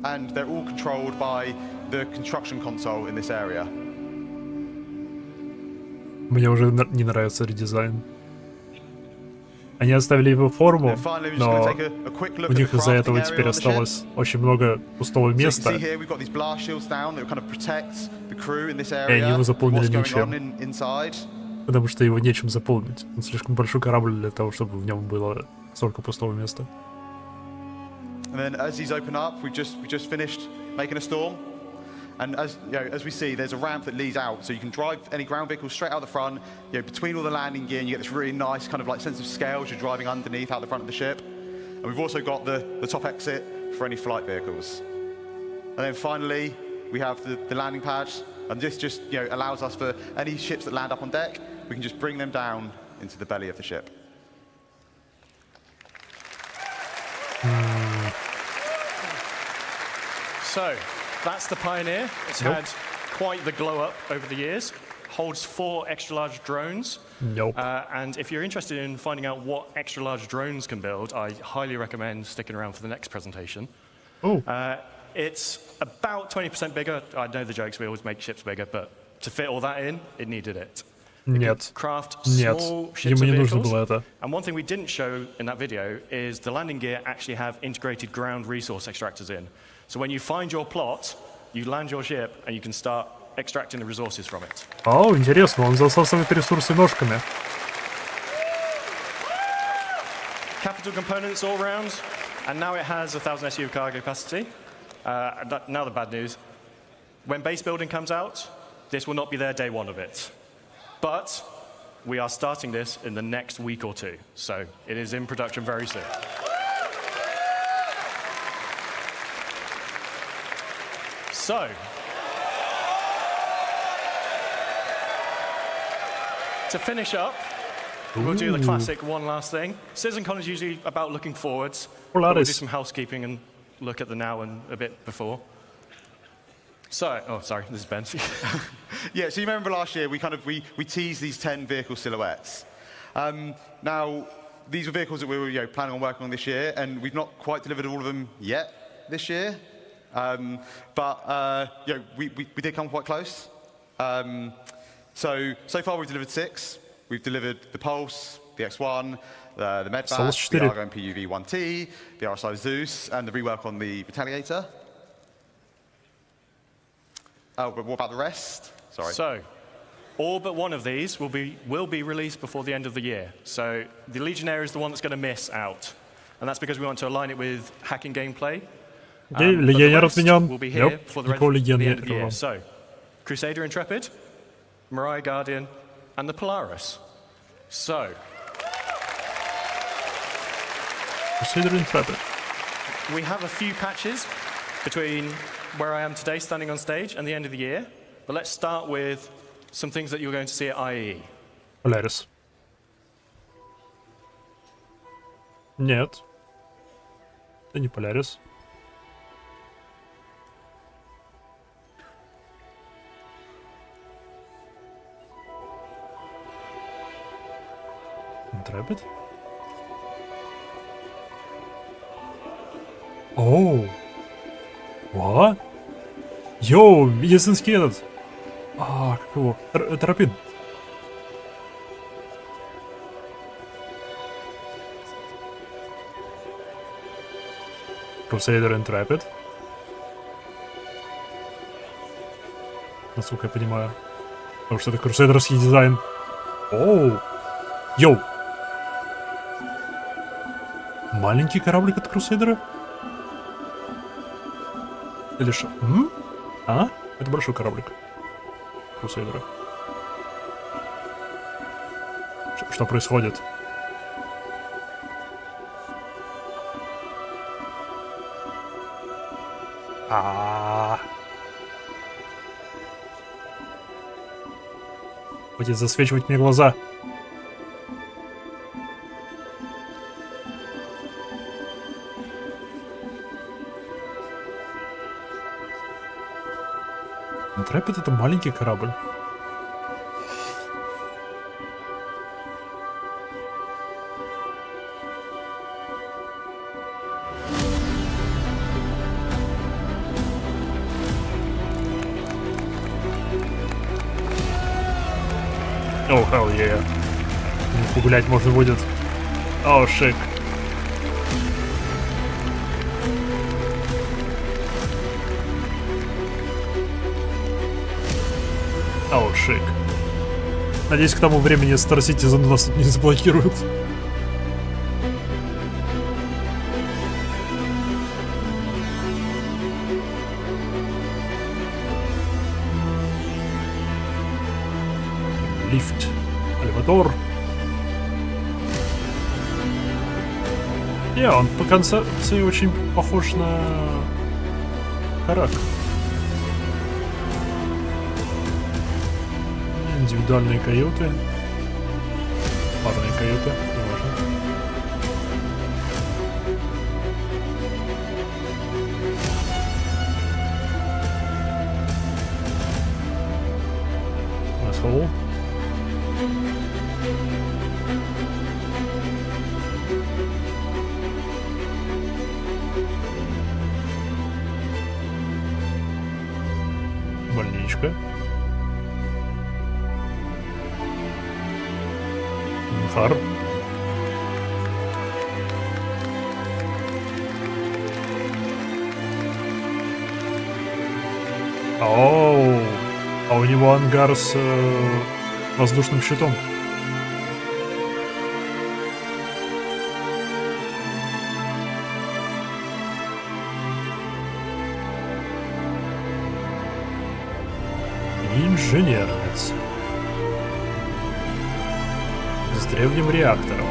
and they're all controlled by the construction console in this area. Мне уже не нравится редизайн. Они оставили его форму, но у них из-за этого теперь осталось очень много пустого места, и они его заполнили ничем, потому что его нечем заполнить. Он слишком большой корабль для того, чтобы в нем было столько пустого места. And then as these open up, we just finished making a storm. And as we see, there's a ramp that leads out, so you can drive any ground vehicle straight out the front, between all the landing gear, and you get this really nice kind of like sense of scale as you're driving underneath out the front of the ship. And we've also got the top exit for any flight vehicles. And then finally, we have the landing pad, and this just allows us for any ships that land up on deck, we can just bring them down into the belly of the ship. So, that's the Pioneer. It's had quite the glow up over the years. Holds 4 extra large drones. And if you're interested in finding out what extra large drones can build, I highly recommend sticking around for the next presentation. It's about 20% bigger. I know the jokes, we always make ships bigger, but to fit all that in, it needed it. Нет. Craft small ships Ему не and нужно vehicles. было это. And one thing we didn't show in that video is the landing gear actually have integrated ground resource extractors in. So when you find your plot, you land your ship and you can start extracting the resources from it. О, интересно, он засасывает ресурсы ножками. Capital components all round, and now it has 1,000 SU of cargo capacity. Now the bad news. When base building comes out, this will not be there day 1 of it. But we are starting this in the next week or 2, so it is in production very soon. So, to finish up, we'll do the classic one last thing. CitizenCon is usually about looking forwards. We'll do some housekeeping and look at the now and a bit before. So, oh, sorry, this is Ben. Yeah, so you remember last year we teased these 10 vehicle silhouettes. Now, these were vehicles that we were planning on working on this year, and we've not quite delivered all of them yet this year. But we did come quite close. So far we've delivered 6. We've delivered the Pulse, the X1, the Medvac, the Argo and PUV-1T, the RSI Zeus, and the rework on the Retaliator. Oh, but what about the rest? Sorry. So, all but one of these will be released before the end of the year. So the Legionnaire is the one that's going to miss out. And that's because we want to align it with hacking gameplay. Легионер отменен. Will be here for the Никакого end of the year. легионера. So, Crusader Intrepid, Mirai Guardian, and the Polaris. So, Crusader Intrepid. we have a few patches between where I am today standing on stage and the end of the year. But let's start with some things that you're going to see at IEE. Polaris. Нет. Это не Polaris. Intrepid? Оу. What? Йоу, медицинский этот. Как его? Тропин. Crusader Intrepid. Насколько я понимаю. Потому что это крусейдерский дизайн. Оу. Йоу. Маленький кораблик от Крусейдера? Или что? А? Это большой кораблик Крусейдера. Что происходит? Будет засвечивать мне глаза. Интрепид — это маленький корабль. О, hell yeah. Погулять можно будет. О, шик. О, шик. Надеюсь, к тому времени Star Citizen нас тут не заблокируют. Лифт. Элеватор. Он по концепции очень похож на Карак. Индивидуальные каюты. Парные каюты. Неважно. Asshole. Больничка. Фар. Оу. А у него ангар с воздушным щитом. Инженерец. С древним реактором.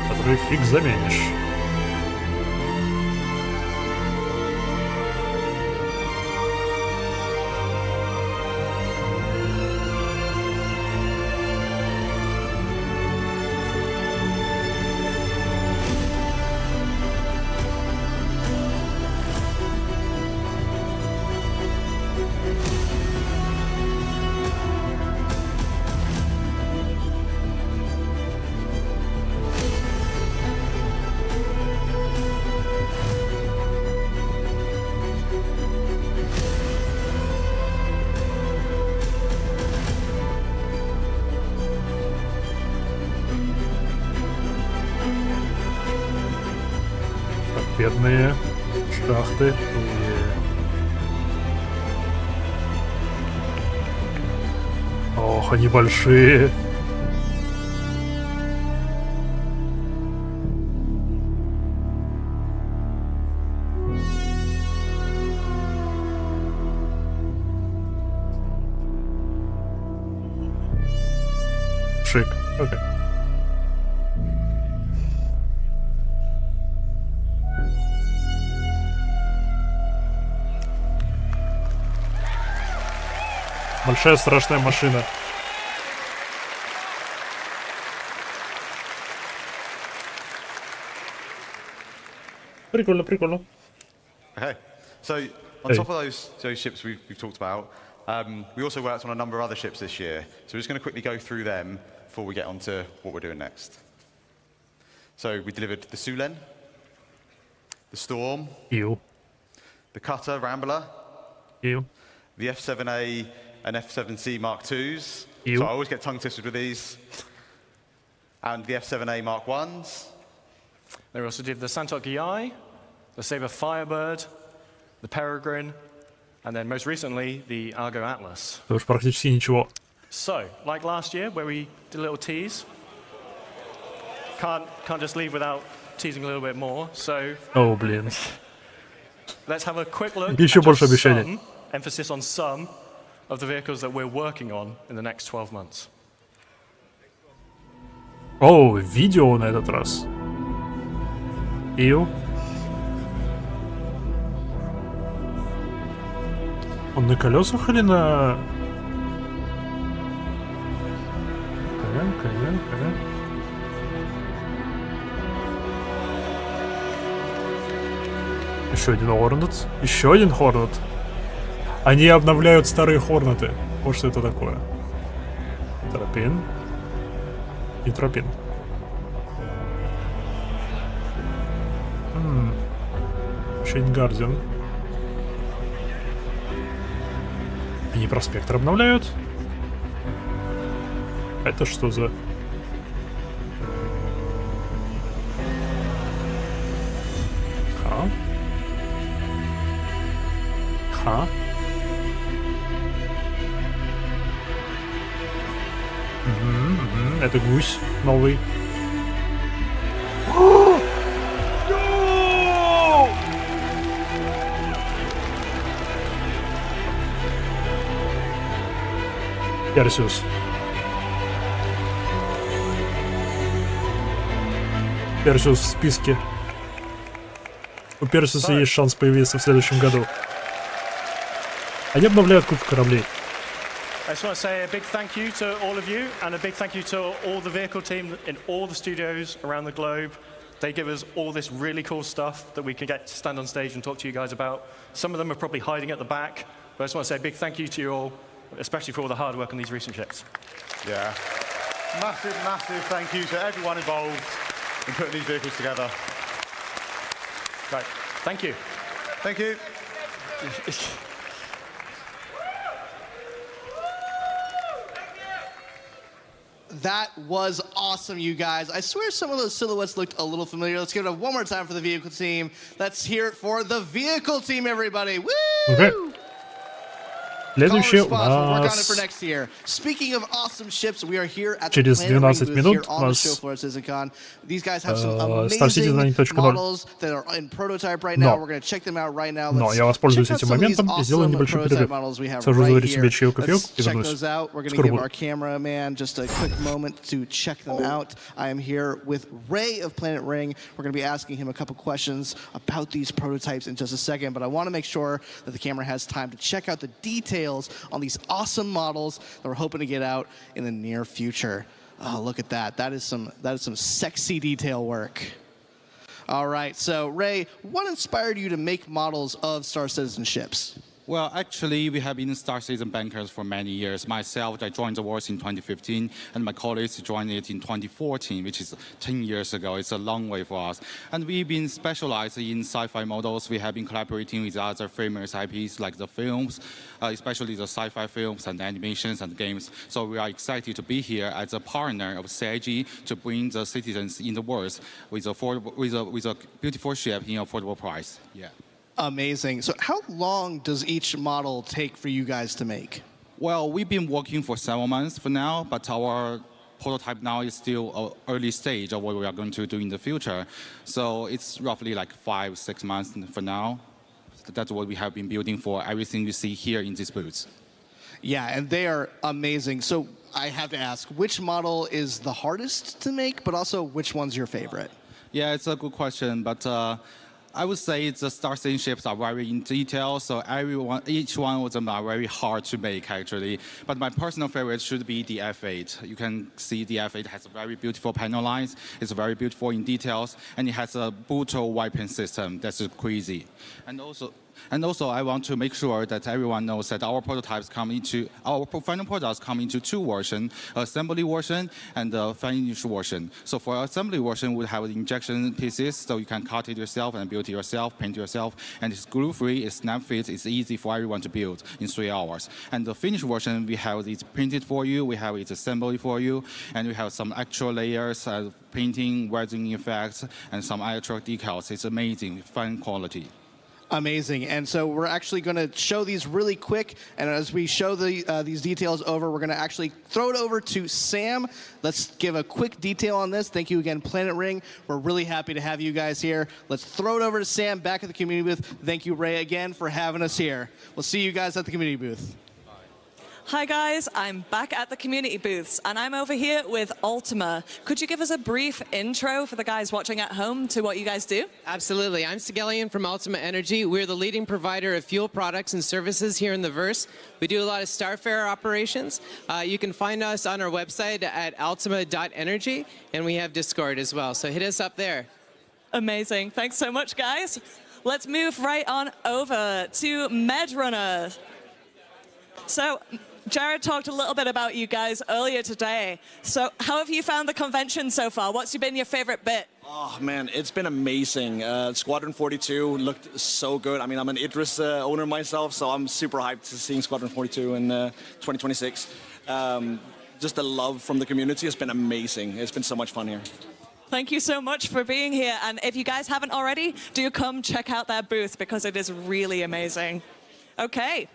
Который фиг заменишь. Бедные Шахты. Ох, они большие. Шик. Окей. Большая страшная машина. Прикольно, прикольно. Okay, so on top of those ships we've talked about, we also worked on a number of other ships this year. So we're just going to quickly go through them before we get on to what we're doing next. So we delivered the Sulen, the Storm, the Cutter Rambler, the F7A and F7C Mark IIs. So I always get tongue-twisted with these. And the F7A Mark Is. They also did the Santok EI, the Sabre Firebird, the Peregrine, and then most recently, the Argo Atlas. Тоже практически ничего. So, like last year, where we did a little tease, can't just leave without teasing a little bit more. So, О, блин. let's have a quick look Еще at больше just обещаний. some, emphasis on some, of the vehicles that we're working on in the next 12 months. О, видео на этот раз. Он на колесах или на... Коня. Еще один Хорнет. Еще один Хорнет. Они обновляют старые Хорнеты. Вот что это такое. Тропин. И тропин. Шейнгарден. Они проспектор обновляют? Это что за... Ха. Это гусь новый. Персиус. Персиус в списке. У Персиуса есть шанс появиться в следующем году. Они обновляют кучу кораблей. I just want to say a big thank you to all of you, and a big thank you to all the vehicle team in all the studios around the globe. They give us all this really cool stuff that we can get to stand on stage and talk to you guys about. Some of them are probably hiding at the back, but I just want to say a big thank you to you all, especially for all the hard work on these recent ships. Yeah. Massive, massive thank you to everyone involved in putting these vehicles together. Right. Thank you. Thank you. That was awesome, you guys. I swear some of those silhouettes looked a little familiar. Let's give it up one more time for the vehicle team. Let's hear it for the vehicle team, everybody. Woo! Okay. Следующее у нас... Через 12 минут у нас Star Citizen 2.0. Но я воспользуюсь этим моментом и сделаю небольшой перерыв. Сажу заварить себе чай, кофеек и вернусь. Скоро буду. I am here with Ray of Planet Ring. We're going to be asking him a couple questions about these prototypes in just a second, but I want to make sure that the camera has time to check out the details on these awesome models that we're hoping to get out in the near future. Oh, look at that. That is some sexy detail work. All right, so Ray, what inspired you to make models of Star Citizen ships? Well, actually, we have been Star Citizen bankers for many years. Myself, I joined the wars in 2015, and my colleagues joined it in 2014, which is 10 years ago. It's a long way for us. And we've been specialized in sci-fi models. We have been collaborating with other famous IPs like the films, especially the sci-fi films and animations and games. So we are excited to be here as a partner of CIG to bring the citizens in the world with a beautiful ship in affordable price. Yeah. Amazing. So how long does each model take for you guys to make? Well, we've been working for several months for now, but our prototype now is still early stage of what we are going to do in the future. So it's roughly like 5-6 months for now. That's what we have been building for everything you see here in this booth. Yeah, and they are amazing. So I have to ask, which model is the hardest to make, but also which one's your favorite? Yeah, it's a good question, but I would say the Star Citizen ships are very in detail, so each one of them are very hard to make, actually. But my personal favorite should be the F8. You can see the F8 has a very beautiful panel lines, it's very beautiful in details, and it has a brutal weapon system that's crazy. And also, I want to make sure that everyone knows that our final products come into two versions, assembly version and the finished version. So for assembly version, we have injection pieces, so you can cut it yourself and build it yourself, paint yourself, and it's glue-free, it's snap-fit, it's easy for everyone to build in 3 hours. And the finished version, we have it printed for you, we have it assembled for you, and we have some actual layers, painting, welding effects, and some actual decals. It's amazing, fine quality. Amazing. And so we're actually going to show these really quick. And as we show these details over, we're going to actually throw it over to Sam. Let's give a quick detail on this. Thank you again, Planet Ring. We're really happy to have you guys here. Let's throw it over to Sam back at the community booth. Thank you, Ray, again for having us here. We'll see you guys at the community booth. Hi guys, I'm back at the community booths and I'm over here with Ultima. Could you give us a brief intro for the guys watching at home to what you guys do? Absolutely. I'm Sigelian from Ultima Energy. We're the leading provider of fuel products and services here in the Verse. We do a lot of Starfarer operations. You can find us on our website at ultima.energy, and we have Discord as well, so hit us up there. Amazing. Thanks so much, guys. Let's move right on over to Medrunner. So, Jared talked a little bit about you guys earlier today. So how have you found the convention so far? What's been your favorite bit? Oh, man, it's been amazing. Squadron 42 looked so good. I mean, I'm an Idris owner myself, so I'm super hyped to seeing Squadron 42 in 2026. Just the love from the community has been amazing. It's been so much fun here. Thank you so much for being here. And if you guys haven't already, do come check out their booth because it is really amazing. Okay.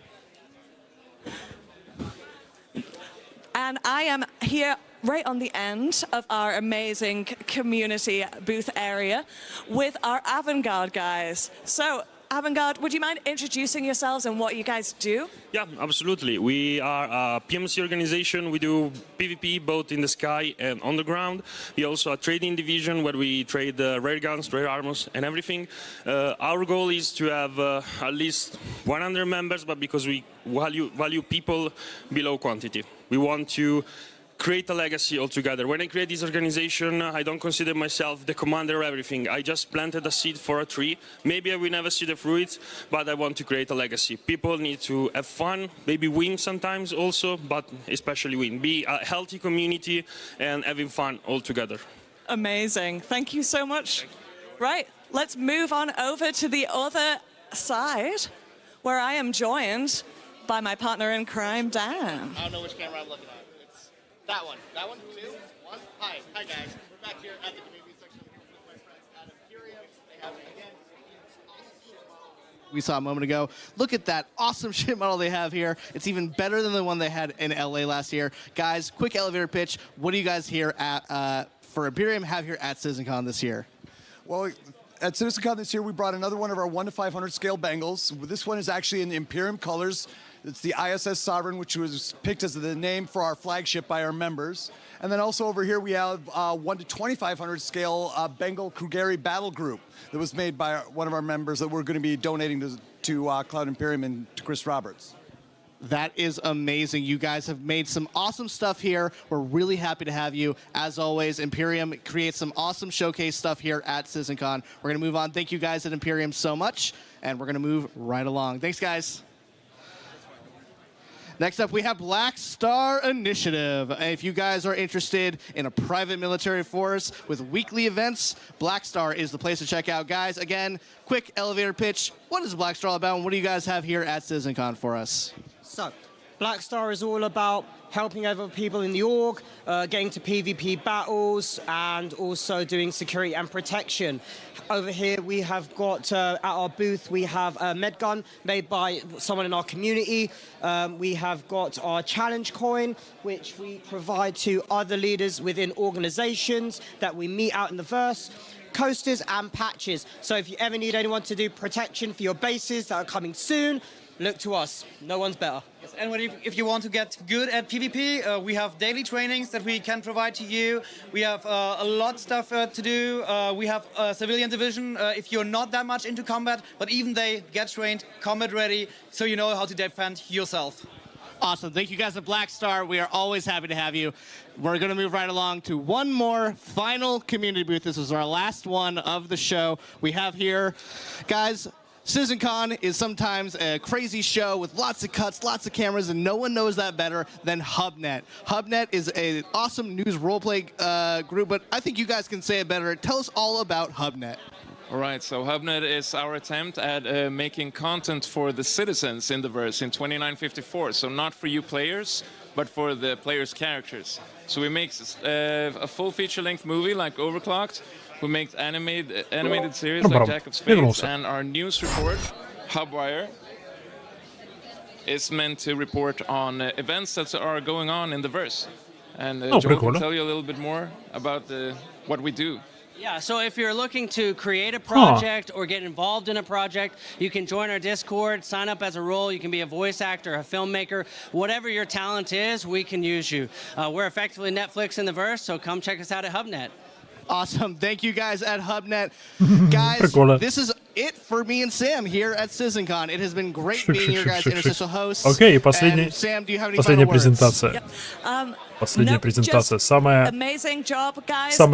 And I am here right on the end of our amazing community booth area with our Avant-Garde guys. So, Avant-Garde, would you mind introducing yourselves and what you guys do? Yeah, absolutely. We are a PMC organization. We do PvP both in the sky and on the ground. We also a trading division where we trade rare guns, rare armors, and everything. Our goal is to have at least 100 members, but because we value people below quantity. We want to create a legacy altogether. When I create this organization, I don't consider myself the commander of everything. I just planted a seed for a tree. Maybe I will never see the fruits, but I want to create a legacy. People need to have fun, maybe win sometimes also, but especially win. Be a healthy community and having fun altogether. Amazing. Thank you so much. Right, let's move on over to the other side, where I am joined by my partner in crime, Dan. I don't know which camera I'm looking at. It's that one. That one? 2? 1? Hi. Hi, guys. We're back here at the community section with my friends at Imperium. They have, again, awesome ship model we saw a moment ago. Look at that awesome ship model they have here. It's even better than the one they had in LA last year. Guys, quick elevator pitch. What do you guys here at for Imperium have here at CitizenCon this year? Well, at CitizenCon this year, we brought another one of our 1 to 500 scale Bengals. This one is actually in Imperium colors. It's the ISS Sovereign, which was picked as the name for our flagship by our members. And then also over here, we have 1 to 2,500 scale Bengal Krugeri Battle Group that was made by one of our members that we're going to be donating to Cloud Imperium and to Chris Roberts. That is amazing. You guys have made some awesome stuff here. We're really happy to have you. As always, Imperium creates some awesome showcase stuff here at CitizenCon. We're going to move on. Thank you guys at Imperium so much, and we're going to move right along. Thanks, guys. Next up, we have Black Star Initiative. If you guys are interested in a private military force with weekly events, Black Star is the place to check out. Guys, again, quick elevator pitch. What is Black Star all about, and what do you guys have here at CitizenCon for us? So, Black Star is all about helping other people in the org, getting to PvP battles, and also doing security and protection. Over here we have got, at our booth, we have a med gun made by someone in our community. We have got our challenge coin, which we provide to other leaders within organizations that we meet out in the verse. Coasters and patches. So if you ever need anyone to do protection for your bases that are coming soon, look to us. No one's better. Yes, and if you want to get good at PvP, we have daily trainings that we can provide to you. We have a lot of stuff to do. We have a civilian division if you're not that much into combat, but even they get trained, combat ready, so you know how to defend yourself. Awesome. Thank you guys at Black Star. We are always happy to have you. We're going to move right along to one more final community booth. This is our last one of the show. We have here, guys, CitizenCon is sometimes a crazy show with lots of cuts, lots of cameras, and no one knows that better than HubNet. HubNet is an awesome news roleplay group, but I think you guys can say it better. Tell us all about HubNet. All right, so HubNet is our attempt at making content for the citizens in the verse in 2954. So not for you players, but for the players' characters. So we make a full feature-length movie like Overclocked. We make animated series like Jack of Spades, and our news report, Hubwire, is meant to report on events that are going on in the verse. And Joel can tell you a little bit more about what we do. Yeah, so if you're looking to create a project or get involved in a project, you can join our Discord, sign up as a role. You can be a voice actor, a filmmaker. Whatever your talent is, we can use you. We're effectively Netflix in the verse, so come check us out at HubNet. Awesome. Thank you guys at HubNet. Guys, this is it for me and Sam here at CitizenCon. It has been great being your guys' interstitial hosts. Окей, последняя презентация. Последняя презентация. Самая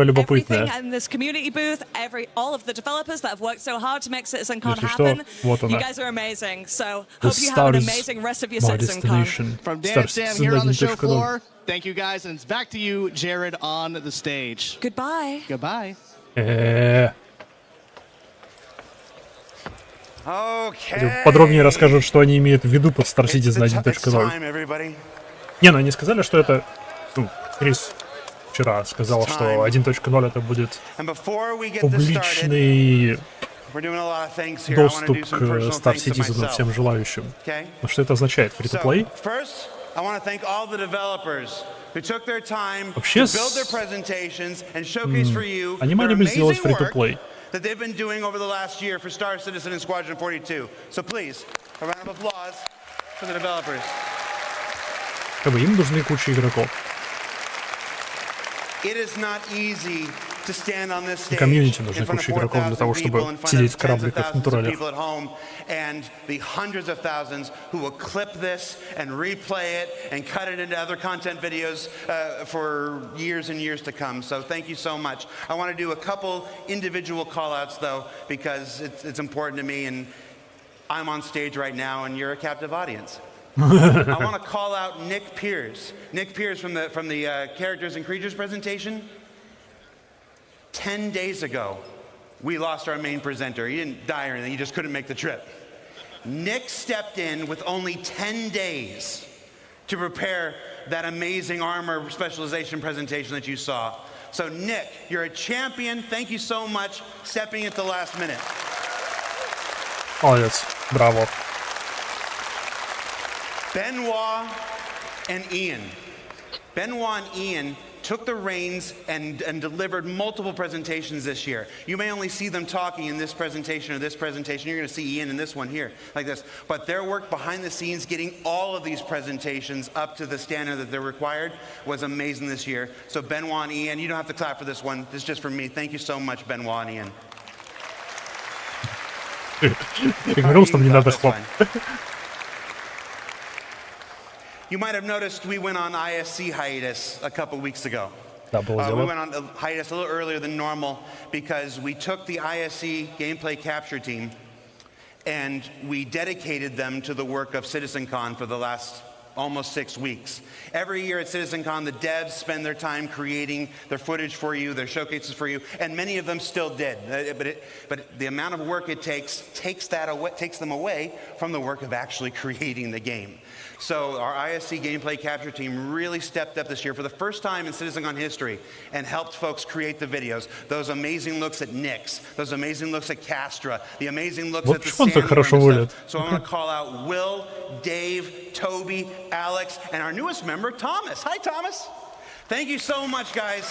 любопытная. In this community booth, all of the developers that have worked so hard to make CitizenCon happen. You guys are amazing. So hope you have an amazing rest of your CitizenCon. From Dan and Sam here on the show floor. Thank you guys, and it's back to you, Jared, on the stage. Goodbye. Goodbye. Подробнее расскажут, что они имеют в виду под Star Citizen 1.0. Не, ну они сказали, что это... Ну, Крис вчера сказал, что 1.0 это будет публичный доступ к Star Citizen всем желающим. Но что это означает? Free-to-play? Вообще, они могли бы сделать free-to-play. That they've been doing over the last year for Star Citizen and Squadron 42. So please, a round of applause for the developers. Как бы им нужны куча игроков. It is not easy to stand on this stage комьюнити нужны куча игроков для того, чтобы сидеть в корабликах на турелях. And the hundreds of thousands who will clip this and replay it and cut it into other content videos for years and years to come. So thank you so much. I want to do a couple individual call-outs though, because it's important to me, and I'm on stage right now and you're a captive audience. I want to call out Nick Pierce. Nick Pierce from the Characters and Creatures presentation. 10 days ago, we lost our main presenter. He didn't die or anything, he just couldn't make the trip. Nick stepped in with only 10 days to prepare that amazing armor specialization presentation that you saw. So Nick, you're a champion. Thank you so much stepping at the last minute. Молодец, браво. Benoit and Ian. Benoit and Ian took the reins and delivered multiple presentations this year. You may only see them talking in this presentation or this presentation. You're going to see Ian in this one here, like this. But their work behind the scenes, getting all of these presentations up to the standard that they're required, was amazing this year. So Benoit and Ian, you don't have to clap for this one. This is just for me. Thank you so much, Benoit and Ian. You might have noticed we went on ISC hiatus a couple weeks ago. We went on hiatus a little earlier than normal because we took the ISC gameplay capture team and we dedicated them to the work of CitizenCon for the last almost 6 weeks. Every year at CitizenCon, the devs spend their time creating their footage for you, their showcases for you, and many of them still did. But the amount of work it takes them away from the work of actually creating the game. So our ISC gameplay capture team really stepped up this year for the first time in CitizenCon history and helped folks create the videos. Those amazing looks at Nyx, those amazing looks at Castra, the amazing looks at the Sandworm. So I want to call out Will, Dave, Toby, Alex, and our newest member, Thomas. Hi, Thomas. Thank you so much, guys.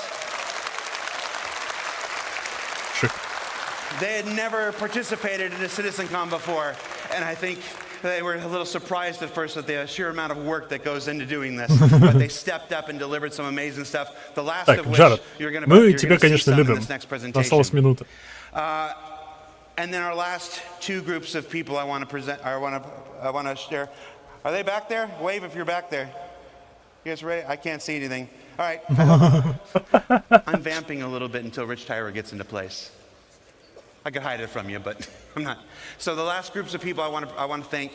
They had never participated in a CitizenCon before, and I think they were a little surprised at first at the sheer amount of work that goes into doing this, but they stepped up and delivered some amazing stuff. The last of which you're going to see some in this next presentation. And then our last two groups of people I want to present, I want to share. Are they back there? Wave if you're back there. You guys ready? I can't see anything. All right. I'm vamping a little bit until Rich Tyra gets into place. I could hide it from you, but I'm not. So the last groups of people I want to thank.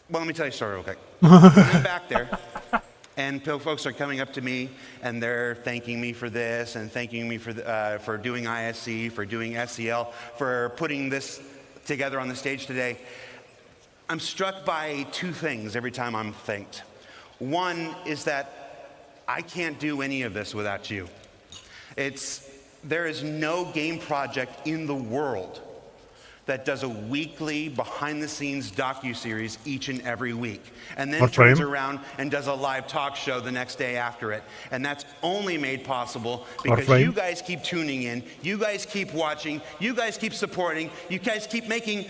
Well, let me tell you a story real quick. I'm back there, and folks are coming up to me, and they're thanking me for this, and thanking me for doing ISC, for doing SEL, for putting this together on the stage today. I'm struck by two things every time I'm thanked. One is that I can't do any of this without you. There is no game project in the world that does a weekly behind-the-scenes docuseries each and every week, and then turns around and does a live talk show the next day after it. And that's only made possible because you guys keep tuning in, you guys keep watching, you guys keep supporting, you guys keep making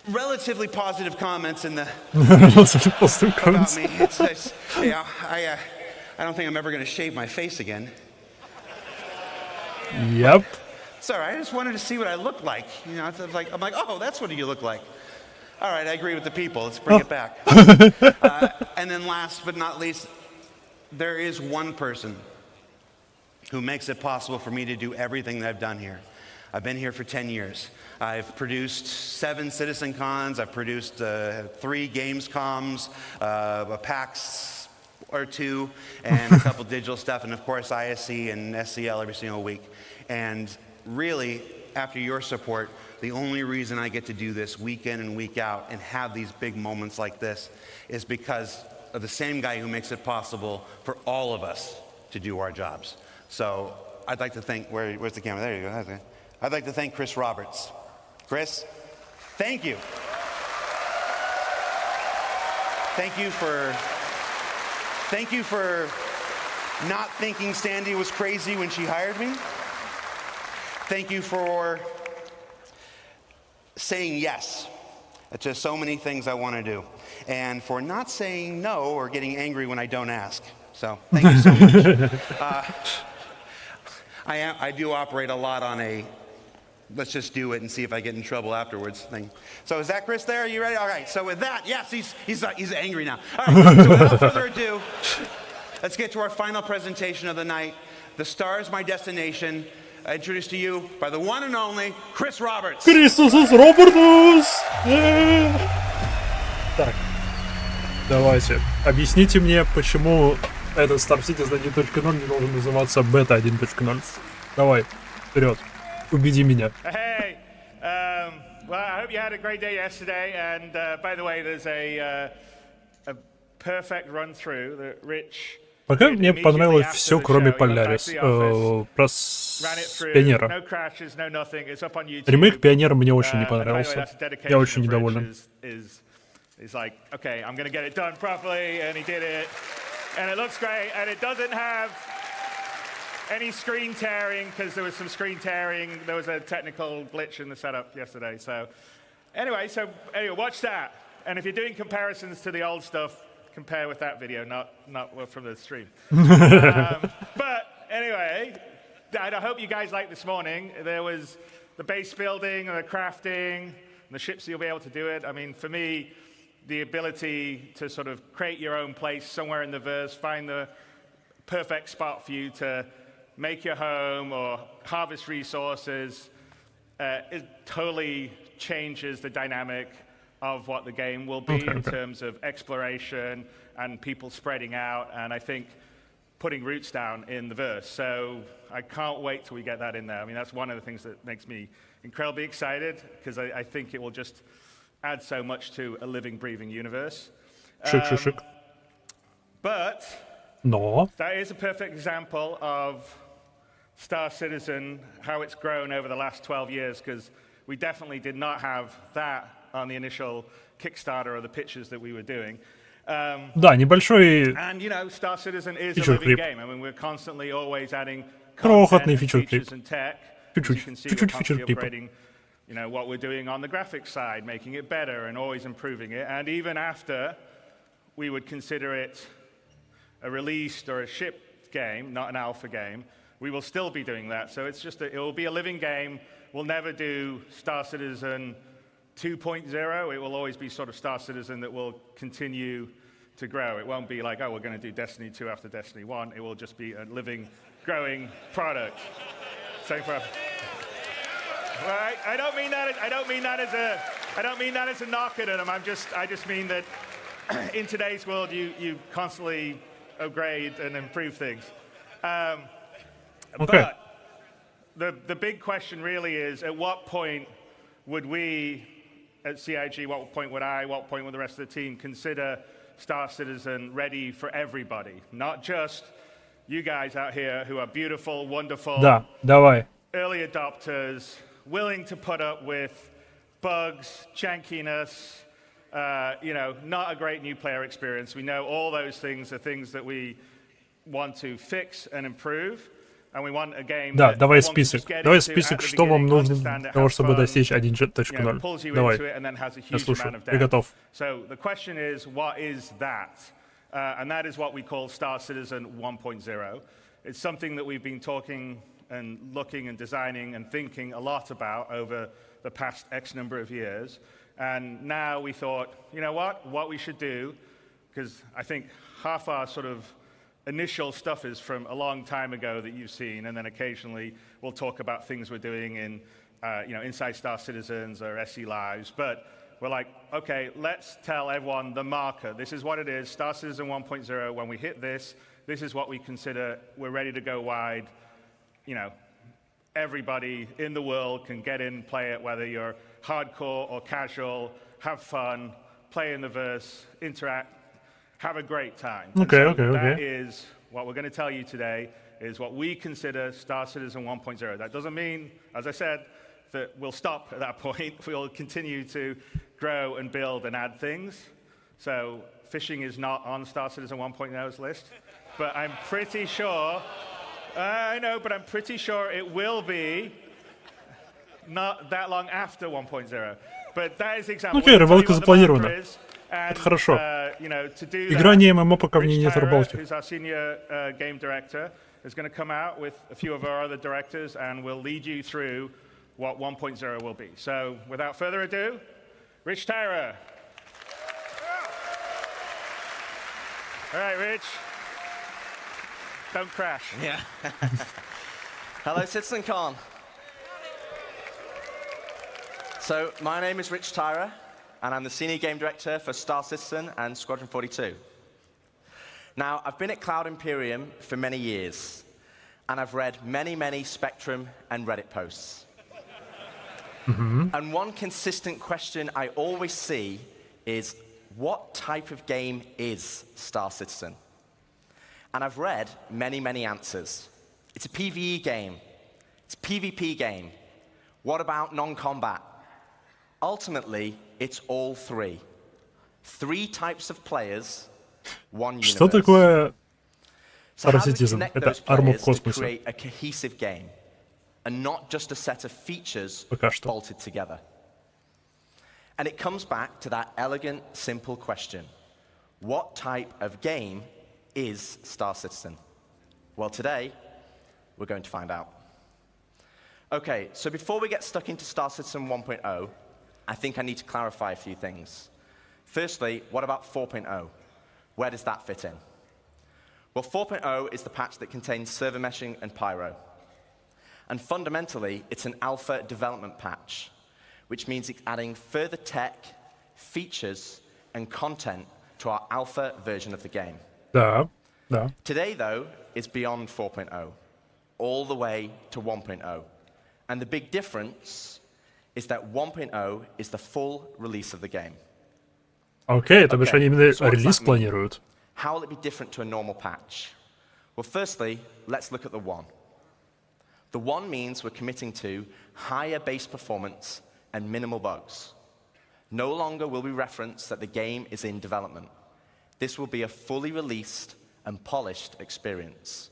relatively positive comments in the about me. I don't think I'm ever going to shave my face again. Yep. Sorry, I just wanted to see what I looked like. You know, I'm like, oh, that's what you look like. All right, I agree with the people. Let's bring it back. And then last but not least, there is one person who makes it possible for me to do everything that I've done here. I've been here for 10 years. I've produced 7 CitizenCons. I've produced 3 Gamescoms, a PAX or 2, and a couple digital stuff, and of course ISC and SCL every single week. And really, after your support, the only reason I get to do this week in and week out and have these big moments like this is because of the same guy who makes it possible for all of us to do our jobs. So I'd like to thank, where's the camera? There you go. Okay. I'd like to thank Chris Roberts. Chris, thank you. Thank you for not thinking Sandy was crazy when she hired me. Thank you for saying yes to so many things I want to do, and for not saying no or getting angry when I don't ask. So thank you so much. I do operate a lot on a let's just do it and see if I get in trouble afterwards thing. So is that Chris there? Are you ready? All right. So with that, yes, he's angry now. All right. So without further ado, let's get to our final presentation of the night. The Star is My Destination. Introduced to you by the one and only Chris Roberts. Christus Robertus! Так, давайте. Объясните мне, почему этот Star Citizen 1.0 не должен называться Beta 1.0. Давай, вперед. Убеди меня. Hey, well, I hope you had a great day yesterday. And by the way, there's a perfect run through that Rich. Пока мне понравилось все, кроме Polaris. Про Пионера. Ремейк Пионера мне очень не понравился. Я очень недоволен. He's like, okay, I'm going to get it done properly, and he did it. And it looks great, and it doesn't have any screen tearing, because there was some screen tearing. There was a technical glitch in the setup yesterday. So anyway, watch that. And if you're doing comparisons to the old stuff, compare with that video, not from the stream. But anyway, I hope you guys liked this morning. There was the base building and the crafting, and the ships, you'll be able to do it. I mean, for me, the ability to sort of create your own place somewhere in the verse, find the perfect spot for you to make your home or harvest resources, it totally changes the dynamic of what the game will be in terms of exploration and people spreading out, and I think putting roots down in the verse. So I can't wait till we get that in there. I mean, that's one of the things that makes me incredibly excited, because I think it will just add so much to a living, breathing universe. But that is a perfect example of Star Citizen, how it's grown over the last 12 years, because we definitely did not have that on the initial Kickstarter or the pitches that we were doing. Да, небольшой And you know, Star Citizen is a living game. I mean, we're constantly always adding крохотный content, features and tech. As you can see, we're чуть-чуть constantly фичер-клипа. upgrading, you know, what we're doing on the graphics side, making it better and always improving it. And even after we would consider it a released or a shipped game, not an alpha game, we will still be doing that. So it's just it will be a living game. We'll never do Star Citizen 2.0. It will always be sort of Star Citizen that will continue to grow. It won't be like, oh, we're going to do Destiny 2 after Destiny 1. It will just be a living, growing product. Same for. Right? I don't mean that as a knock at them. I just mean that in today's world, you constantly upgrade and improve things. But the big question really is, at what point would we at CIG, what point would I, what point would the rest of the team consider Star Citizen ready for everybody? Not just you guys out here who are beautiful, wonderful, early adopters, willing to put up with bugs, jankiness, you know, not a great new player experience. We know all those things are things that we want to fix and improve. And we want a game Да, давай список. Давай список, что вам нужно для того, чтобы достичь 1.0. Давай. Я слушаю. Я готов. So the question is, what is that? And that is what we call Star Citizen 1.0. It's something that we've been talking and looking and designing and thinking a lot about over the past X number of years. And now we thought, you know what we should do, because I think half our sort of initial stuff is from a long time ago that you've seen, and then occasionally we'll talk about things we're doing in, you know, inside Star Citizens or SE Lives. But we're like, okay, let's tell everyone the marker. This is what it is, Star Citizen 1.0. When we hit this, this is what we consider we're ready to go wide. You know, everybody in the world can get in, play it, whether you're hardcore or casual, have fun, play in the verse, interact, have a great time. That is what we're going to tell you today, is what we consider Star Citizen 1.0. That doesn't mean, as I said, that we'll stop at that point. We'll continue to grow and build and add things. So fishing is not on Star Citizen 1.0's list, but I'm pretty sure, I know, but I'm pretty sure it will be not that long after 1.0. But that is the example. Окей, рыбалка запланирована. Это хорошо. Игра не ММО, пока в ней нет рыбалки. Who's our senior game director is going to come out with a few of our other directors, and we'll lead you through what 1.0 will be. So, without further ado, Rich Tyra. All right, Rich. Don't crash. Yeah. Hello, CitizenCon. So, my name is Rich Tyra, and I'm the Senior Game Director for Star Citizen and Squadron 42. Now, I've been at Cloud Imperium for many years, and I've read many, many Spectrum and Reddit posts. And one consistent question I always see is, what type of game is Star Citizen? And I've read many, many answers. It's a PvE game. It's a PvP game. What about non-combat? Ultimately, it's all three. Three types of players, one universe. Что такое So how Star do we Citizen? connect Это those арму в players to космосе. create a cohesive game, and not just a set of features Пока что. bolted together? And it comes back to that elegant, simple question. What type of game is Star Citizen? Well, today, we're going to find out. Okay, so before we get stuck into Star Citizen 1.0, I think I need to clarify a few things. Firstly, what about 4.0? Where does that fit in? Well, 4.0 is the patch that contains server meshing and pyro. And fundamentally, it's an alpha development patch, which means it's adding further tech, features, and content to our alpha version of the game. Да, да. Today, though, is beyond 4.0, all the way to 1.0. And the big difference is that 1.0 is the full release of the game. Окей, то бишь они именно релиз планируют. How will it be different to a normal patch? Well, firstly, let's look at the 1. The 1 means we're committing to higher base performance and minimal bugs. No longer will we reference that the game is in development. This will be a fully released and polished experience.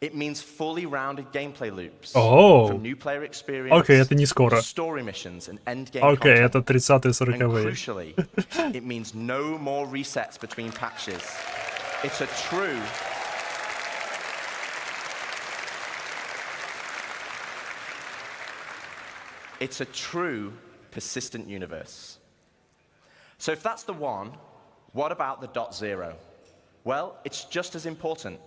It means fully rounded gameplay loops from new player experience это не скоро. to story missions and endgame Окей, content. это 30-е, 40-е. And crucially, it means no more resets between patches. It's a true persistent universe. So if that's the 1, what about the .0? Well, it's just as important.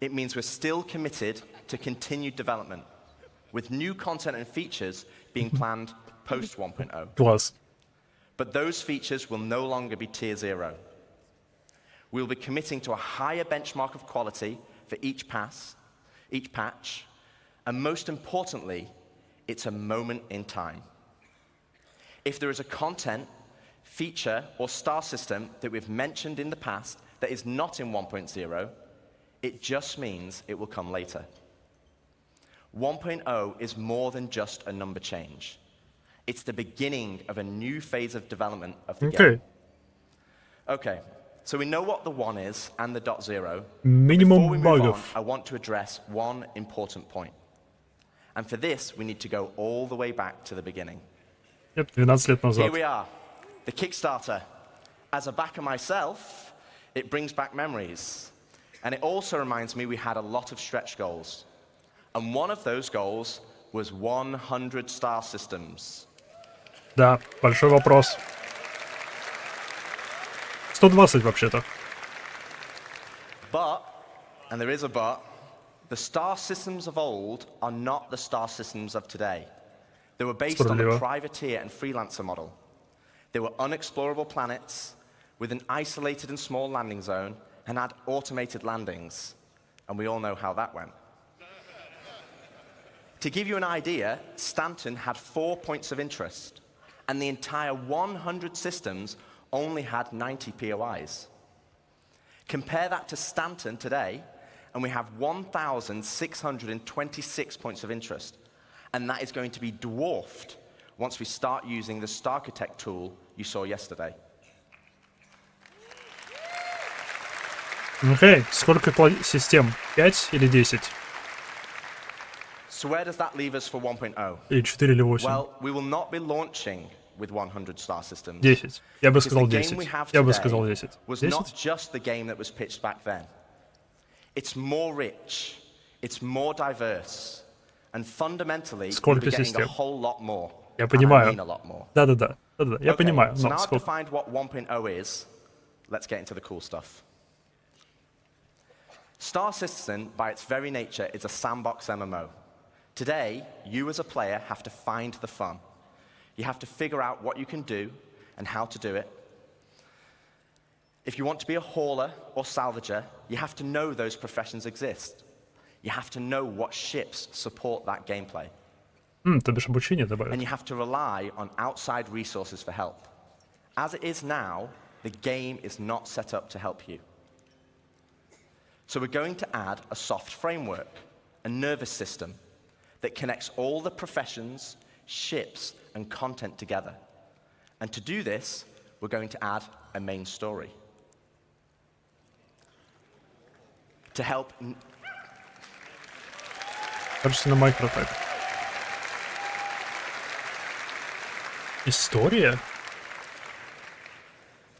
It means we're still committed to continued development, with new content and features being planned post 1.0. Класс. But those features will no longer be tier 0. We'll be committing to a higher benchmark of quality for each patch, and most importantly, it's a moment in time. If there is a content, feature, or star system that we've mentioned in the past that is not in 1.0, it just means it will come later. 1.0 is more than just a number change. It's the beginning of a new phase of development of the game. Okay, so we know what the 1 is and the .0. Before we move on, I want to address one important point. And for this, we need to go all the way back to the beginning. 12 лет назад. Here we are, the Kickstarter. As a backer myself, it brings back memories. And it also reminds me we had a lot of stretch goals. And one of those goals was 100 star systems. Да, большой вопрос. 120 вообще-то. But, and there is a but, the star systems of old are not the star systems of today. They were based on the privateer and freelancer model. They were unexplorable planets with an isolated and small landing zone and had automated landings. And we all know how that went. To give you an idea, Stanton had 4 points of interest, and the entire 100 systems only had 90 POIs. Compare that to Stanton today, and we have 1,626 points of interest. And that is going to be dwarfed once we start using the Starchitect tool you saw yesterday. Окей, сколько систем? 5 или 10? So where does that leave us for 1.0? Или 4 или 8? Well, we will not be launching with 100 star systems. 10. Я бы сказал Because 10. the game we have Я бы today сказал 10. was 10? not just the game that was pitched back then. It's more rich, it's more diverse, and fundamentally, we'll be getting a whole lot more. Я понимаю. I mean a lot more. Да-да-да. Я понимаю. So Но now I've сколько? defined what 1.0 is. Let's get into the cool stuff. Star Citizen, by its very nature, is a sandbox MMO. Today, you as a player have to find the fun. You have to figure out what you can do and how to do it. If you want to be a hauler or salvager, you have to know those professions exist. You have to know what ships support that gameplay. То бишь обучение добавят. And you have to rely on outside resources for help. As it is now, the game is not set up to help you. So we're going to add a soft framework, a nervous system, that connects all the professions, ships, and content together. And to do this, we're going to add a main story. To help... Кажется, на микротек. История?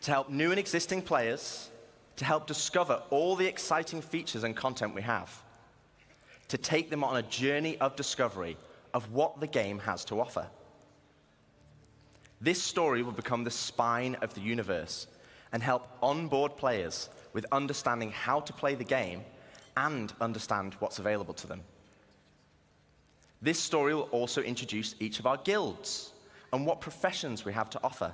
To help new and existing players, to help discover all the exciting features and content we have, to take them on a journey of discovery of what the game has to offer. This story will become the spine of the universe and help onboard players with understanding how to play the game and understand what's available to them. This story will also introduce each of our guilds and what professions we have to offer.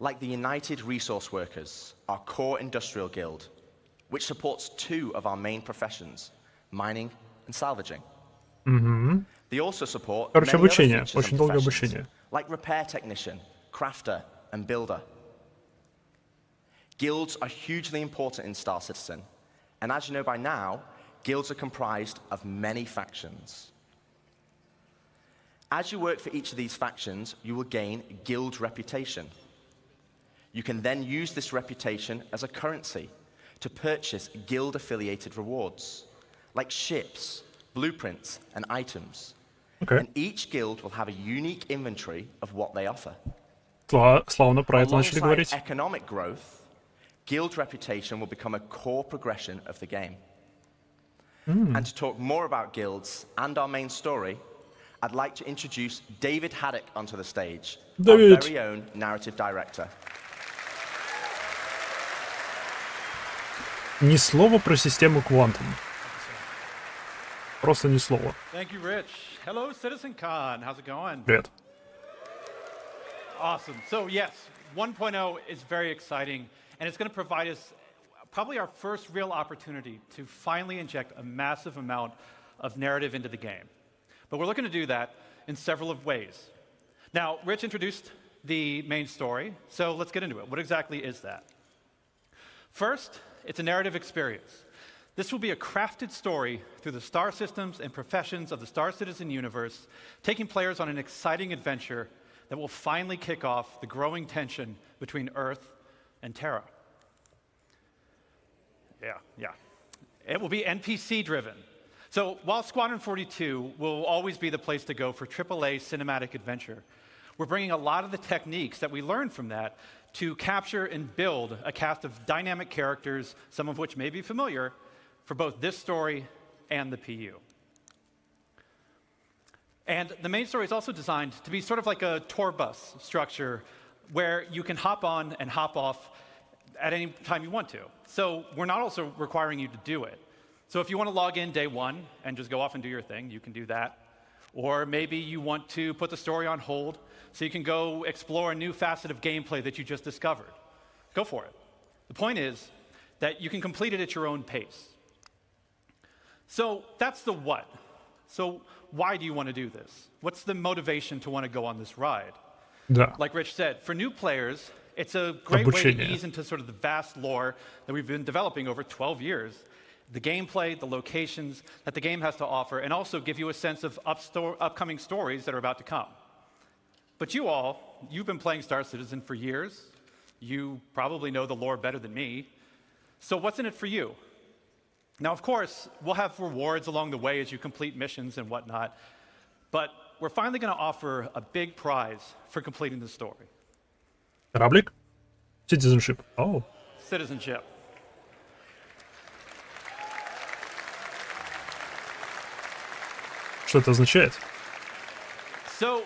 like the United Resource Workers, our core industrial guild, which supports 2 of our main professions, mining and salvaging. They also support Короче, many other обучение, features and очень долгое professions, обучение. like repair technician, crafter, and builder. Guilds are hugely important in Star Citizen, and as you know by now, guilds are comprised of many factions. As you work for each of these factions, you will gain guild reputation. You can then use this reputation as a currency to purchase guild-affiliated rewards, like ships, blueprints, and items. Okay. And each guild will have a unique inventory of what they offer. Славно про это начали Alongside говорить. economic growth, guild reputation will become a core progression of the game. And to talk more about guilds and our main story, I'd like to introduce David Haddock onto the stage, David. our very own narrative director. Ни слова про систему Quantum. Просто ни слова. Thank you, Rich. Hello, CitizenCon. How's it going? Привет. Awesome. So yes, 1.0 is very exciting, and it's going to provide us probably our first real opportunity to finally inject a massive amount of narrative into the game. But we're looking to do that in several of ways. Now, Rich introduced the main story, so let's get into it. What exactly is that? First, it's a narrative experience. This will be a crafted story through the star systems and professions of the Star Citizen universe, taking players on an exciting adventure that will finally kick off the growing tension between Earth and Terra. Yeah. It will be NPC-driven. So while Squadron 42 will always be the place to go for AAA cinematic adventure, we're bringing a lot of the techniques that we learned from that to capture and build a cast of dynamic characters, some of which may be familiar, for both this story and the PU. And the main story is also designed to be sort of like a tour bus structure where you can hop on and hop off at any time you want to. So we're not also requiring you to do it. So if you want to log in day 1 and just go off and do your thing, you can do that. Or maybe you want to put the story on hold so you can go explore a new facet of gameplay that you just discovered. Go for it. The point is that you can complete it at your own pace. So that's the what. So why do you want to do this? What's the motivation to want to go on this ride? Да. Like Rich said, for new players, it's a great way to Обучение. ease into sort of the vast lore that we've been developing over 12 years. The gameplay, the locations that the game has to offer, and also give you a sense of upcoming stories that are about to come. But you've been playing Star Citizen for years. You probably know the lore better than me. So what's in it for you? Now, of course, we'll have rewards along the way as you complete missions and whatnot, but we're finally going to offer a big prize for completing the story. Кораблик? Citizenship. Oh. Citizenship. Что это означает? So,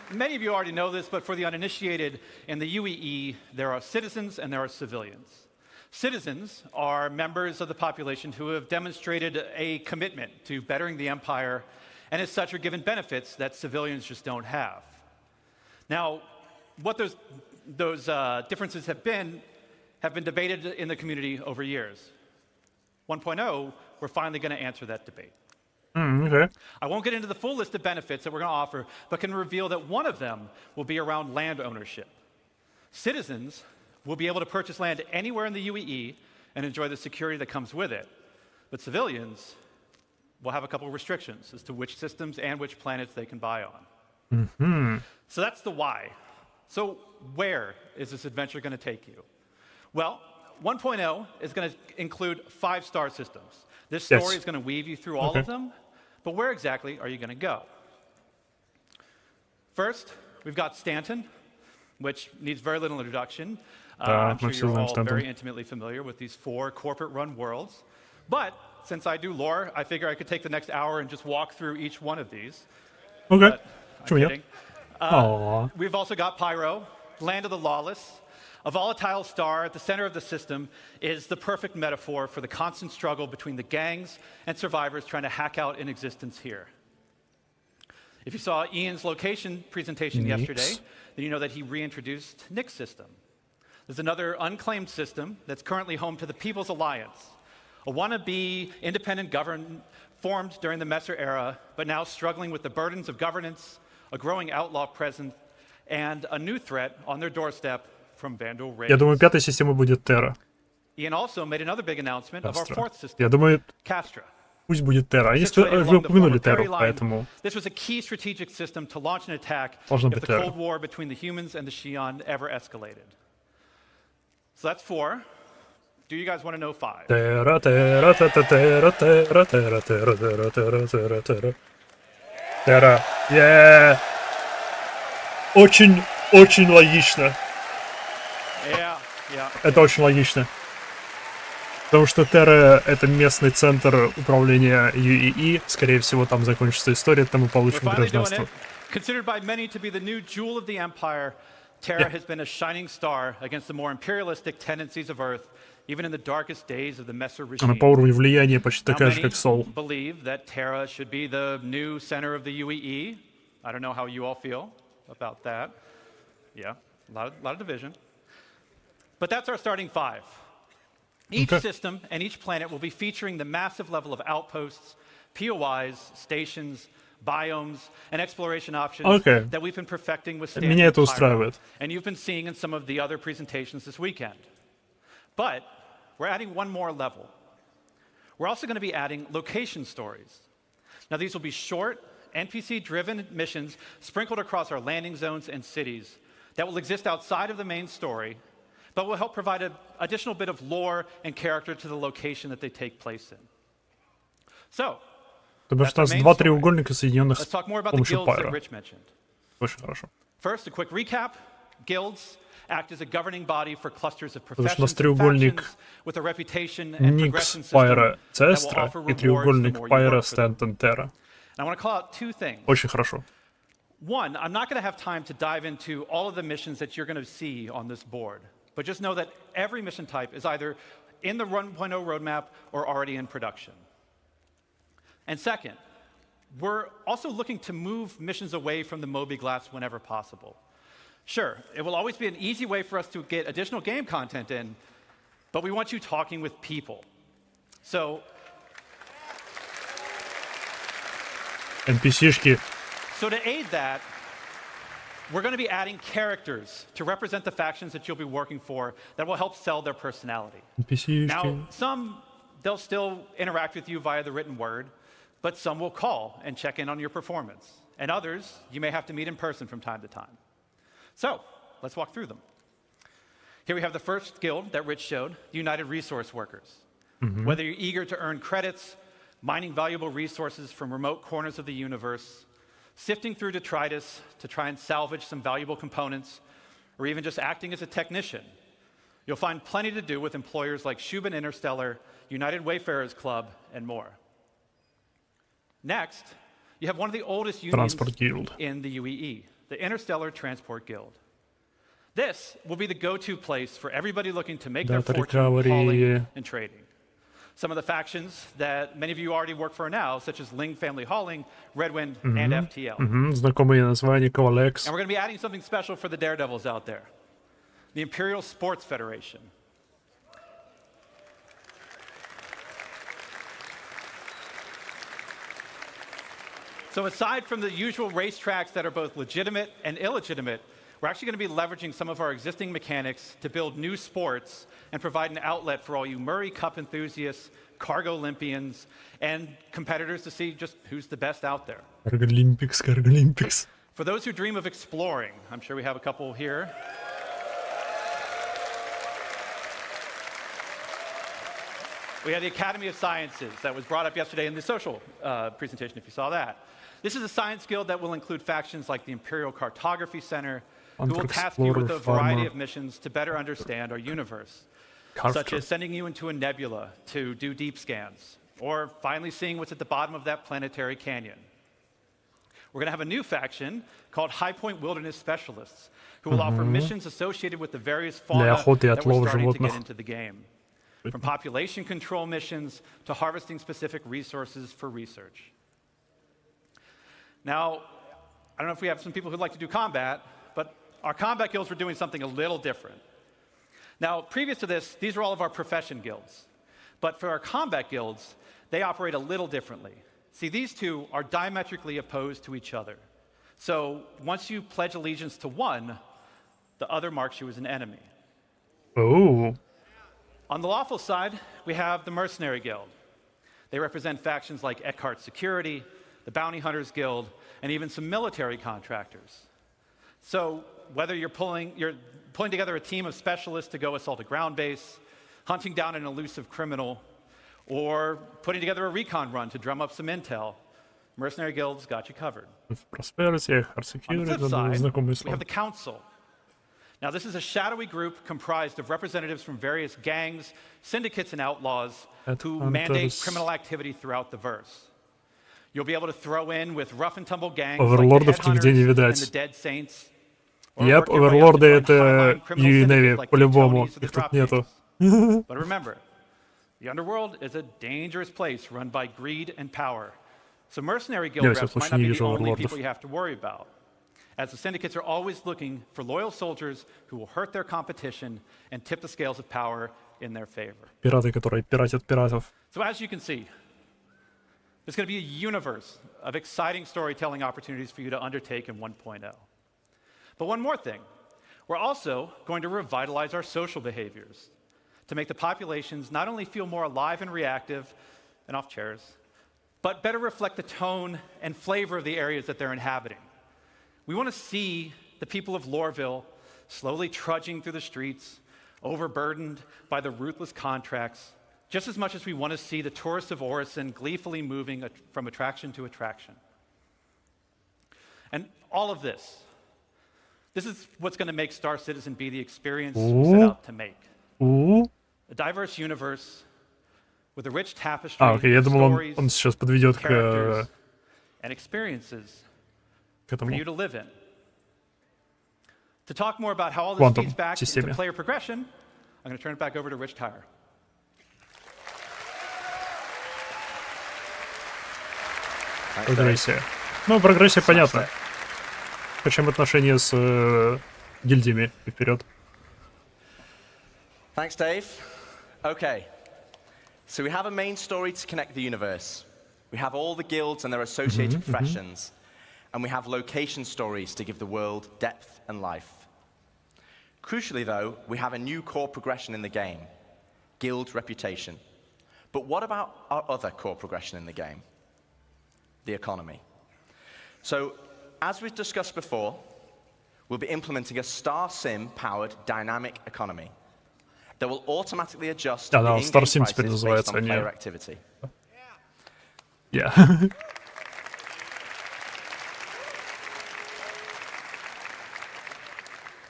many of you already know this, but for the uninitiated, in the UEE, there are citizens and there are civilians. Citizens are members of the population who have demonstrated a commitment to bettering the empire, and as such are given benefits that civilians just don't have. Now, what those differences have been debated in the community over years. 1.0, we're finally going to answer that debate. Okay. I won't get into the full list of benefits that we're going to offer, but can reveal that one of them will be around land ownership. Citizens will be able to purchase land anywhere in the UEE and enjoy the security that comes with it. But civilians will have a couple of restrictions as to which systems and which planets they can buy on. So that's the why. So where is this adventure going to take you? Well, 1.0 is going to include 5 star systems. This story is going to weave you through all of them, but where exactly are you going to go? First, we've got Stanton, which needs very little introduction. I'm sure you're all very intimately familiar with these 4 corporate-run worlds. But since I do lore, I figure I could take the next hour and just walk through each one of these. Okay. I'm kidding. We've also got Pyro, Land of the Lawless. A volatile star at the center of the system is the perfect metaphor for the constant struggle between the gangs and survivors trying to hack out an existence here. If you saw Ian's location presentation yesterday, then you know that he reintroduced Nick's system. There's another unclaimed system that's currently home to the People's Alliance, a wannabe independent government formed during the Messer era, but now struggling with the burdens of governance, a growing outlaw presence, and a new threat on their doorstep from Vandal raids. Я думаю, пятой системой будет Terra. Ian also made another big announcement of our fourth system, Я думаю, Castra. пусть будет Terra. Они уже упомянули Terra, поэтому This was a key strategic system to launch an attack Должно if быть the Terra. Cold War between the humans and the Xi'an ever escalated. So that's 4. Do you guys want to know 5? Terra, Terra, Terra, Terra, Terra, Terra, Terra, Terra, Terra, Terra, Terra. Terra. Yeah. Очень логично. Yeah, yeah. Это очень логично. Потому что Terra — это местный центр управления UEE. Скорее всего, там закончится история, там мы получим гражданство. Considered by many to be the new jewel of the empire, Terra has been a shining star against the more imperialistic tendencies of Earth, even in the darkest days of the Messer regime. Она по уровню влияния почти такая же, Now, как Sol. many believe that Terra should be the new center of the UEE. I don't know how you all feel about that. Yeah, a lot of division. But that's our starting 5. Each system and each planet will be featuring the massive level of outposts, POIs, stations, biomes, and exploration options that we've been perfecting with standard Меня это Pyro, устраивает. and you've been seeing in some of the other presentations this weekend. But we're adding one more level. We're also going to be adding location stories. Now, these will be short, NPC-driven missions sprinkled across our landing zones and cities that will exist outside of the main story, but will help provide an additional bit of lore and character to the location that they take place in. So, Потому что у нас два треугольника, соединенных с помощью Pyro. Очень хорошо. First, a quick recap. Guilds act as a governing body for clusters of Потому что у нас professions and треугольник factions with a reputation and Никс, progression Pyro, system that will Cestra offer и rewards the треугольник more you Pyro, work for them. Stanton, Terra. I want to call out 2 things. Очень хорошо. One, I'm not going to have time to dive into all of the missions that you're going to see on this board, but just know that every mission type is either in the 1.0 roadmap or already in production. And second, we're also looking to move missions away from the Moby Glass whenever possible. Sure, it will always be an easy way for us to get additional game content in, but we want you talking with people. So, NPC-шки. So to aid that, we're going to be adding characters to represent the factions that you'll be working for that will help sell their personality. NPC-шки. Now, some, they'll still interact with you via the written word, but some will call and check in on your performance. And others, you may have to meet in person from time to time. So, let's walk through them. Here we have the first guild that Rich showed, the United Resource Workers. Whether you're eager to earn credits, mining valuable resources from remote corners of the universe, sifting through detritus to try and salvage some valuable components, or even just acting as a technician, you'll find plenty to do with employers like Shubin Interstellar, United Wayfarers Club, and more. Next, you have one of the oldest unions in the UEE, the Interstellar Transport Guild. This will be the go-to place for everybody looking to make their fortune hauling and trading. Some of the factions that many of you already work for now, such as Ling Family Hauling, Redwind, and FTL. Знакомые названия, Coalex. And we're going to be adding something special for the daredevils out there, the Imperial Sports Federation. So aside from the usual racetracks that are both legitimate and illegitimate, we're actually going to be leveraging some of our existing mechanics to build new sports and provide an outlet for all you Murray Cup enthusiasts, Cargo Olympians, and competitors to see just who's the best out there. Cargo Olympics. For those who dream of exploring, I'm sure we have a couple here. We have the Academy of Sciences that was brought up yesterday in the social presentation, if you saw that. This is a science guild that will include factions like the Imperial Cartography Center, who will task you with a variety of missions to better understand our universe, such as sending you into a nebula to do deep scans, or finally seeing what's at the bottom of that planetary canyon. We're going to have a new faction called High Point Wilderness Specialists, who will offer missions associated with the various fauna that we're starting to get into the game, from population control missions to harvesting specific resources for research. Now, I don't know if we have some people who'd like to do combat, but our combat guilds were doing something a little different. Now, previous to this, these are all of our profession guilds. But for our combat guilds, they operate a little differently. See, these two are diametrically opposed to each other. So once you pledge allegiance to one, the other marks you as an enemy. Oh. On the lawful side, we have the Mercenary Guild. They represent factions like Eckhart Security, the Bounty Hunters Guild, and even some military contractors. So whether you're pulling together a team of specialists to go assault a ground base, hunting down an elusive criminal, or putting together a recon run to drum up some intel, Mercenary Guild's got you covered. Prosperity, Eckhart Security, знакомые We have слова. the Council. Now, this is a shadowy group comprised of representatives from various gangs, syndicates, and outlaws who mandate criminal activity throughout the verse. You'll be able to throw in with rough and tumble gangs like the Оверлордов нигде не Headhunters and видать. the Dead Saints. Yep, оверлорды это UNAVI, по-любому, их тут нету. But remember, the underworld is a dangerous place run by greed and power. So mercenary guild reps might not be the only people you have to worry about, as the syndicates are always looking for loyal soldiers who will hurt their competition and tip the scales of power in their favor. Пираты, которые пиратят пиратов. So as you can see, there's going to be a universe of exciting storytelling opportunities for you to undertake in 1.0. But one more thing, we're also going to revitalize our social behaviors to make the populations not only feel more alive and reactive and off chairs, but better reflect the tone and flavor of the areas that they're inhabiting. We want to see the people of Loreville slowly trudging through the streets, overburdened by the ruthless contracts, just as much as we want to see the tourists of Orison gleefully moving from attraction to attraction. And all of this is what's going to make Star Citizen be the experience we set out to make. A diverse universe with a rich tapestry of stories, он сейчас подведет characters, and experiences for you to live in. To talk more about how all this feeds back into player progression, I'm going to turn it back over to Rich Tyrer. Прогрессия. Ну, прогрессия понятно. Почему отношения с гильдиями и вперед. Thanks, Dave. Okay, so we have a main story to connect the universe. We have all the guilds and their associated professions, and we have location stories to give the world depth and life. Crucially, though, we have a new core progression in the game, guild reputation. But what about our other core progression in the game? The economy. So, as we've discussed before, we'll be implementing a Star Sim-powered dynamic economy that will automatically adjust to the in-game prices based on player activity. Yeah.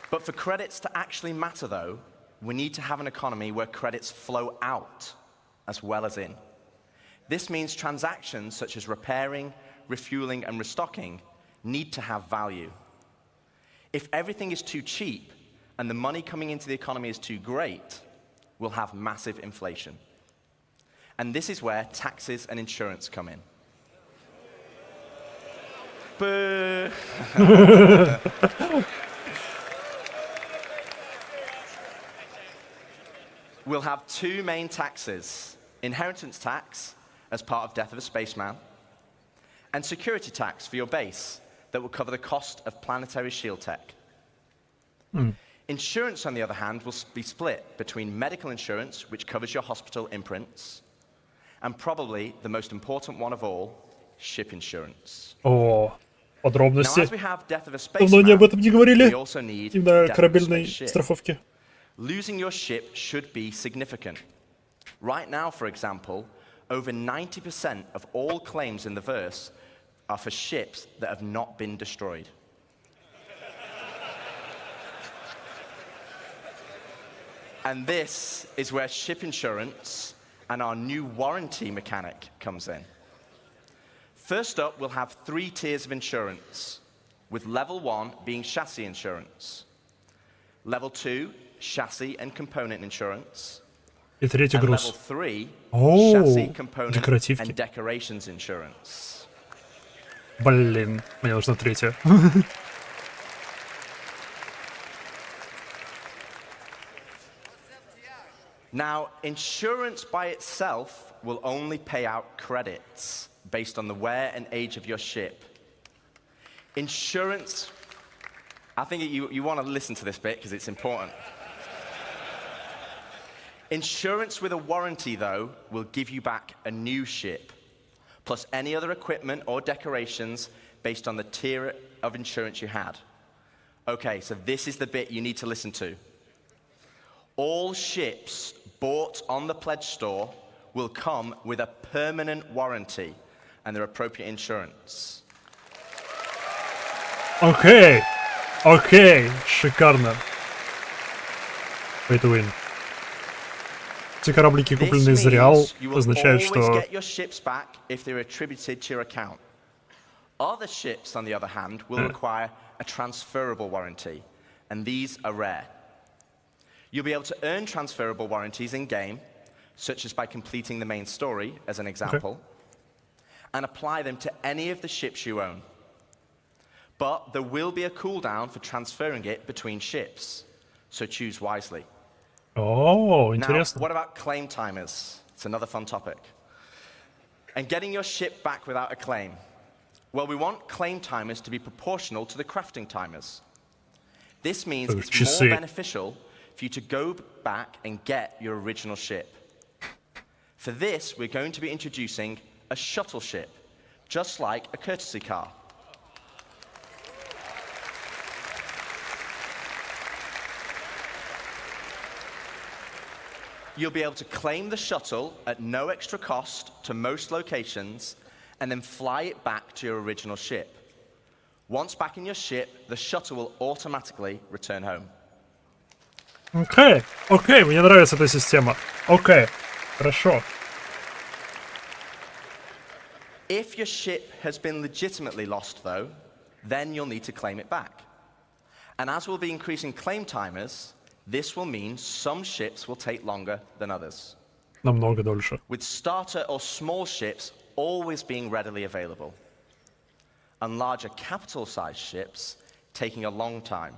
But for credits to actually matter, though, we need to have an economy where credits flow out as well as in. This means transactions such as repairing, refueling, and restocking need to have value. If everything is too cheap and the money coming into the economy is too great, we'll have massive inflation. And this is where taxes and insurance come in. Boo! We'll have two main taxes: inheritance tax as part of Death of a Spaceman, and security tax for your base that will cover the cost of planetary shield tech. Insurance, on the other hand, will be split between medical insurance, which covers your hospital imprints, and probably the most important one of all, ship insurance. О, подробности. Now, as we have Death of a Давно не об этом не говорили. we also need Именно Death of a корабельной spaceship. страховки. Losing your ship should be significant. Right now, for example, over 90% of all claims in the verse are for ships that have not been destroyed. And this is where ship insurance and our new warranty mechanic comes in. First up, we'll have 3 tiers of insurance, with level 1 being chassis insurance, level 2, chassis and component insurance, И третий and груз. level 3, О, chassis component декоративки. and decorations insurance. Блин, мне нужна третья. Now, insurance by itself will only pay out credits based on the wear and age of your ship. Insurance, I think you want to listen to this bit because it's important. Insurance with a warranty, though, will give you back a new ship, plus any other equipment or decorations based on the tier of insurance you had. Okay, so this is the bit you need to listen to. All ships bought on the pledge store will come with a permanent warranty and their appropriate insurance. Окей, окей, шикарно. Pay to win. Те кораблики, купленные за реал, означает, что... Get your ships back if they're attributed to your account. Other ships, on the other hand, will require a transferable warranty, and these are rare. You'll be able to earn transferable warranties in-game, such as by completing the main story, as an example, and apply them to any of the ships you own. But there will be a cooldown for transferring it between ships, so choose wisely. Oh, now, интересно. what about claim timers? It's another fun topic. And getting your ship back without a claim. Well, we want claim timers to be proportional to the crafting timers. This means it's more beneficial for you to go back and get your original ship. For this, we're going to be introducing a shuttle ship, just like a courtesy car. You'll be able to claim the shuttle at no extra cost to most locations and then fly it back to your original ship. Once back in your ship, the shuttle will automatically return home. Окей, окей, мне нравится эта система. Окей, хорошо. If your ship has been legitimately lost, though, then you'll need to claim it back. And as we'll be increasing claim timers, this will mean some ships will take longer than others. Намного дольше. With starter or small ships always being readily available, and larger capital-sized ships taking a long time.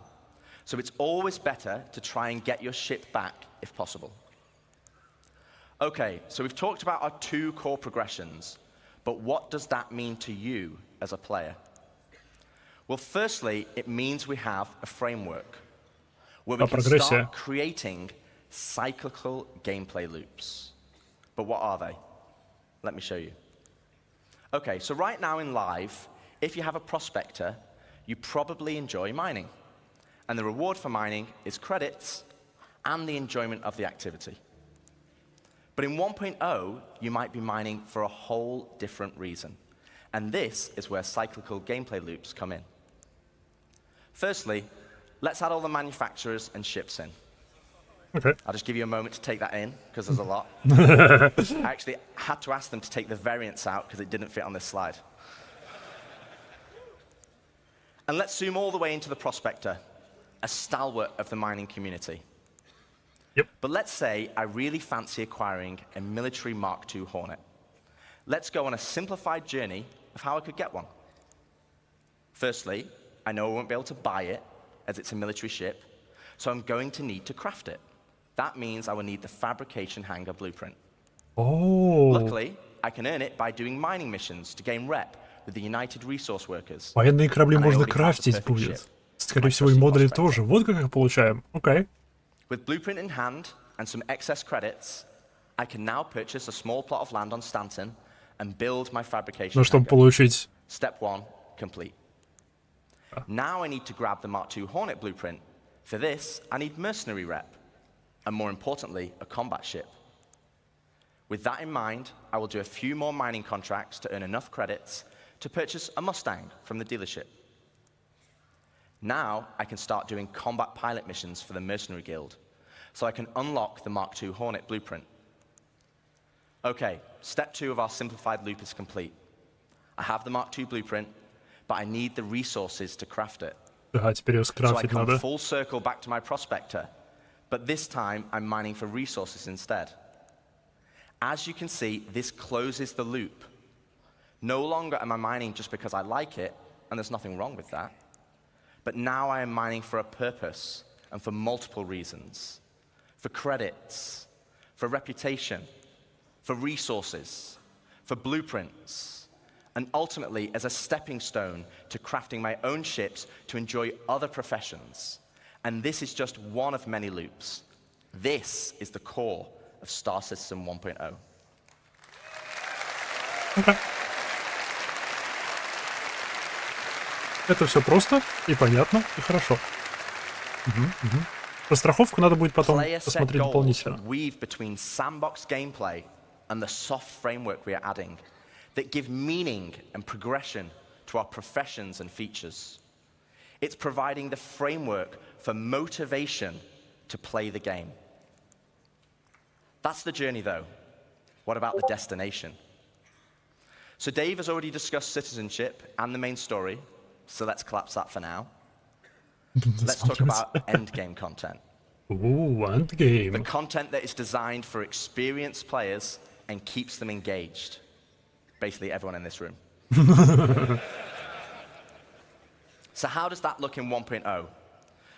So it's always better to try and get your ship back if possible. Okay, so we've talked about our two core progressions, but what does that mean to you as a player? Well, firstly, it means we have a framework where we can start creating cyclical gameplay loops. But what are they? Let me show you. Okay, so right now in live, if you have a prospector, you probably enjoy mining. And the reward for mining is credits and the enjoyment of the activity. But in 1.0, you might be mining for a whole different reason. And this is where cyclical gameplay loops come in. Firstly, let's add all the manufacturers and ships in. Okay. I'll just give you a moment to take that in, because there's a lot. I actually had to ask them to take the variants out, because it didn't fit on this slide. And let's zoom all the way into the prospector, a stalwart of the mining community. Yep. But let's say I really fancy acquiring a military Mark II Hornet. Let's go on a simplified journey of how I could get one. Firstly, I know I won't be able to buy it, as it's a military ship, so I'm going to need to craft it. That means I will need the fabrication hangar blueprint. Oh. Luckily, I can earn it by doing mining missions to gain rep with the United Resource Workers. Военные корабли можно крафтить будет. Скорее всего, и модули тоже. Вот как их получаем. Окей. With blueprint in hand and some excess credits, I can now purchase a small plot of land on Stanton and build my fabrication Ну, чтобы получить... Step 1, complete. Now I need to grab the Mark II Hornet blueprint. For this, I need mercenary rep, and more importantly, a combat ship. With that in mind, I will do a few more mining contracts to earn enough credits to purchase a Mustang from the dealership. Now I can start doing combat pilot missions for the Mercenary Guild, so I can unlock the Mark II Hornet blueprint. Okay, step 2 of our simplified loop is complete. I have the Mark II blueprint, but I need the resources to craft it. Ага, теперь его So I скрафтить come надо. full circle back to my prospector, but this time I'm mining for resources instead. As you can see, this closes the loop. No longer am I mining just because I like it, and there's nothing wrong with that. But now I am mining for a purpose and for multiple reasons. For credits, for reputation, for resources, for blueprints, and ultimately as a stepping stone to crafting my own ships to enjoy other professions. And this is just one of many loops. This is the core of Star Citizen 1.0. Okay. Это все просто и понятно, и хорошо. Про страховку надо будет потом посмотреть дополнительно. Weave between sandbox gameplay and the soft framework we are adding that give meaning and progression to our professions and features. It's providing the framework for motivation to play the game. That's the journey, though. What about the destination? So Dave has already discussed citizenship and the main story, so let's collapse that for now. Let's talk about endgame content. Ooh, endgame. The content that is designed for experienced players and keeps them engaged. Basically everyone in this room. So how does that look in 1.0?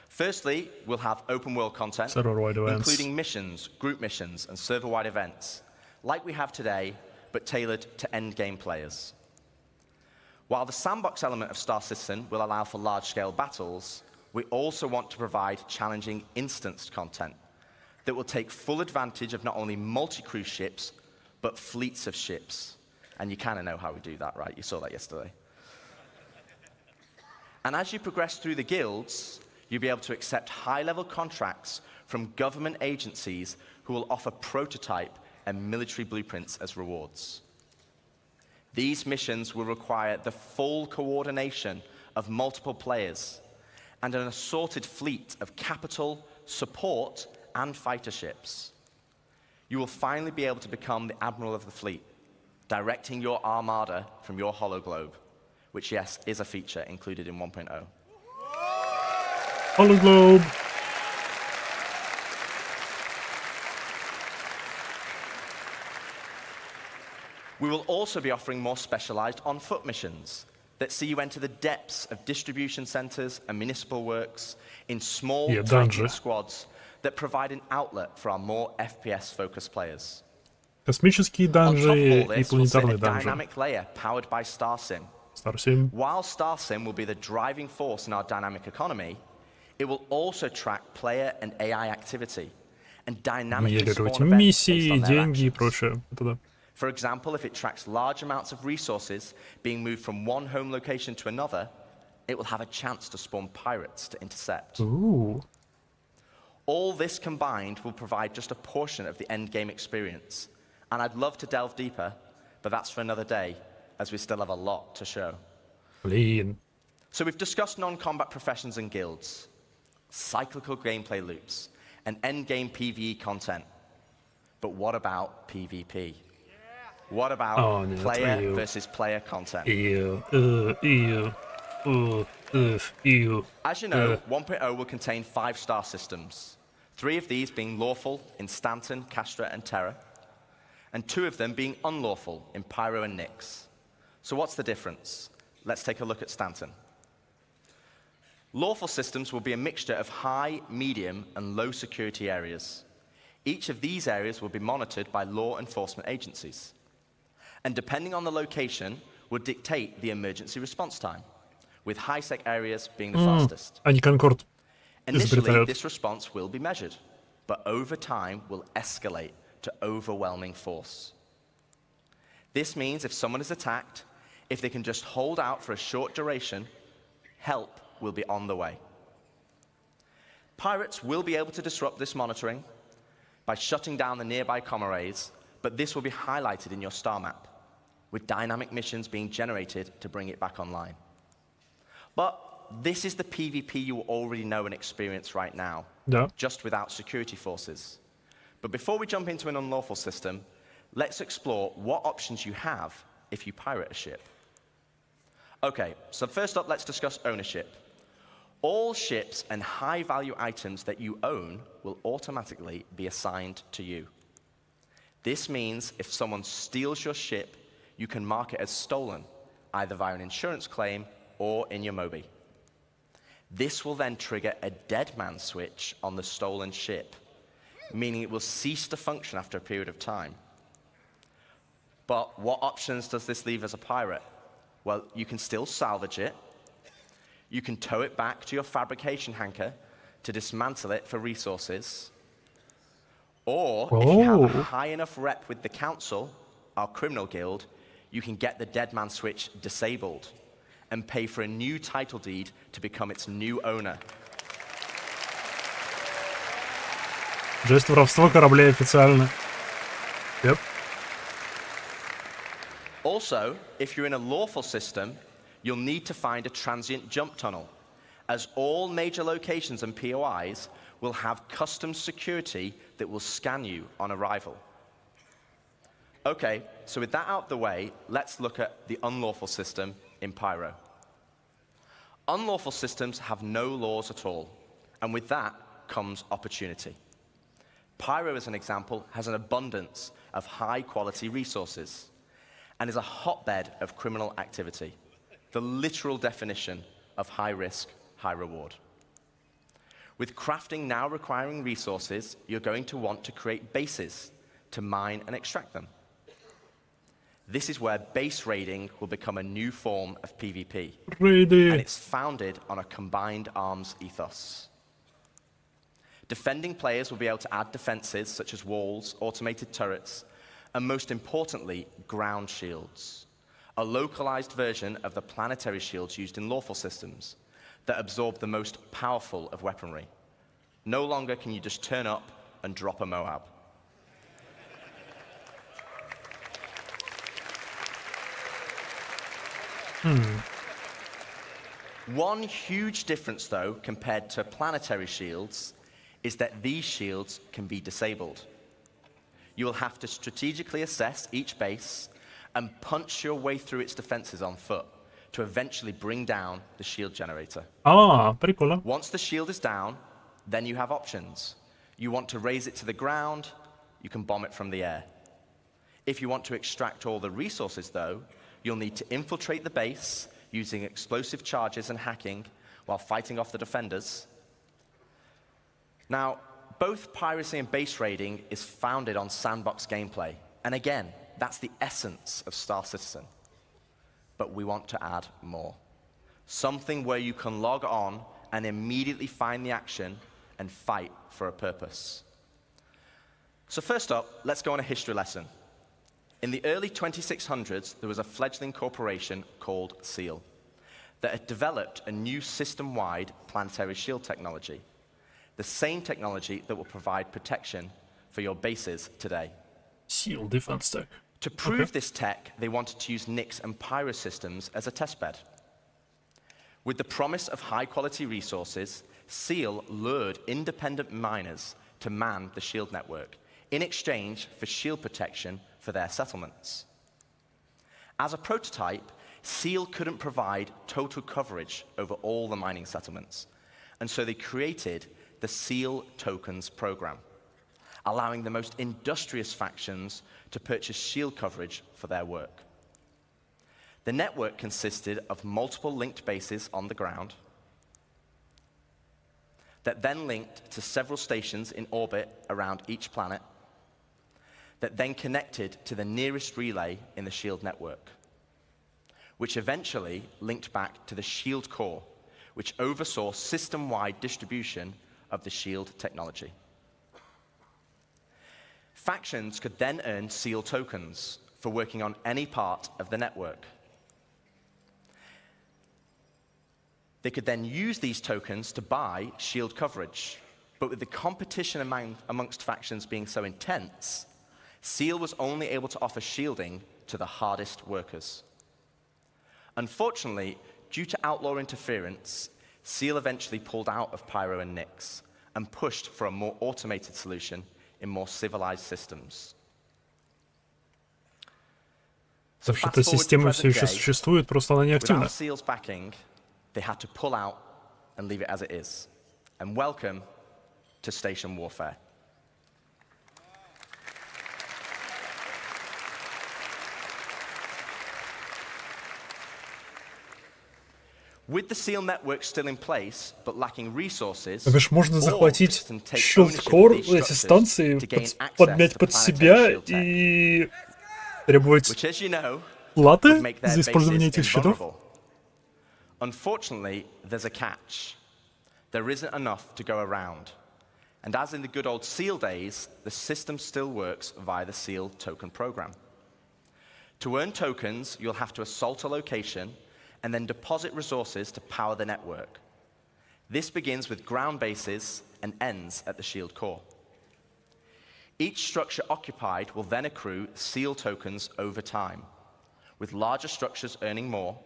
Firstly, we'll have open world content, including missions, group missions, and server-wide events, like we have today, but tailored to endgame players. While the sandbox element of Star Citizen will allow for large-scale battles, we also want to provide challenging instanced content that will take full advantage of not only multi-crew ships, but fleets of ships. And you kind of know how we do that, right? You saw that yesterday. And as you progress through the guilds, you'll be able to accept high-level contracts from government agencies who will offer prototype and military blueprints as rewards. These missions will require the full coordination of multiple players and an assorted fleet of capital, support, and fighter ships. You will finally be able to become the admiral of the fleet, directing your armada from your hologlobe, which, yes, is a feature included in 1.0. Hologlobe. We will also be offering more specialized on-foot missions that see you enter the depths of distribution centers and municipal works in small, tight squads that provide an outlet for our more FPS-focused players. Космические данжи и планетарные данжи. Dynamic layer powered by StarSim. StarSim. While StarSim will be the driving force in our dynamic economy, it will also track player and AI activity and dynamically spawn events based on their actions. For example, if it tracks large amounts of resources being moved from one home location to another, it will have a chance to spawn pirates to intercept. Ooh. All this combined will provide just a portion of the endgame experience. And I'd love to delve deeper, but that's for another day, as we still have a lot to show. Блин. So we've discussed non-combat professions and guilds, cyclical gameplay loops, and endgame PvE content. But what about PvP? What about player versus player content? As you know, 1.0 will contain 5 star systems, 3 of these being lawful in Stanton, Castra, and Terra, and 2 of them being unlawful in Pyro and Nyx. So what's the difference? Let's take a look at Stanton. Lawful systems will be a mixture of high, medium, and low security areas. Each of these areas will be monitored by law enforcement agencies. And depending on the location, would dictate the emergency response time, with high-sec areas being the fastest. Они Конкорд Initially, this response will be measured, but over time will escalate to overwhelming force. This means if someone is attacked, if they can just hold out for a short duration, help will be on the way. Pirates will be able to disrupt this monitoring by shutting down the nearby comm arrays, but this will be highlighted in your star map, with dynamic missions being generated to bring it back online. But this is the PvP you already know and experience right now, just without security forces. But before we jump into an unlawful system, let's explore what options you have if you pirate a ship. Okay, so first up, let's discuss ownership. All ships and high-value items that you own will automatically be assigned to you. This means if someone steals your ship, you can mark it as stolen, either via an insurance claim or in your Mobi. This will then trigger a dead man switch on the stolen ship, meaning it will cease to function after a period of time. But what options does this leave as a pirate? Well, you can still salvage it. You can tow it back to your fabrication hangar to dismantle it for resources. Or, if you have a high enough rep with the council, our criminal guild, you can get the dead man switch disabled and pay for a new title deed to become its new owner. Жест воровства кораблей официально. Yep. Also, if you're in a lawful system, you'll need to find a transient jump tunnel, as all major locations and POIs will have custom security that will scan you on arrival. Okay, so with that out of the way, let's look at the unlawful system in Pyro. Unlawful systems have no laws at all, and with that comes opportunity. Pyro, as an example, has an abundance of high-quality resources and is a hotbed of criminal activity, the literal definition of high risk, high reward. With crafting now requiring resources, you're going to want to create bases to mine and extract them. This is where base raiding will become a new form of PvP. And it's founded on a combined arms ethos. Defending players will be able to add defenses such as walls, automated turrets, and most importantly, ground shields, a localized version of the planetary shields used in lawful systems that absorb the most powerful of weaponry. No longer can you just turn up and drop a Moab. One huge difference, though, compared to planetary shields, is that these shields can be disabled. You will have to strategically assess each base and punch your way through its defenses on foot to eventually bring down the shield generator. Прикольно. Once the shield is down, then you have options. You want to raise it to the ground, you can bomb it from the air. If you want to extract all the resources, though, you'll need to infiltrate the base using explosive charges and hacking while fighting off the defenders. Now, both piracy and base raiding is founded on sandbox gameplay. And again, that's the essence of Star Citizen. But we want to add more. Something where you can log on and immediately find the action and fight for a purpose. So first up, let's go on a history lesson. In the early 2600s, there was a fledgling corporation called SEAL that had developed a new system-wide planetary shield technology, the same technology that will provide protection for your bases today. SEAL defense tech. To prove this tech, they wanted to use Nyx and Pyro systems as a testbed. With the promise of high-quality resources, SEAL lured independent miners to man the shield network in exchange for shield protection for their settlements. As a prototype, SEAL couldn't provide total coverage over all the mining settlements, and so they created the SEAL Tokens program, allowing the most industrious factions to purchase shield coverage for their work. The network consisted of multiple linked bases on the ground that then linked to several stations in orbit around each planet that then connected to the nearest relay in the shield network, which eventually linked back to the shield core, which oversaw system-wide distribution of the shield technology. Factions could then earn SEAL tokens for working on any part of the network. They could then use these tokens to buy shield coverage, but with the competition amongst factions being so intense, SEAL was only able to offer shielding to the hardest workers. Unfortunately, due to outlaw interference, SEAL eventually pulled out of Pyro and Nyx and pushed for a more automated solution in more civilized systems. Вообще-то система все еще существует, просто она не активна. Without SEAL's backing, they had to pull out and leave it as it is. And welcome to station warfare. With the seal network still in place, but lacking resources, То бишь можно захватить Shield Core, эти станции, подмять под себя и требовать платы за использование этих щитов? Unfortunately, there's a catch. There isn't enough to go around. And as in the good old SEAL days, the system still works via the SEAL token program. To earn tokens, you'll have to assault a location and then deposit resources to power the network. This begins with ground bases and ends at the Shield Core. Each structure occupied will then accrue SEAL tokens over time, with larger structures earning more,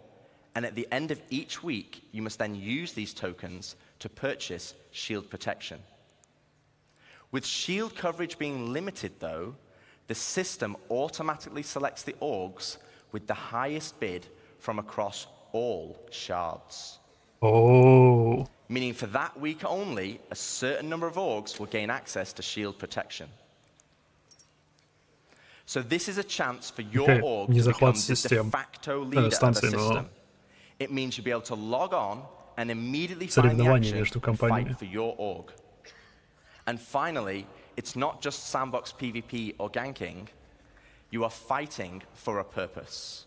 and at the end of each week, you must then use these tokens to purchase shield protection. With shield coverage being limited, though, the system automatically selects the orgs with the highest bid from across all shards. Oh. Meaning for that week only, a certain number of orgs will gain access to shield protection. So this is a chance for your org to become the de facto leader of the system. It means you'll be able to log on and immediately find the action and fight for your org. And finally, it's not just sandbox PvP or ganking. You are fighting for a purpose.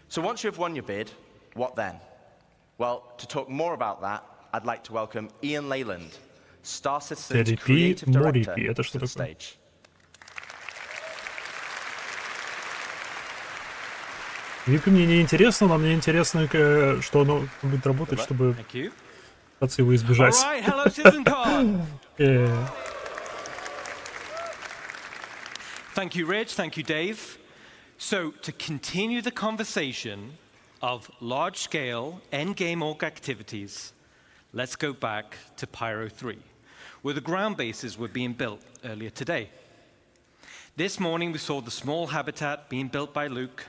So once you've won your bid, what then? Well, to talk more about that, I'd like to welcome Ian Leyland, Star Citizen's creative director, to the stage. PvP мне не интересно, но мне интересно, что оно будет работать, чтобы пытаться его избежать. Alright, hello CitizenCon! Thank you, Rich. Thank you, Dave. So, to continue the conversation of large-scale endgame org activities, let's go back to Pyro 3, where the ground bases were being built earlier today. This morning, we saw the small habitat being built by Luke.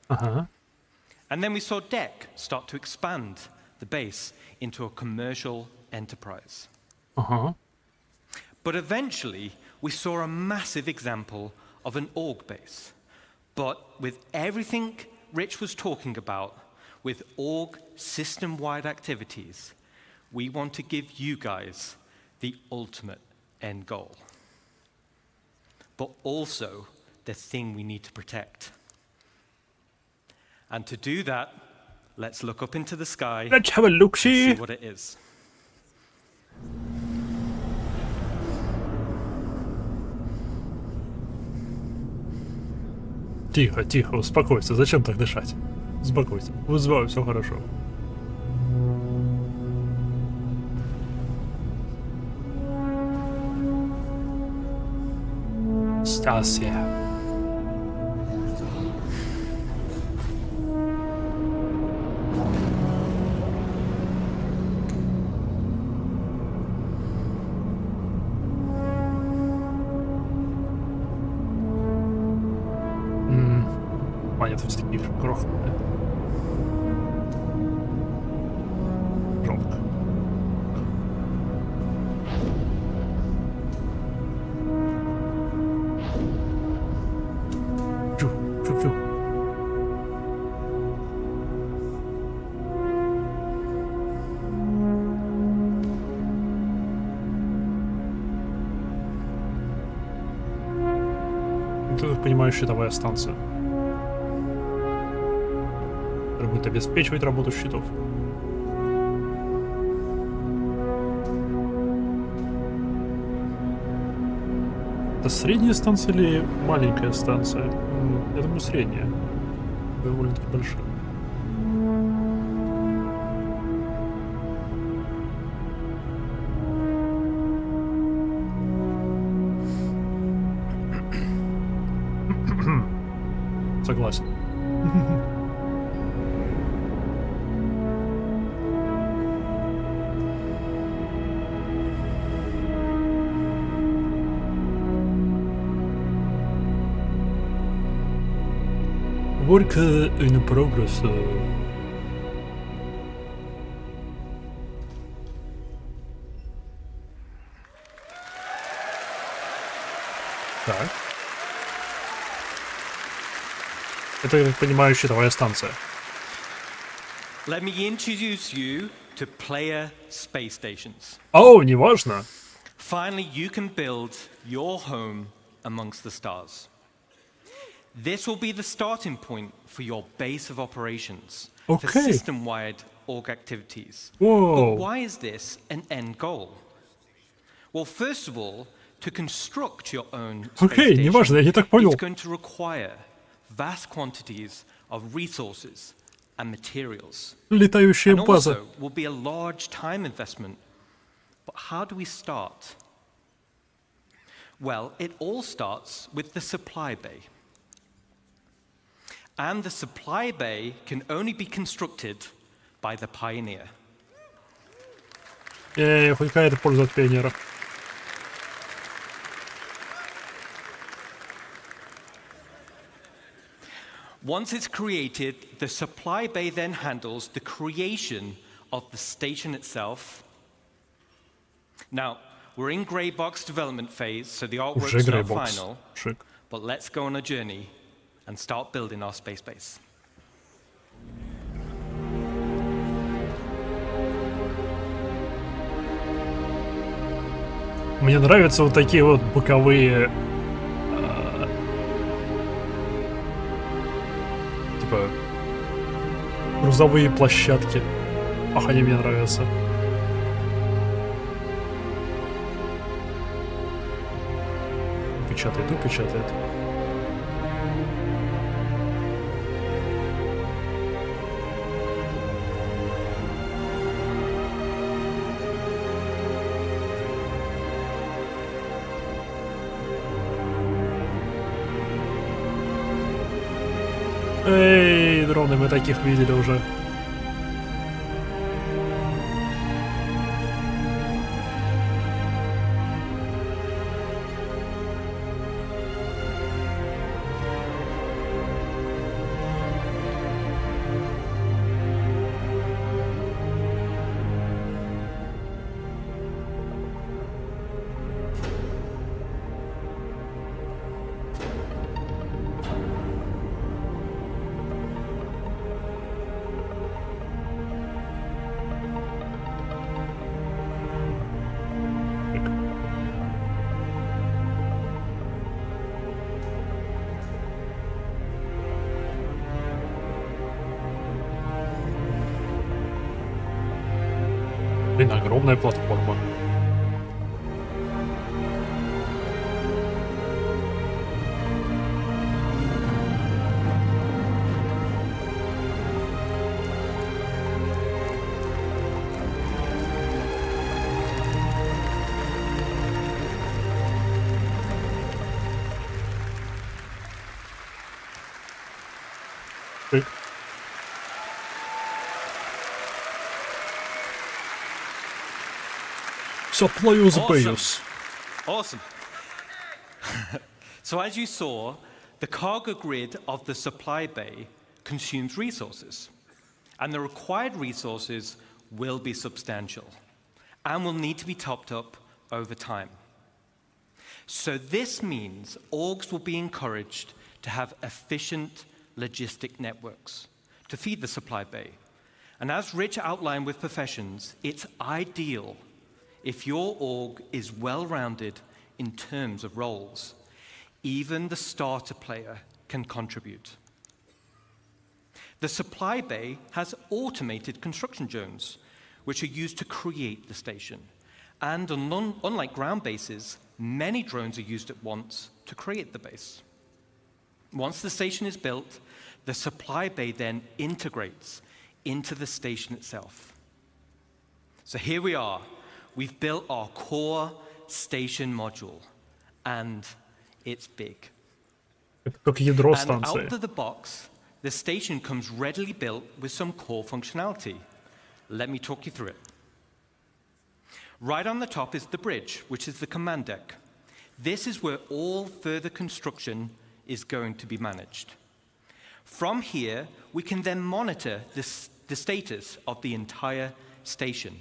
And then we saw Deck start to expand the base into a commercial enterprise. But eventually, we saw a massive example of an org base. But with everything Rich was talking about, with org system-wide activities, we want to give you guys the ultimate end goal. But also the thing we need to protect. And to do that, let's look up into the sky. Let's have a look-see. And see what it is. Тихо, тихо, успокойся. Зачем так дышать? Успокойся. Вызываю, все хорошо. Стасия. Монеты все-таки крохотные. Жалко. Чу-чу-чу. Это, я понимаю, щитовая станция. Будет обеспечивать работу щитов. Это средняя станция или маленькая станция? Я думаю, средняя. Довольно-таки большая. Согласен. Work in progress. Так. Это, я так понимаю, щитовая станция. Let me introduce you to player space stations. О, неважно. Finally, you can build your home amongst the stars. This will be the starting point for your base of operations for system-wide org activities. Whoa. But why is this an end goal? Well, first of all, to construct your own space station, неважно, я не так понял. it's going to require vast quantities of resources and materials. Летающая And база. also will be a large time investment. But how do we start? Well, it all starts with the supply bay. And the supply bay can only be constructed by the pioneer. Хоть какая-то польза от пионера. Once it's created, the supply bay then handles the creation of the station itself. Now, we're in grey box development phase, so the artwork's not final. Шик. But let's go on a journey and start building our space base. Мне нравятся вот такие вот боковые... типа... грузовые площадки. Ах, они мне нравятся. Печатает, печатает. Эй, дроны, мы таких видели уже. Блин, огромная платформа. Supply the base. Awesome. So as you saw, the cargo grid of the supply bay consumes resources, and the required resources will be substantial and will need to be topped up over time. So this means orgs will be encouraged to have efficient logistic networks to feed the supply bay. And as Rich outlined with professions, it's ideal if your org is well-rounded in terms of roles. Even the starter player can contribute. The supply bay has automated construction zones, which are used to create the station. And unlike ground bases, many drones are used at once to create the base. Once the station is built, the supply bay then integrates into the station itself. So here we are. We've built our core station module, and it's big. And out of the box, the station comes readily built with some core functionality. Let me talk you through it. Right on the top is the bridge, which is the command deck. This is where all further construction is going to be managed. From here, we can then monitor the status of the entire station.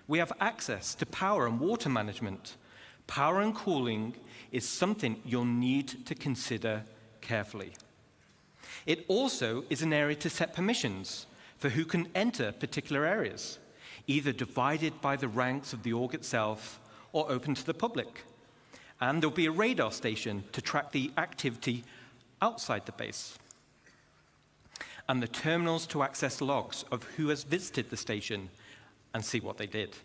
We have access to power and water management. Power and cooling is something you'll need to consider carefully. It also is an area to set permissions for who can enter particular areas, either divided by the ranks of the org itself or open to the public. And there'll be a radar station to track the activity outside the base. And the terminals to access logs of who has visited the station and see what they did.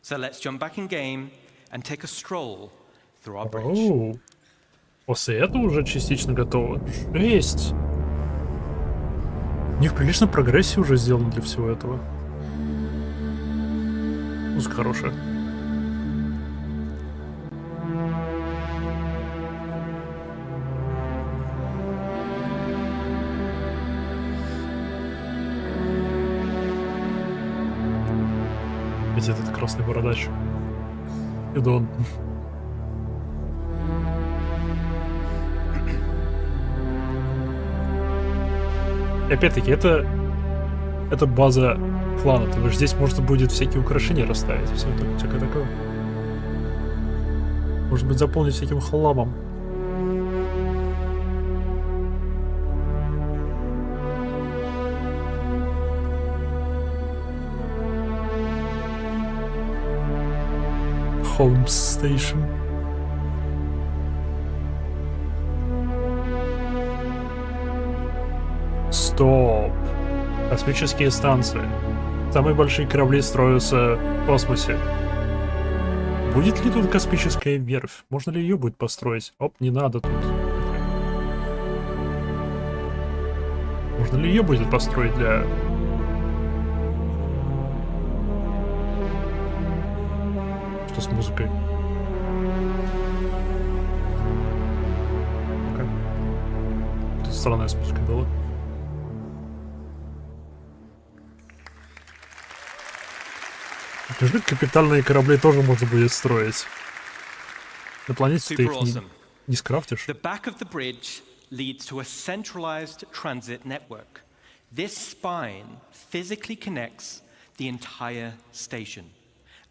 So let's jump back in game and take a stroll through our bridge. Оу. После этого уже частично готово. Жесть! У них прилично прогрессия уже сделана для всего этого. Музыка хорошая. Ведь этот красный бородач. Идон. И опять-таки, это база клана, то есть здесь можно будет всякие украшения расставить, всякое такое. Может быть, заполнить всяким хламом. Home Station. Стоп. Космические станции. Самые большие корабли строятся в космосе. Будет ли тут космическая верфь? Можно ли ее будет построить? Оп, не надо тут. Можно ли ее будет построить для... Что с музыкой? Тут странная с музыкой была. Скажи, капитальные корабли тоже можно будет строить. На планете ты их не скрафтишь. The back of the bridge leads to a centralized transit network. This spine physically connects the entire station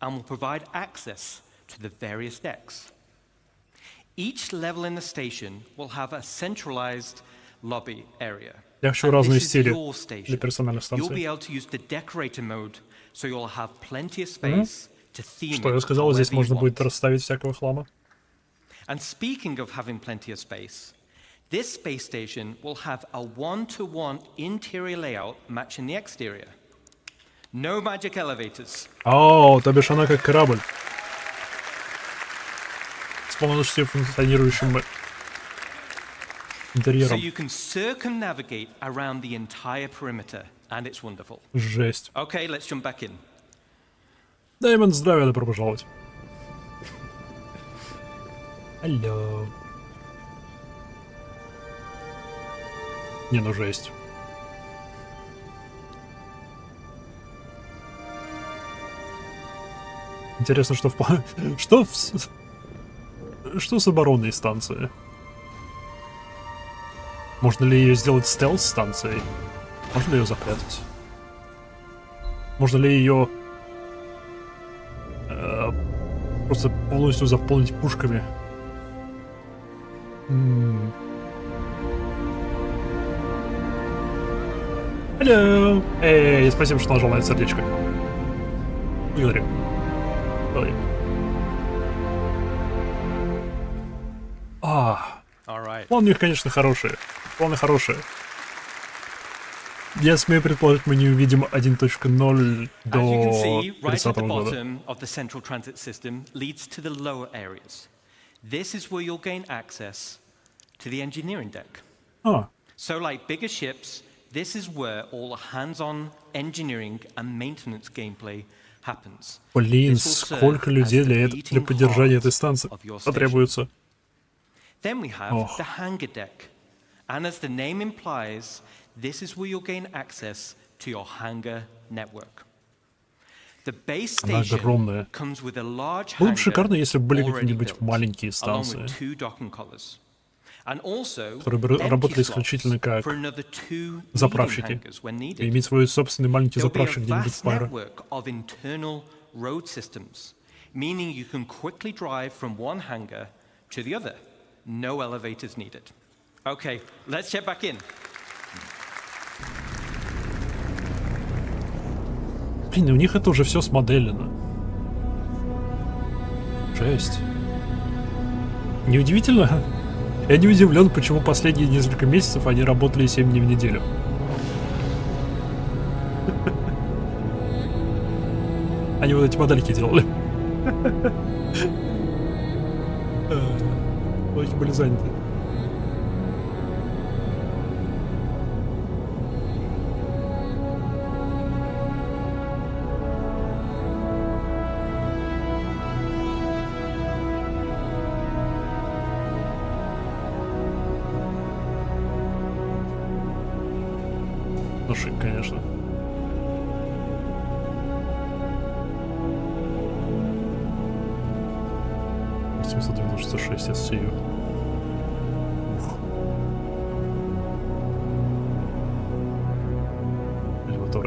and will provide access to the various decks. Each level in the station will have a centralized lobby area. Я хочу разные стили для персональных станций. You'll be able to use the decorator mode, so you'll have plenty of space to theme. Что я сказал, здесь можно будет расставить всякого хлама. And speaking of having plenty of space, this space station will have a one-to-one interior layout matching the exterior. No magic elevators. О, то бишь она как корабль. С полностью функционирующим интерьером. So you can circumnavigate around the entire perimeter, and it's wonderful. Жесть. Okay, let's jump back in. Дэймон, здравия, добро пожаловать. Алло. Не, ну жесть. Интересно, что что с оборонной станцией? Можно ли ее сделать стелс-станцией? Можно ли ее запрятать? Можно ли ее просто полностью заполнить пушками? Алло! Эй, спасибо, что нажал на это сердечко. Благодарю. Благодарю. Планы у них, конечно, хорошие. Планы хорошие. Я смею предположить, мы не увидим 1.0 до 30 года. This is where you'll gain access to the engineering deck. So like bigger ships, this is where all the hands-on engineering and maintenance gameplay happens. Блин, сколько людей для поддержания этой станции потребуется. Then we have the hangar deck. And as the name implies, this is where you'll gain access to your hangar network. The base station comes with a large Было бы шикарно, если бы были hangar какие-нибудь маленькие станции, которые бы работали исключительно как заправщики. И иметь свой собственный маленький заправщик где-нибудь в Пайро. Meaning you can quickly drive from one hangar to the other. No elevators needed. Okay, let's check back in. Блин, у них это уже все смоделено. Жесть. Неудивительно? Я не удивлен, почему последние несколько месяцев они работали 7 дней в неделю. Они вот эти модельки делали. Лохи были заняты. Ну, шик, конечно. $796 SCU.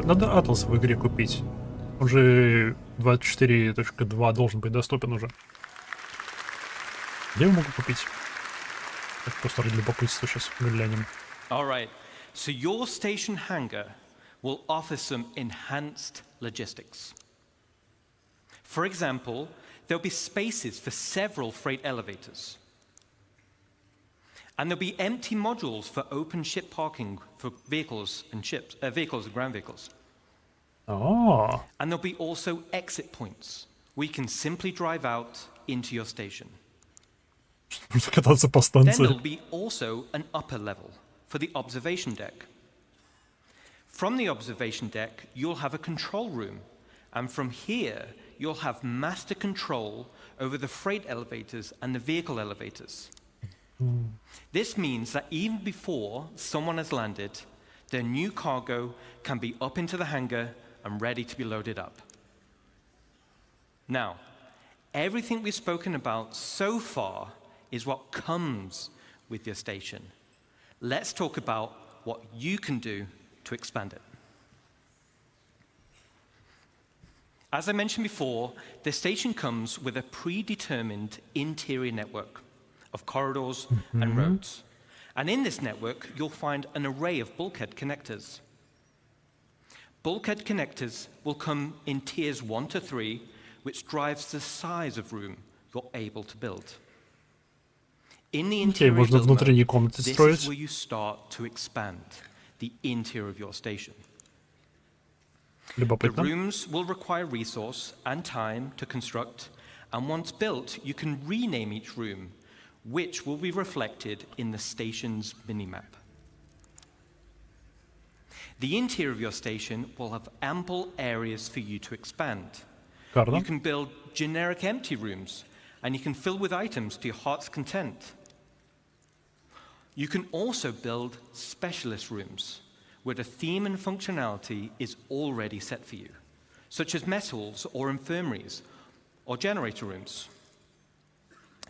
Надо Атлас в игре купить. Он же 24.2 должен быть доступен уже. Где я могу купить? Так, просто ради любопытства сейчас глянем. All right. So your station hangar will offer some enhanced logistics. For example, there'll be spaces for several freight elevators. And there'll be empty modules for open ship parking for vehicles and ships, vehicles and ground vehicles. Oh. And there'll be also exit points where you can simply drive out into your station. Then there'll be also an upper level for the observation deck. From the observation deck, you'll have a control room. And from here, you'll have master control over the freight elevators and the vehicle elevators. This means that even before someone has landed, their new cargo can be up into the hangar and ready to be loaded up. Now, everything we've spoken about so far is what comes with your station. Let's talk about what you can do to expand it. As I mentioned before, the station comes with a predetermined interior network of corridors and roads. And in this network, you'll find an array of bulkhead connectors. Bulkhead connectors will come in tiers 1 to 3, which drives the size of room you're able to build. In the interior build mode, this is where you start to expand the interior of your station. The rooms will require resource and time to construct, and once built, you can rename each room, which will be reflected in the station's minimap. The interior of your station will have ample areas for you to expand. You can build generic empty rooms, and you can fill with items to your heart's content. You can also build specialist rooms, where the theme and functionality is already set for you, such as mess halls or infirmaries or generator rooms.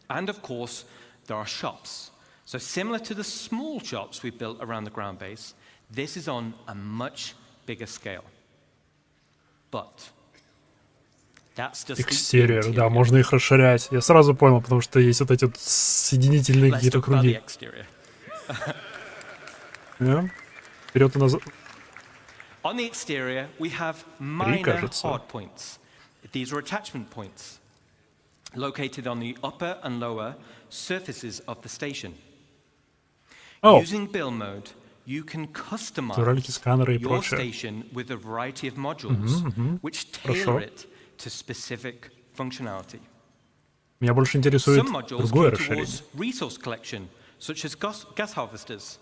And of course, there are shops. So similar to the small shops we built around the ground base, this is on a much bigger scale. But that's just Exterior, да, можно их расширять. Я сразу понял, потому что есть вот эти вот соединительные какие-то круги. Вперед и назад. On the exterior, we have minor hard points. These are attachment points located on the upper and lower surfaces of the station. Using build mode, you can customize your station with a variety of modules, which tailor it to specific functionality. Меня больше интересует другое Some modules расширение. towards resource collection, such as gas harvesters,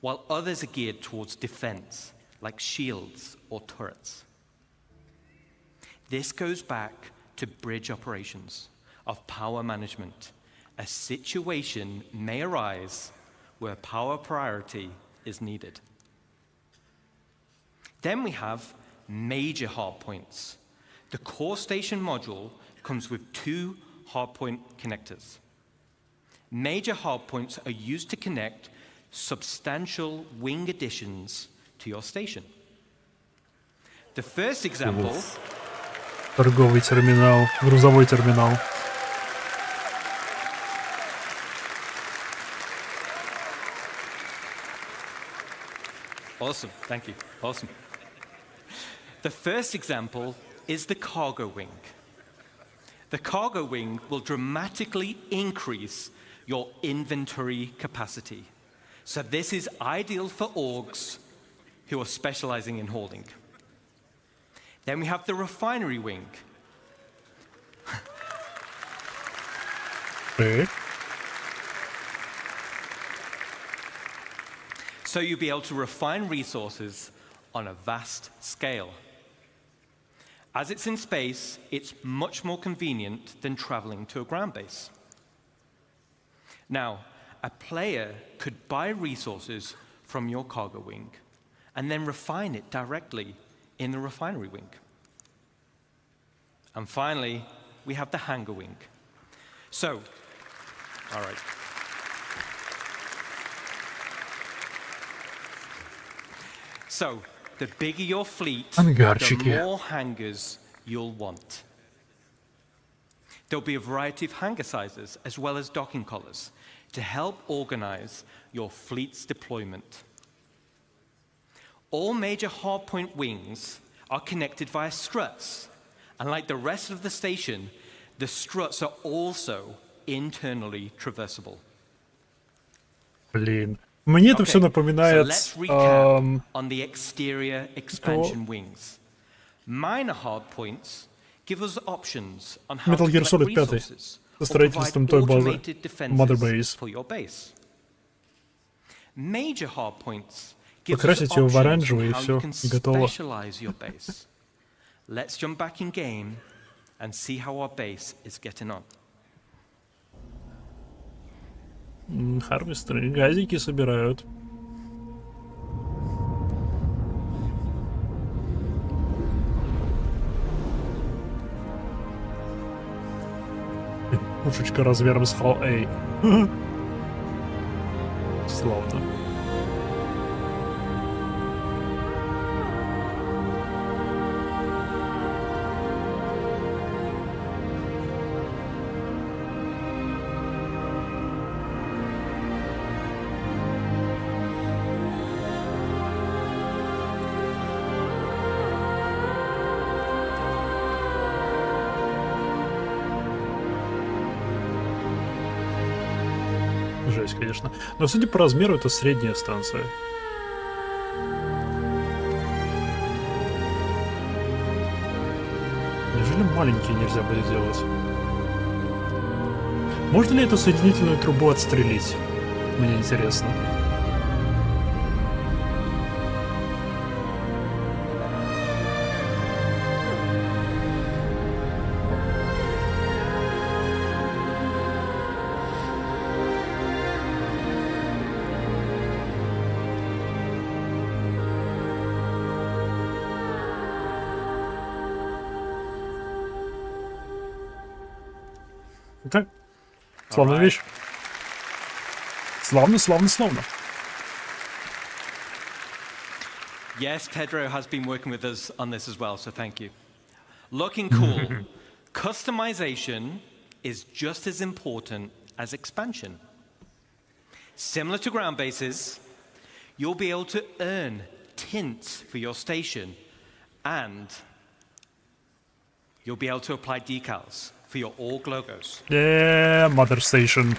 while others are geared towards defense, like shields or turrets. This goes back to bridge operations of power management. A situation may arise where power priority is needed. Then we have major hardpoints. The core station module comes with 2 hardpoint connectors. Major hardpoints are used to connect substantial wing additions to your station. The first example... Торговый терминал, грузовой терминал. Awesome, thank you, awesome. The first example is the cargo wing. The cargo wing will dramatically increase your inventory capacity. So this is ideal for orgs who are specializing in hauling. Then we have the refinery wing. So you'll be able to refine resources on a vast scale. As it's in space, it's much more convenient than traveling to a ground base. Now, a player could buy resources from your cargo wing and then refine it directly in the refinery wing. And finally, we have the hangar wing. So, all right. So, the bigger your fleet, the more hangars you'll want. There'll be a variety of hangar sizes as well as docking collars to help organize your fleet's deployment. All major hardpoint wings are connected via struts, and like the rest of the station, the struts are also internally traversable. Блин. Мне это все напоминает... on the exterior expansion wings. Minor hardpoints give us options on how Metal Gear to Solid 5 со строительством той базы. Mother Base. For your base. Major hardpoints give us Покрасить ее в options оранжевый on и how все, you can готово. specialize your base. Let's jump back in game and see how our base is getting on. Харвестеры газики собирают. Пушечка размером с Hall A. Славно. Жесть, конечно. Но, судя по размеру, это средняя станция. Неужели маленькие нельзя будет сделать? Можно ли эту соединительную трубу отстрелить? Мне интересно. Так, славная вещь. Славно, славно, славно. Yes, Pedro has been working with us on this as well, so thank you. Looking cool. Customization is just as important as expansion. Similar to ground bases, you'll be able to earn tints for your station, and you'll be able to apply decals for your org logos. Yeah, Mother Station.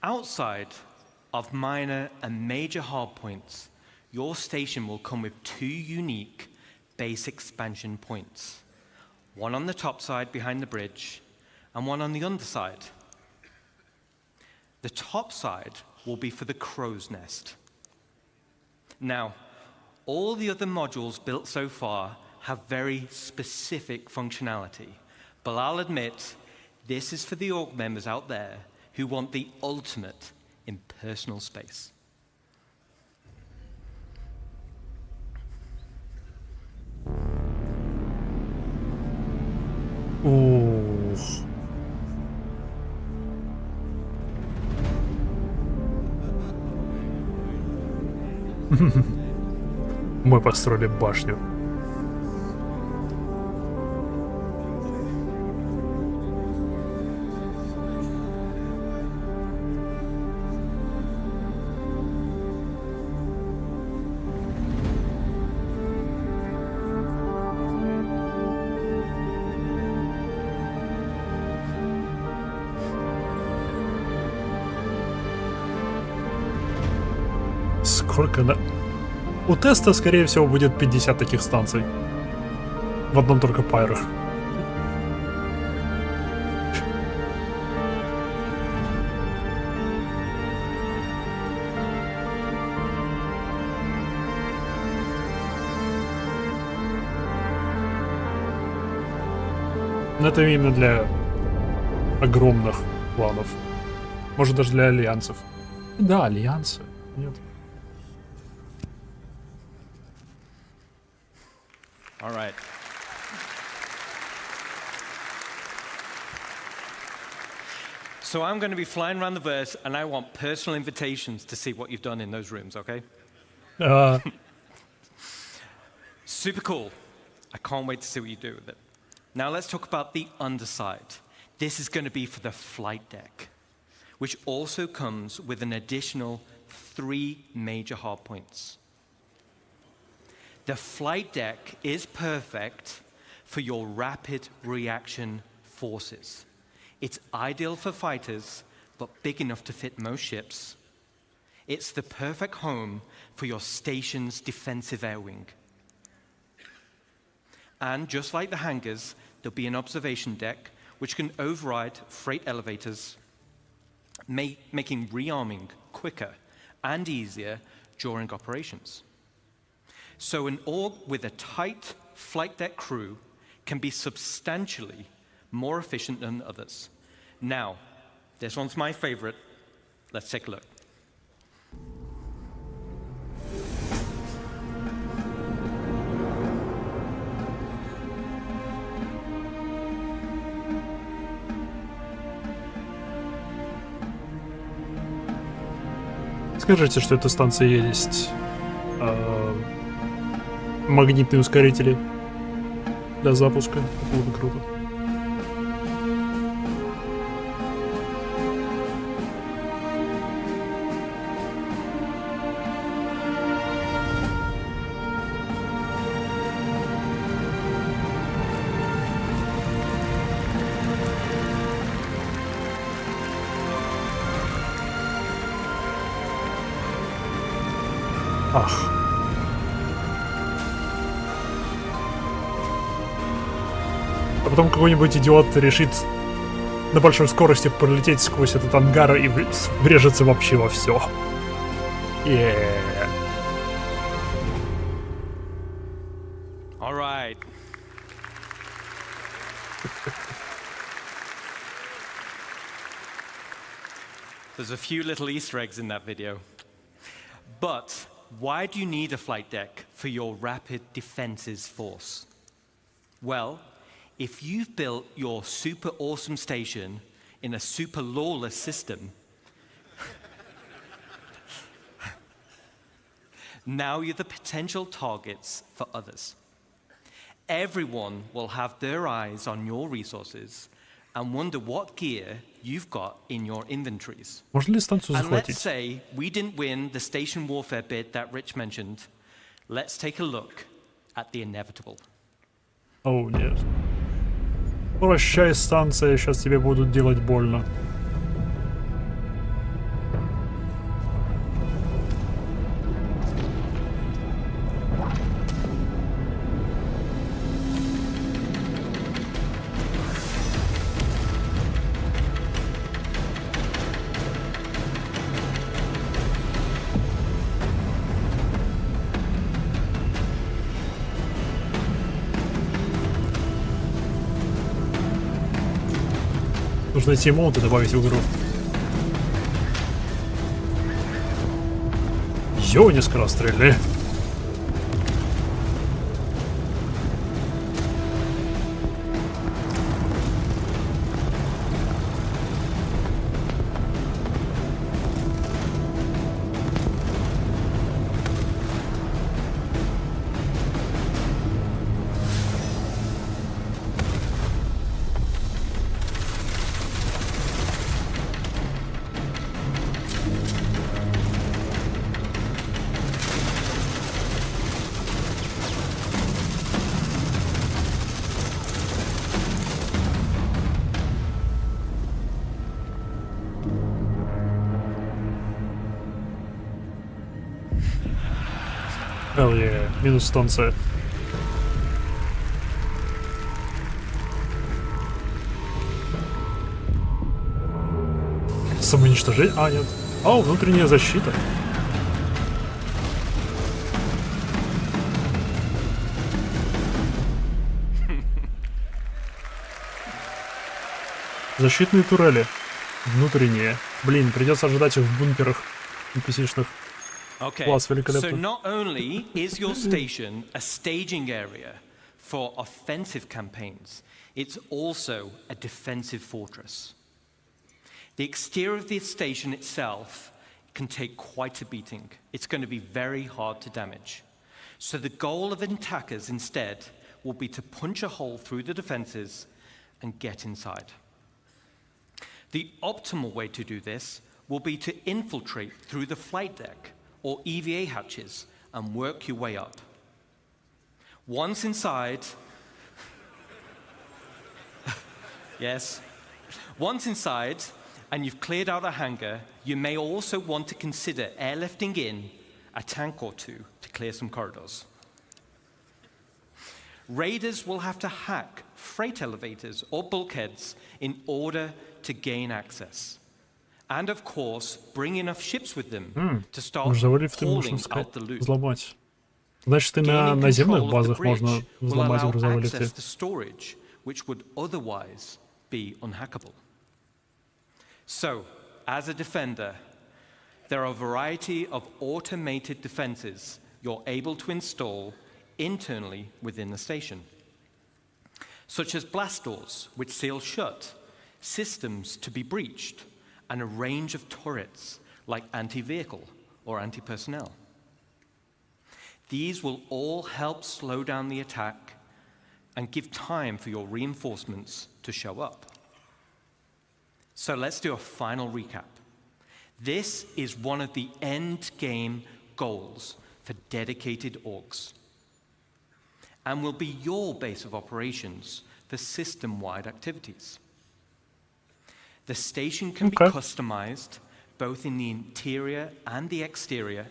Outside of minor and major hardpoints, your station will come with two unique base expansion points. One on the top side behind the bridge, and one on the underside. The top side will be for the crow's nest. Now, all the other modules built so far have very specific functionality, but I'll admit, this is for the org members out there who want the ultimate in personal space. Ух. Мы построили башню. Сколько на... У теста, скорее всего, будет 50 таких станций. В одном только Пайро. Но это именно для огромных планов. Может, даже для альянсов. Да, альянсы. Нет. All right. So I'm going to be flying around the verse, and I want personal invitations to see what you've done in those rooms, okay? Super cool. I can't wait to see what you do with it. Now let's talk about the underside. This is going to be for the flight deck, which also comes with an additional 3 major hardpoints. The flight deck is perfect for your rapid reaction forces. It's ideal for fighters, but big enough to fit most ships. It's the perfect home for your station's defensive air wing. And just like the hangars, there'll be an observation deck which can override freight elevators, making rearming quicker and easier during operations. So an org with a tight flight deck crew can be substantially more efficient than others. Now, this one's my favorite. Let's take a look. Скажите, что эта станция есть магнитные ускорители для запуска. Это было бы круто. Ах. А потом какой-нибудь идиот решит на большой скорости пролететь сквозь этот ангар и врежется вообще во все. All right. There's a few little Easter eggs in that video. But why do you need a flight deck for your rapid defenses force? Well, if you've built your super awesome station in a super lawless system, now you're the potential targets for others. Everyone will have their eyes on your resources and wonder what gear you've got in your inventories. Можно ли станцию And let's захватить? say we didn't win the station warfare bid that Rich mentioned. Let's take a look at the inevitable. О, нет. Прощай, станция, сейчас тебе будут делать больно. Нужно эти эмоуты добавить в игру. Йо, несколько раз стреляли. Hell yeah. Минус станция. Самоуничтожение? А, нет. О, внутренняя защита. Защитные турели. Внутренние. Блин, придется ожидать их в бункерах NPC-шных. Okay, Класс, so великолепно. not only is your station a staging area for offensive campaigns, it's also a defensive fortress. The exterior of the station itself can take quite a beating. It's going to be very hard to damage. So the goal of attackers instead will be to punch a hole through the defenses and get inside. The optimal way to do this will be to infiltrate through the flight deck or EVA hatches and work your way up. Once inside, yes, once inside and you've cleared out a hangar, you may also want to consider airlifting in a tank or two to clear some corridors. Raiders will have to hack freight elevators or bulkheads in order to gain access. And of course, bring enough ships with them to start hauling out the loot. Взломать. Значит, и на наземных базах можно взломать грузовые лифты. To storage, which would otherwise be unhackable. So, as a defender, there are a variety of automated defenses you're able to install internally within the station, such as blast doors, which seal shut, systems to be breached, and a range of turrets like anti-vehicle or anti-personnel. These will all help slow down the attack and give time for your reinforcements to show up. So let's do a final recap. This is one of the end game goals for dedicated orgs, and will be your base of operations for system-wide activities. The station can be customized both in the interior and the exterior,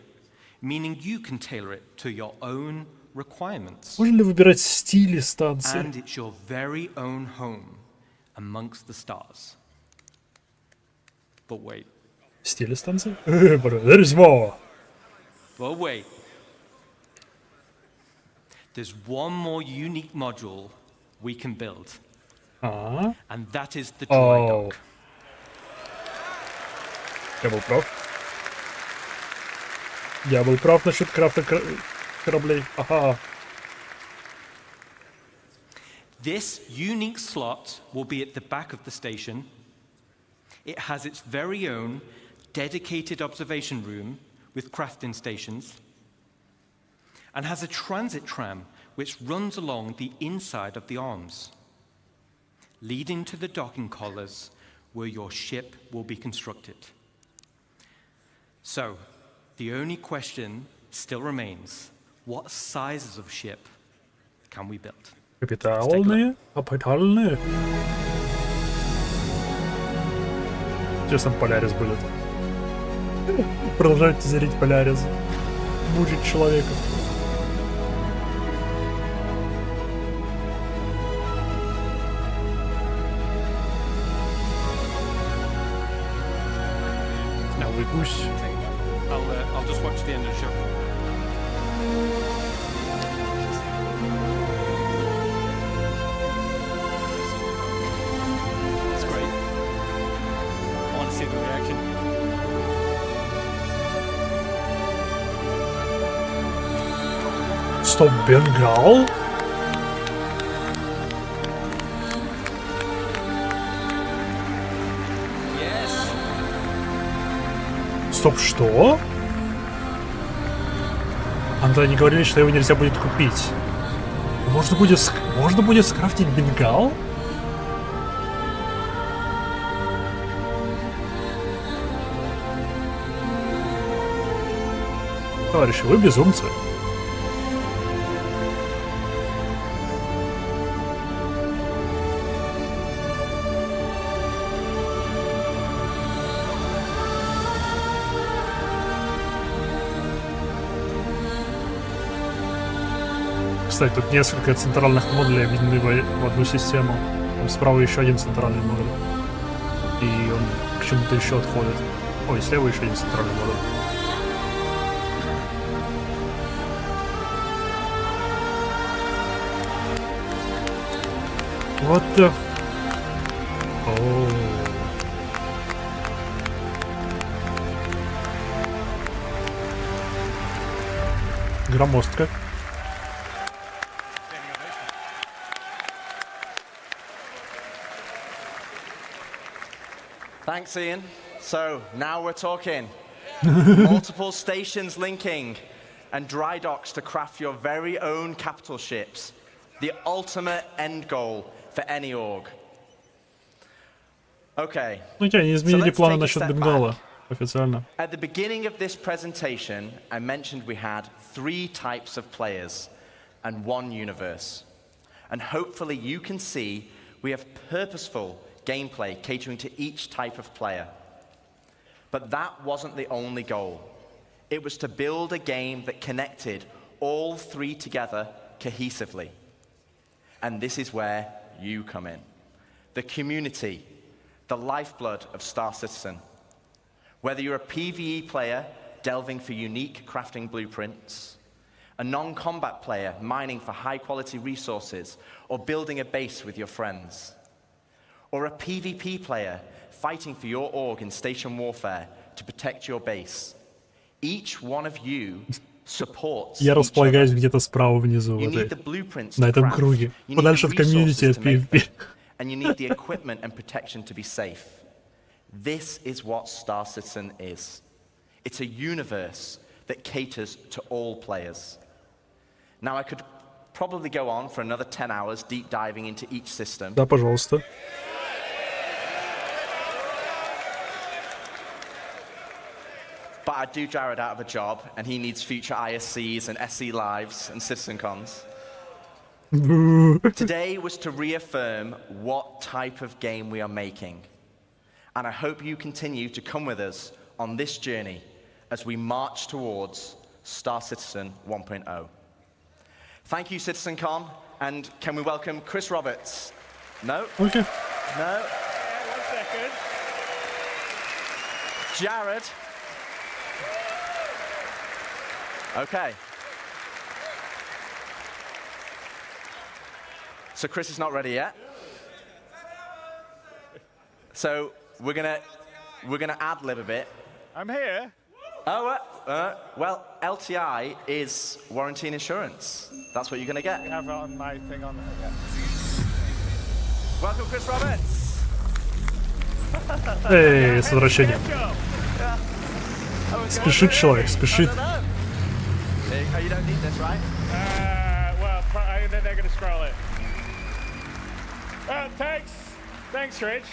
meaning you can tailor it to your own requirements. Можно ли выбирать стили станции? And it's your very own home amongst the stars. But wait. Стили станции? There is more. But wait. There's one more unique module we can build. And that is the dry dock. Я был прав. Я был прав насчет крафта кораблей. Ага. This unique slot will be at the back of the station. It has its very own dedicated observation room with crafting stations, and has a transit tram which runs along the inside of the arms, leading to the docking collars where your ship will be constructed. So, the only question still remains, what sizes of ship can we build? Капитальные, капитальные. Честно, Полярис будет. Продолжает тизерить Полярис. Мучить человека. Новый гусь. I'll just watch the end of the show. It's great. I want to see the reaction. Стоп, Бенгал? Стоп, что? А тогда они говорили, что его нельзя будет купить. Можно будет скрафтить бенгал? Товарищи, вы безумцы. кстати, тут несколько центральных модулей объединены в одну систему. Там справа еще один центральный модуль. И он к чему-то еще отходит. Ой, слева еще один центральный модуль. What the... Громоздко. Thanks, Ian. So now we're talking. Multiple stations linking and dry docks to craft your very own capital ships. The ultimate end goal for any org. Okay. Ну, они изменили планы насчет Бенгала. Официально. At the beginning of this presentation, I mentioned we had 3 types of players and 1 universe. And hopefully you can see we have purposeful gameplay catering to each type of player. But that wasn't the only goal. It was to build a game that connected all 3 together cohesively. And this is where you come in. The community, the lifeblood of Star Citizen. Whether you're a PvE player delving for unique crafting blueprints, a non-combat player mining for high-quality resources or building a base with your friends, or a PvP player fighting for your org in station warfare to protect your base, each one of you supports Я each располагаюсь other. где-то справа внизу, You в need этой, the blueprints на to этом craft. круге. You need Подальше the от комьюнити, resources от to make PvP. them. And you need the equipment and protection to be safe. This is what Star Citizen is. It's a universe that caters to all players. Now, I could probably go on for another 10 hours deep diving into each system. Да, пожалуйста. But I'd do Jared out of a job, and he needs future ISCs and SC Lives and CitizenCons. Today was to reaffirm what type of game we are making. And I hope you continue to come with us on this journey as we march towards Star Citizen 1.0. Thank you, CitizenCon, and can we welcome Chris Roberts? No? Okay. No? 1 second. Jared? Okay. So Chris is not ready yet. So we're gonna ad-lib a bit. I'm here. Oh, well, LTI is warranty and insurance. That's what you're gonna get. I have it on my thing on. Yeah. Welcome, Chris Roberts. Эй, с возвращением. Спешит человек, спешит. You don't need this, right? Well, then they're going to scroll it. Thanks, Rich.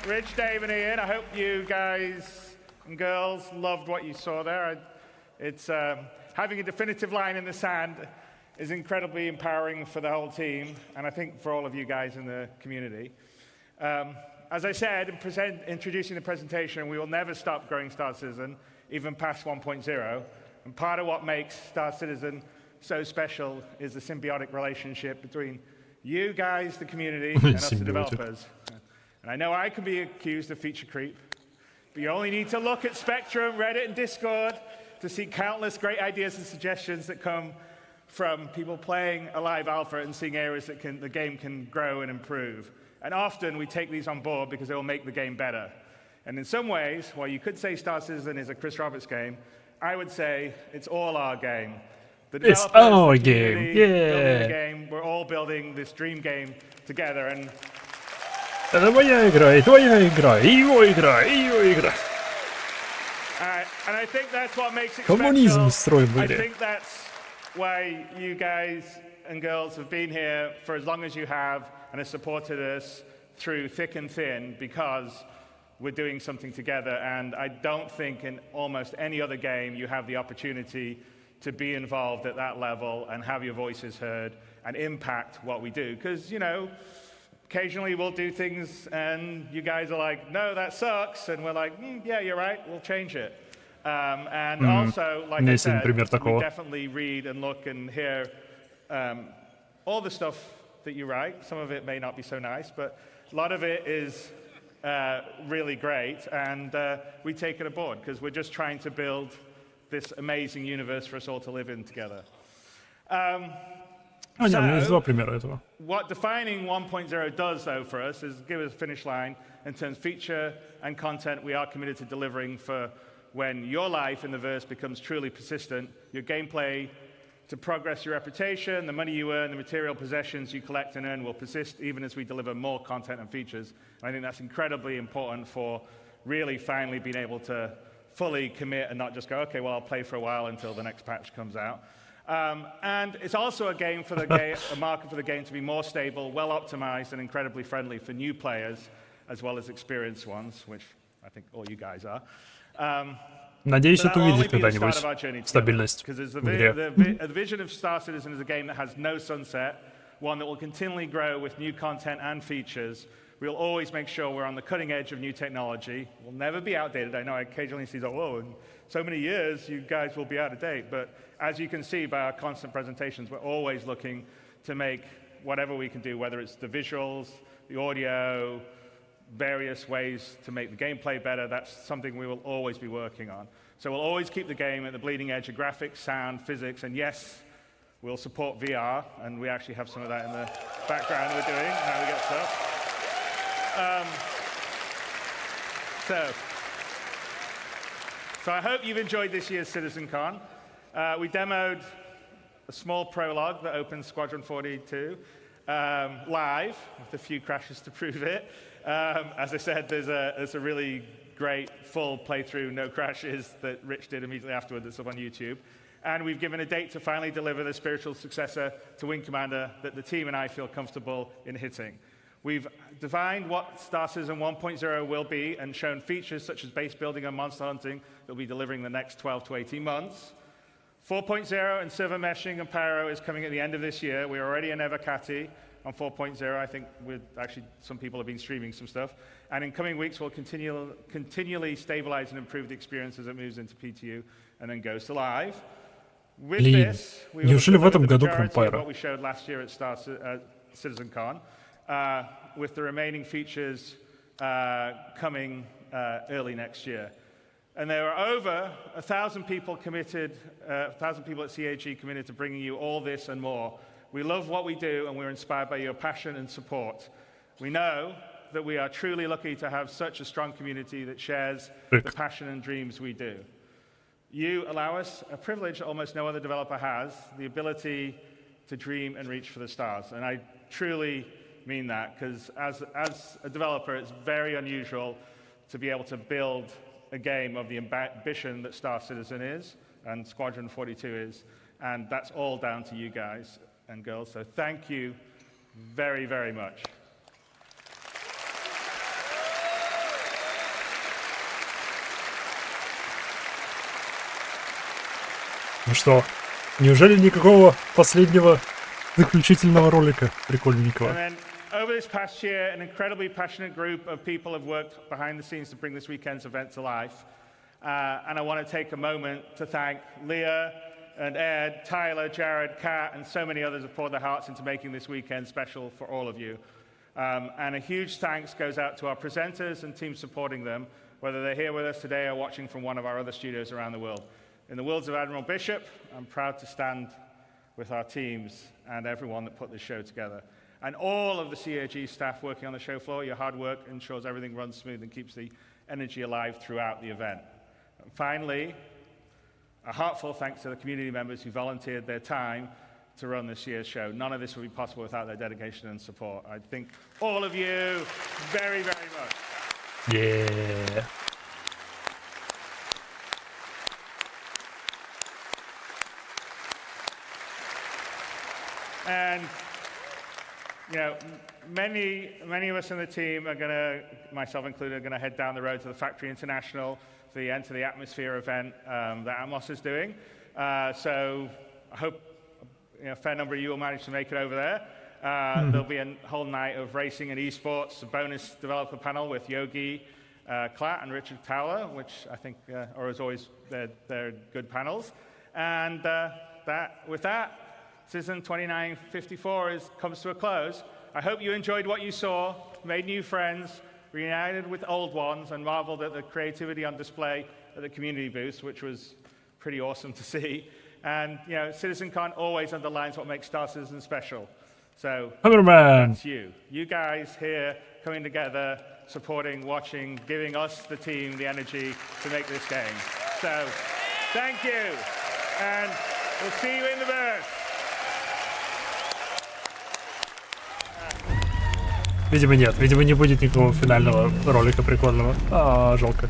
Rich, Dave, and Ian. I hope you guys and girls loved what you saw there. It's having a definitive line in the sand is incredibly empowering for the whole team, and I think for all of you guys in the community. As I said, introducing the presentation, we will never stop growing Star Citizen, even past 1.0. And part of what makes Star Citizen so special is the symbiotic relationship between you guys, the community, and us, the developers. And I know I can be accused of feature creep, but you only need to look at Spectrum, Reddit, and Discord to see countless great ideas and suggestions that come from people playing a live alpha and seeing areas that the game can grow and improve. And often we take these on board because it will make the game better. And in some ways, while you could say Star Citizen is a Chris Roberts game, I would say it's all our game. It's our game, yeah. Game. We're all building this dream game together. And это моя игра, и твоя игра, и его игра, и ее игра. And I think that's what makes it Коммунизм строим в I игре. think that's why you guys and girls have been here for as long as you have and have supported us through thick and thin, because we're doing something together. And I don't think in almost any other game you have the opportunity to be involved at that level and have your voices heard and impact what we do. Because, you know, occasionally we'll do things and you guys are like, no, that sucks. And we're like, yeah, you're right, we'll change it. And also, like I said, we definitely read and look and hear all the stuff that you write, some of it may not be so nice, but a lot of it is really great, and we take it aboard because we're just trying to build this amazing universe for us all to live in together. What defining 1.0 does, though, for us is give us a finish line in terms of feature and content we are committed to delivering for when your life in the verse becomes truly persistent, your gameplay to progress your reputation, the money you earn, the material possessions you collect and earn will persist even as we deliver more content and features. And I think that's incredibly important for really finally being able to fully commit and not just go, okay, well, I'll play for a while until the next patch comes out. And it's also a game for the game, a market for the game to be more stable, well optimized, and incredibly friendly for new players, as well as experienced ones, which I think all you guys are. Надеюсь, это увидеть когда-нибудь стабильность в игре. The vision of Star Citizen is a game that has no sunset, one that will continually grow with new content and features. We'll always make sure we're on the cutting edge of new technology. We'll never be outdated. I know I occasionally see, oh, in so many years, you guys will be out of date. But as you can see by our constant presentations, we're always looking to make whatever we can do, whether it's the visuals, the audio, various ways to make the gameplay better. That's something we will always be working on. So we'll always keep the game at the bleeding edge of graphics, sound, physics, and yes, we'll support VR, and we actually have some of that in the background we're doing, how we get stuff. So I hope you've enjoyed this year's CitizenCon. We demoed a small prologue that opens Squadron 42 live, with a few crashes to prove it. As I said, there's a really great full playthrough, no crashes, that Rich did immediately afterward that's up on YouTube. And we've given a date to finally deliver the spiritual successor to Wing Commander that the team and I feel comfortable in hitting. We've defined what Star Citizen 1.0 will be and shown features such as base building and monster hunting that will be delivering the next 12 to 18 months. 4.0 and server meshing and Pyro is coming at the end of this year. We're already in Evercati on 4.0. I think some people have been streaming some stuff. And in coming weeks, we'll continually stabilize and improve the experience as it moves into PTU and then goes to live. With this, we will deliver the majority of what we showed last year at CitizenCon, with the remaining features coming early next year. And there are over 1,000 people committed, 1,000 people at CAG committed to bringing you all this and more. We love what we do, and we're inspired by your passion and support. We know that we are truly lucky to have such a strong community that shares the passion and dreams we do. You allow us a privilege that almost no other developer has, the ability to dream and reach for the stars. And I truly mean that, because as a developer, it's very unusual to be able to build a game of the ambition that Star Citizen is and Squadron 42 is, and that's all down to you guys and girls. So thank you very, very much. Ну что, неужели никакого последнего заключительного ролика прикольненького? Over this past year, an incredibly passionate group of people have worked behind the scenes to bring this weekend's event to life. And I want to take a moment to thank Leah and Ed, Tyler, Jared, Kat, and so many others who poured their hearts into making this weekend special for all of you. And a huge thanks goes out to our presenters and teams supporting them, whether they're here with us today or watching from one of our other studios around the world. In the words of Admiral Bishop, I'm proud to stand with our teams and everyone that put this show together. And all of the CAG staff working on the show floor, your hard work ensures everything runs smooth and keeps the energy alive throughout the event. And finally, a heartfelt thanks to the community members who volunteered their time to run this year's show. None of this would be possible without their dedication and support. I thank all of you very, very much. Yeah. And you know, many of us in the team are going to, myself included, are going to head down the road to the Factory International for the Enter the Atmosphere event that Atmos is doing. So I hope a fair number of you will manage to make it over there. There'll be a whole night of racing and esports, a bonus developer panel with Yogi Klatt and Richard Towler, which I think are, as always, they're good panels. And with that, Citizen 2954 comes to a close. I hope you enjoyed what you saw, made new friends, reunited with old ones, and marveled at the creativity on display at the community booth, which was pretty awesome to see. And, you know, CitizenCon always underlines what makes Star Citizen special. So that's you. You guys here coming together, supporting, watching, giving us, the team, the energy to make this game. So thank you. And we'll see you in the verse. Видимо, нет. Видимо, не будет никакого финального ролика прикольного. Жалко.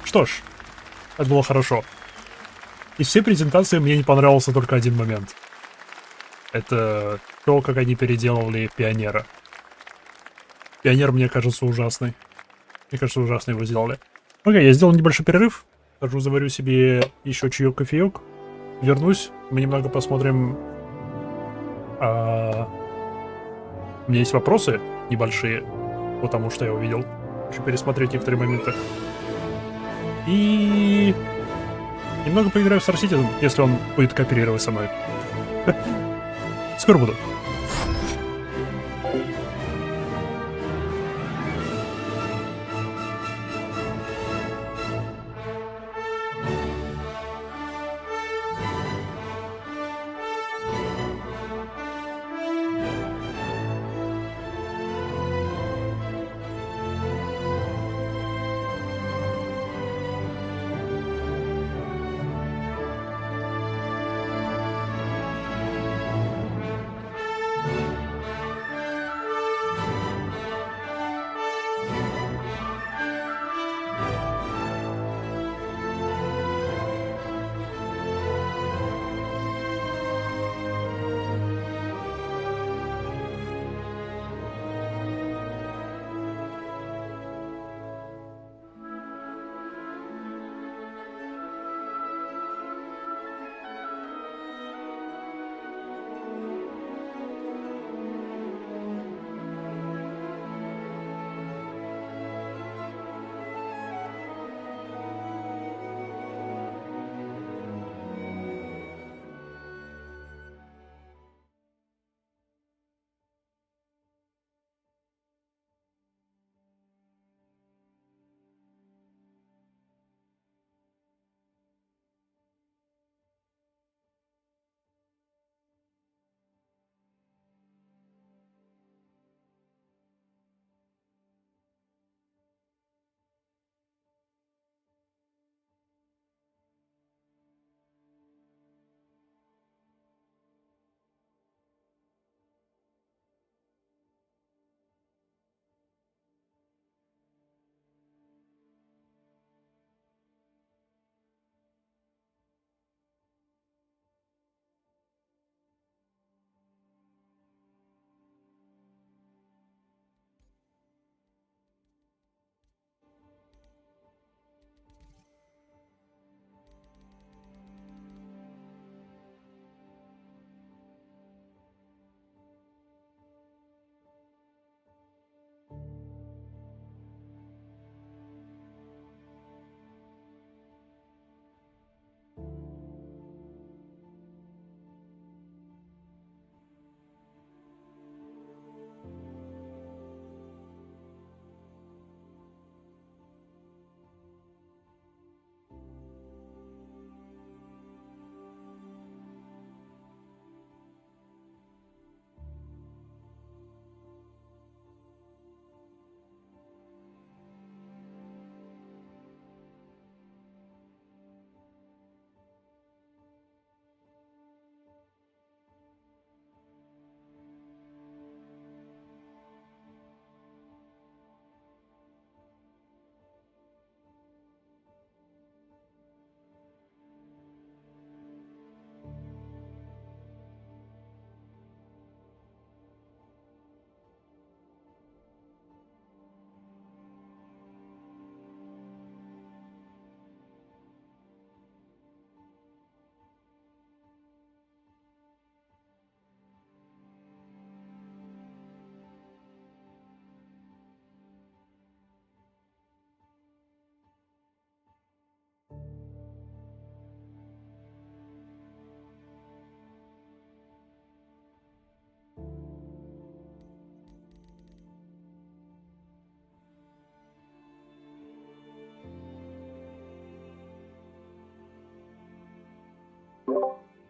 Что ж, это было хорошо. Из всей презентации мне не понравился только один момент. Это то, как они переделывали Пионера. Пионер, мне кажется, ужасный. Мне кажется, ужасно его сделали. Окей, я сделал небольшой перерыв. Хожу, заварю себе еще чаек, кофеек. Вернусь. Мы немного посмотрим... У меня есть вопросы небольшие, потому что я увидел. Хочу пересмотреть некоторые моменты. И... немного поиграю в Star Citizen, если он будет кооперировать со мной. Скоро буду.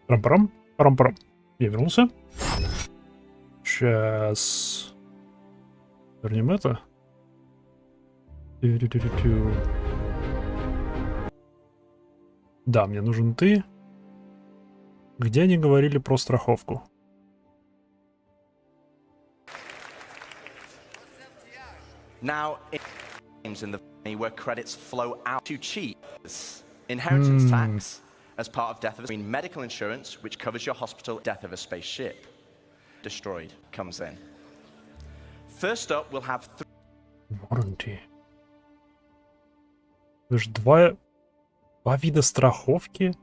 Парам-парам, парам-парам. Я вернулся. Сейчас. Вернем это. Тю-тю-тю-тю. Да, мне нужен ты. Где они говорили про страховку? Now, games in the where credits flow out to cheat. Inheritance tax as part of death of medical insurance, which covers your hospital death of a spaceship destroyed, comes in. First up, we'll have Warranty. Это ж два вида страховки.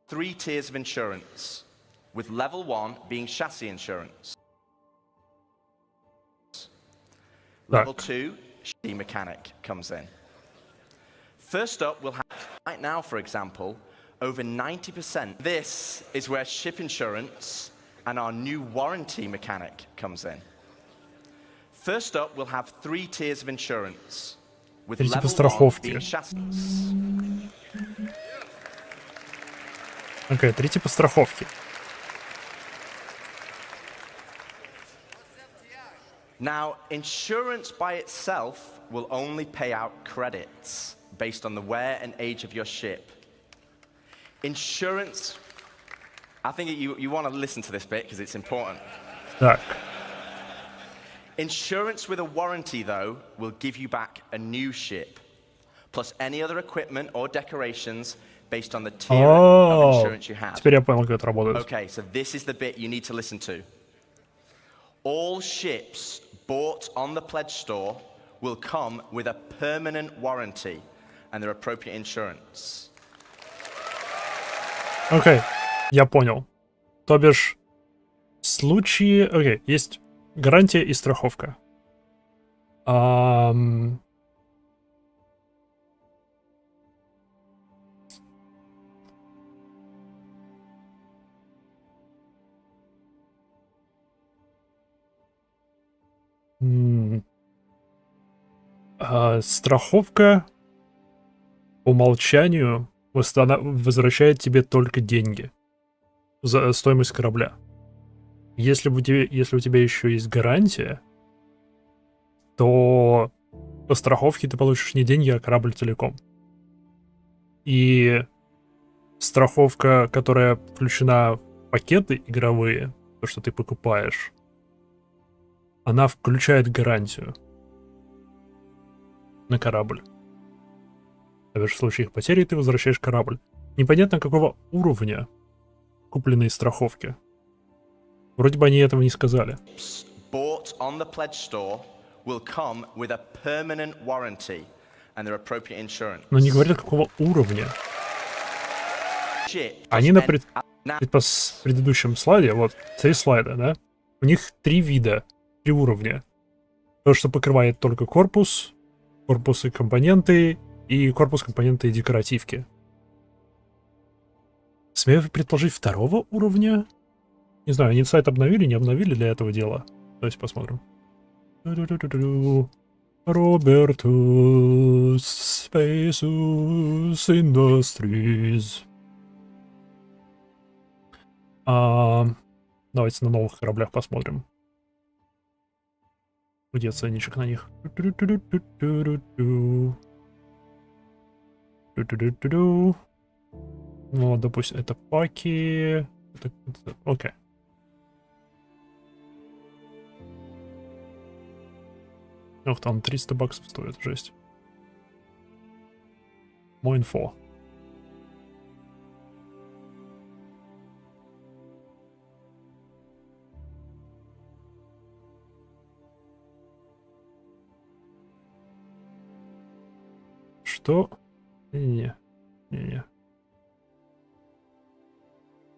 three tiers of insurance, with level 1 being chassis insurance. Level 2, chassis mechanic comes in. First up, we'll have, right now, for example, over 90%. This is where ship insurance and our new warranty mechanic comes in. First up, we'll have 3 tiers of insurance, with level 1 being chassis. Окей, 3 типа страховки. Now, insurance by itself will only pay out credits based on the wear and age of your ship. Insurance, I think you want to listen to this bit because it's important. Так. Insurance with a warranty, though, will give you back a new ship, plus any other equipment or decorations based on the tier of insurance you have. Теперь я понял, как это работает. Okay, so this is the bit you need to listen to. All ships bought on the pledge store will come with a permanent warranty and their appropriate insurance. Окей, я понял. То бишь, в случае... Окей, есть гарантия и страховка. Страховка по умолчанию возвращает тебе только деньги за стоимость корабля. Если у тебя еще есть гарантия, то по страховке ты получишь не деньги, а корабль целиком. И страховка, которая включена в пакеты игровые, то, что ты покупаешь, она включает гарантию на корабль. То есть в случае их потери ты возвращаешь корабль. Непонятно, какого уровня купленные страховки. Вроде бы они этого не сказали. Bought on the pledge store will come with a permanent warranty and their appropriate insurance. Но не говорят, какого уровня. Они на предыдущем слайде, вот, 3 слайда, да? У них 3 вида, 3 уровня. То, что покрывает только корпус и компоненты, и корпус, компоненты и декоративки. Смею предположить, 2-го уровня? Не знаю, они сайт обновили, не обновили для этого дела. Давайте посмотрим. Робертус Spaceus Industries. Давайте на новых кораблях посмотрим. Где ценничек на них? Ну, допустим, это паки. Окей. Ох, там 300 баксов стоит, жесть. More info. Что? Не-не-не.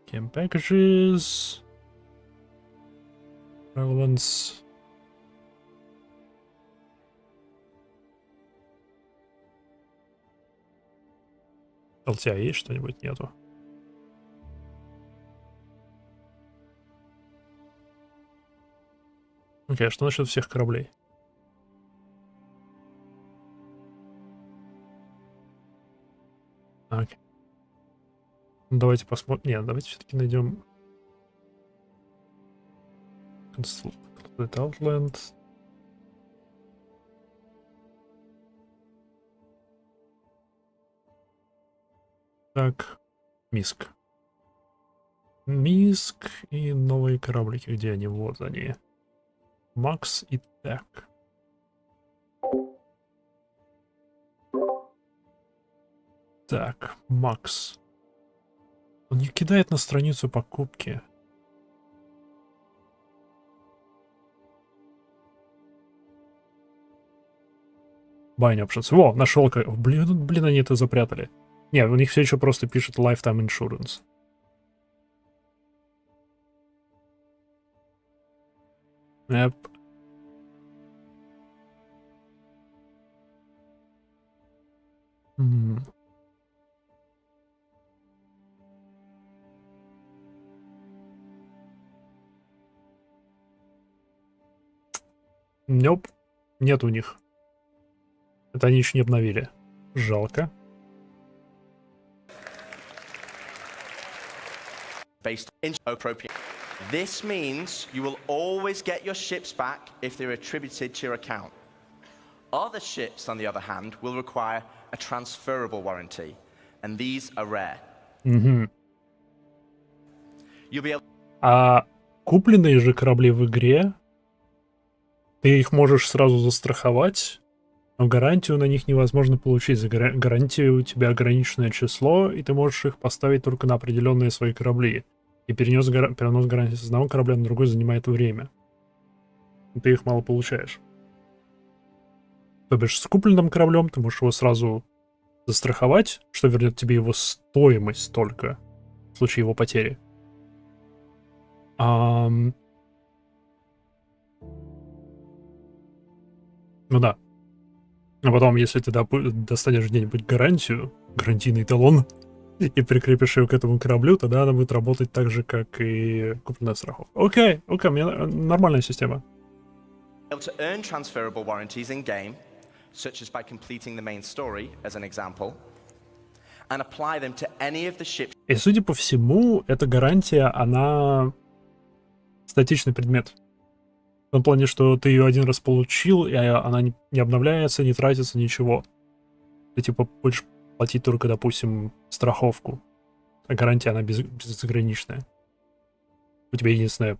Game packages. Relevance. LTI есть что-нибудь? Нету. Окей, а что насчет всех кораблей? Окей. Ну, давайте посмотрим. Нет, давайте все-таки найдем Outland. Так, Миск. Миск и новые кораблики. Где они? Вот они. Макс и Так. Так, Макс. Он не кидает на страницу покупки. Buying options. Во, нашел. Блин, они это запрятали. Не, у них все еще просто пишет Lifetime Insurance. Yep. Nope. Нет у них. Это они еще не обновили. Жалко. Based on appropriate. This means you will always get your ships back if they're attributed to your account. Other ships, on the other hand, will require a transferable warranty, and these are rare. Угу. You'll be able... А купленные же корабли в игре, ты их можешь сразу застраховать, но гарантию на них невозможно получить. За гарантию у тебя ограниченное число, и ты можешь их поставить только на определенные свои корабли. И перенос гарантии с одного корабля на другой занимает время. И ты их мало получаешь. То бишь с купленным кораблем ты можешь его сразу застраховать, что вернет тебе его стоимость только в случае его потери. Ну да. А потом, если ты достанешь где-нибудь гарантийный талон, и прикрепишь ее к этому кораблю, тогда она будет работать так же, как и купленная страховка. Окей, мне нормальная система. Able to earn transferable warranties in game, such as by completing the main story, as an example, and apply them to any of the ships. И судя по всему, эта гарантия, она статичный предмет. В том плане, что ты ее один раз получил, и она не обновляется, не тратится, ничего. Ты типа будешь платить только, допустим, страховку. А гарантия, она безграничная. У тебя единственное,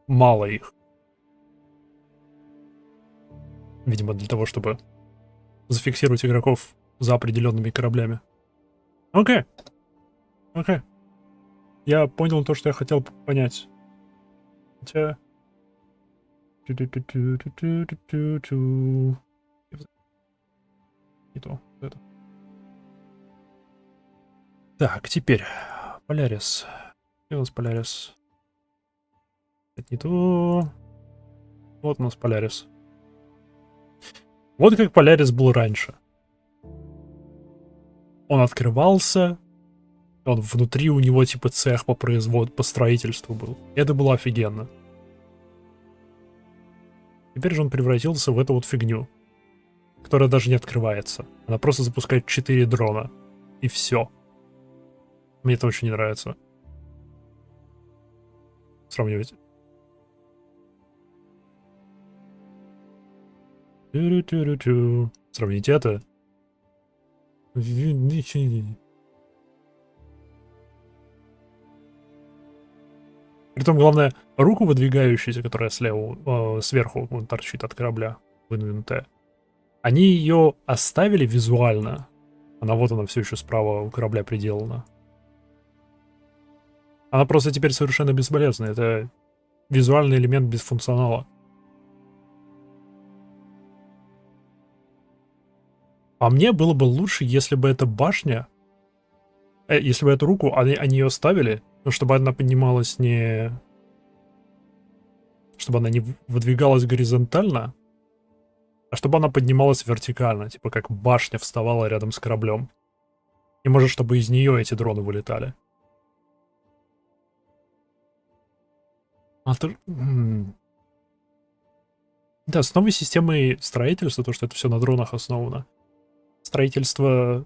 мало их. Видимо, для того, чтобы зафиксировать игроков за определенными кораблями. Окей. Я понял то, что я хотел понять. Хотя... Не то, это. Так, теперь Полярис. Где у нас Полярис? Это не то. Вот у нас Полярис. Вот как Полярис был раньше. Он открывался. Он внутри у него типа цех по строительству был. Это было офигенно. Теперь же он превратился в эту вот фигню, которая даже не открывается. Она просто запускает 4 дрона. И все. Мне это очень не нравится. Сравнивать. Сравнить это. Притом, главное, руку выдвигающуюся, которая сверху торчит от корабля, выдвинутая, они ее оставили визуально. Она все еще справа у корабля приделана. Она просто теперь совершенно бесполезна. Это визуальный элемент без функционала. По мне было бы лучше, если бы эта башня, если бы эту руку, они ее оставили, но чтобы она поднималась не... Чтобы она не выдвигалась горизонтально, а чтобы она поднималась вертикально. Типа как башня вставала рядом с кораблем. И может, чтобы из нее эти дроны вылетали. Да, с новой системой строительства, то, что это все на дронах основано. Строительство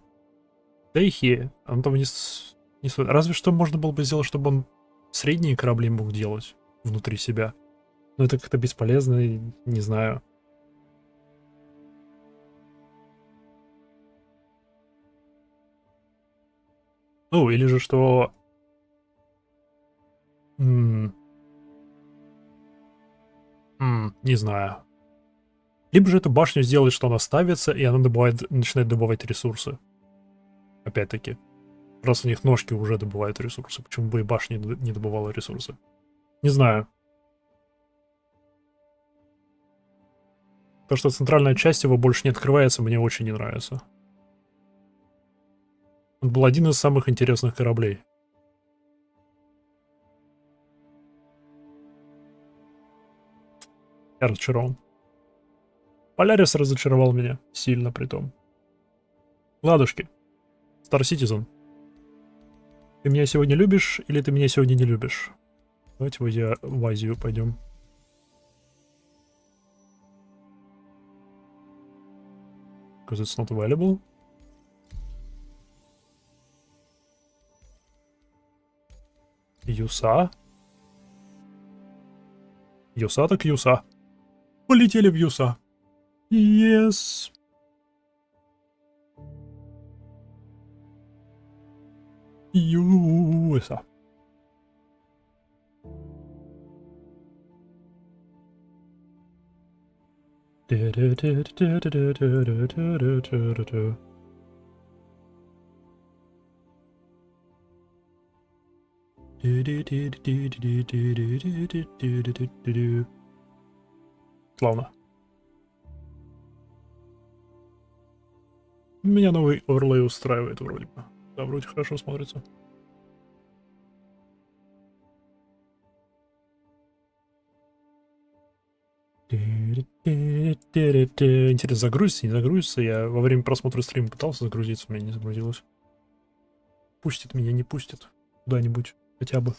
Дейхи, оно того не стоит. Разве что можно было бы сделать, чтобы он средние корабли мог делать внутри себя. Но это как-то бесполезно, и не знаю. Ну, или же что... не знаю. Либо же эту башню сделать, что она ставится, и она начинает добывать ресурсы. Опять-таки. Раз у них ножки уже добывают ресурсы, почему бы и башня не добывала ресурсы? Не знаю. То, что центральная часть его больше не открывается, мне очень не нравится. Он был один из самых интересных кораблей. Я разочарован. Полярис разочаровал меня. Сильно притом. Ладушки. Star Citizen. Ты меня сегодня любишь или ты меня сегодня не любишь? Давайте в Азию пойдем. Because it's not available. Юса. Юса так Юса. Полетели в Юса. Yes. Юса. Славно. Меня новый оверлей устраивает вроде бы. Да, вроде хорошо смотрится. Интересно, загрузится, не загрузится? Я во время просмотра стрима пытался загрузиться, у меня не загрузилось. Пустит меня, не пустит. Куда-нибудь, хотя бы.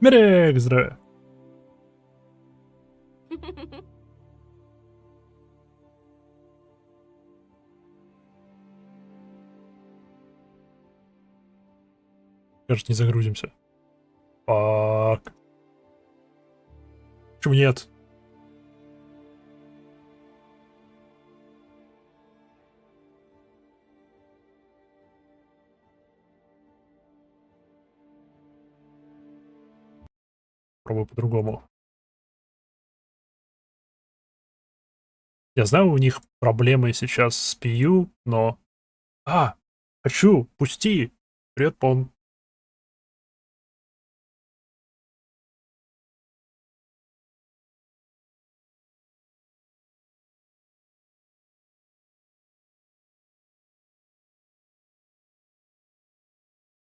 Мерек, здравия. Кажется, не загрузимся. Фак. Почему нет? Пробую по-другому. Я знаю, у них проблемы сейчас с PU, но... Хочу, пусти! Привет, Пон.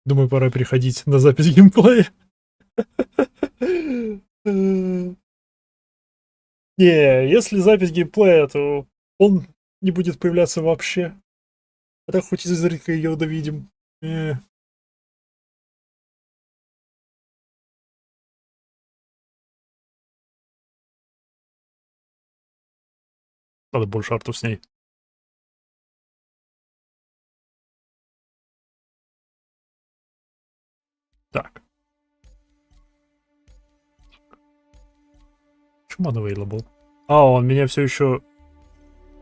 Думаю, пора переходить на запись геймплея. Не, если запись геймплея, то он не будет появляться вообще. А так хоть изредка ее довидим. Надо больше артов с ней. Так. Почему unavailable? А, он меня все еще...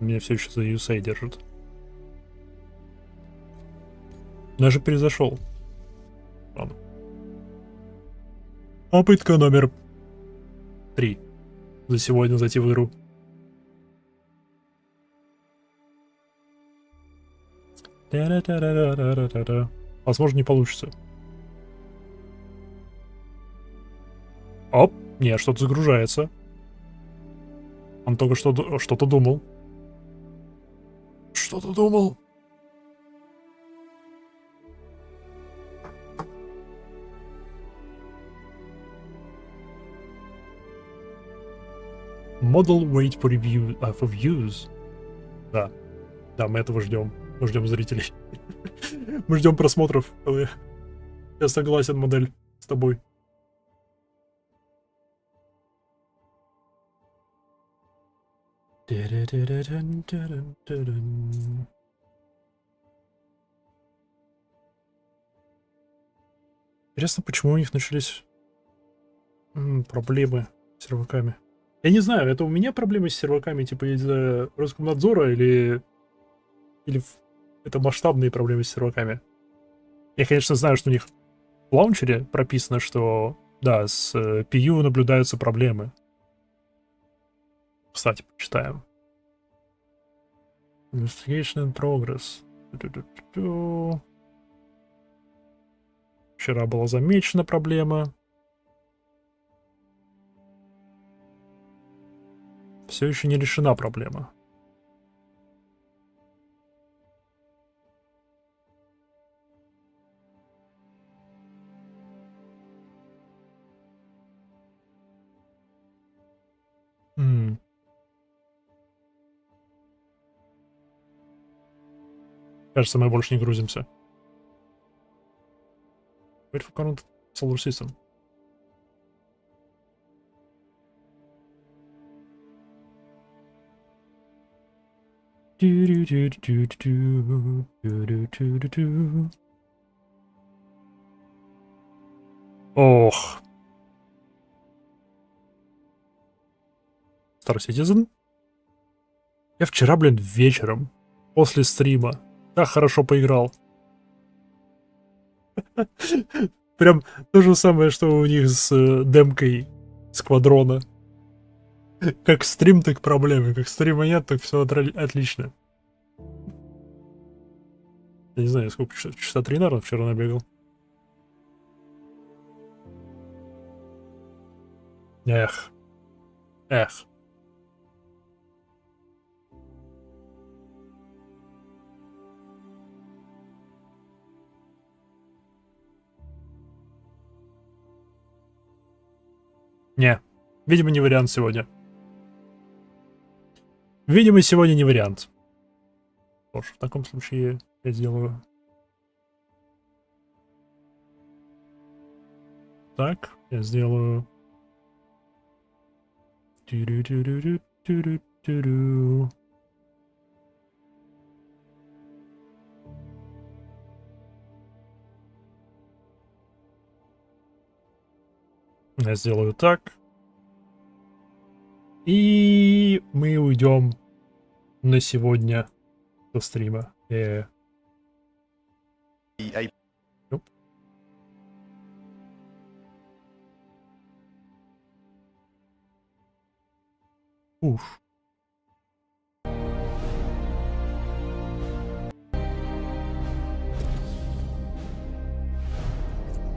Меня все еще за USA держит. Даже перезашел. Ладно. Попытка номер 3. За сегодня зайти в игру. Возможно, не получится. Оп, нет, что-то загружается. Он только что-то думал. Что-то думал. Model wait for review, for views. Да. Да, мы этого ждем. Мы ждем зрителей. Мы ждем просмотров. Я согласен, модель, с тобой. Интересно, почему у них начались проблемы с серваками. Я не знаю, это у меня проблемы с серваками, типа из-за Роскомнадзора или это масштабные проблемы с серваками. Я, конечно, знаю, что у них в лаунчере прописано, что да, с PU наблюдаются проблемы. Кстати, почитаем. Investigation in progress. Вчера была замечена проблема. Все еще не решена проблема. Кажется, мы больше не грузимся. Wait for current solar system. Ох. Star Citizen? Я вчера, блин, вечером, после стрима, так хорошо поиграл. Прям то же самое, что у них с демкой Сквадрона. Как стрим, так проблемы. Как стрима нет, так все отлично. Я не знаю, сколько, часа 3, наверное, вчера набегал. Эх. Эх. Не, видимо, не вариант сегодня. Видимо, сегодня не вариант. Что ж, в таком случае я сделаю так. Я сделаю... Я сделаю так. И мы уйдем на сегодня со стрима. Уф.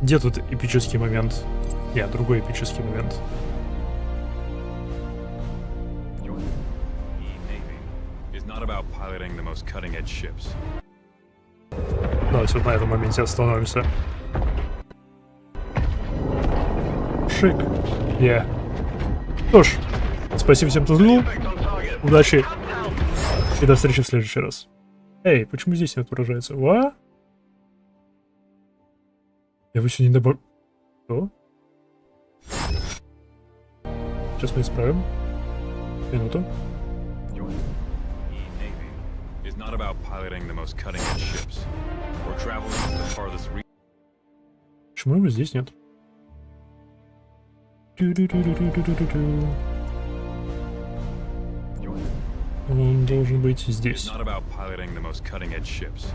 Где тут эпический момент? Нет, другой эпический момент. Давайте вот на этом моменте остановимся. Шик. Что ж, спасибо всем, кто взглянул. Удачи. И до встречи в следующий раз. Эй, почему здесь не отображается? Ва? Я вы еще не добавил... Что? Сейчас мы исправим. Минуту. Почему его здесь нет? Он должен быть здесь. It's not about piloting the most cutting-edge ships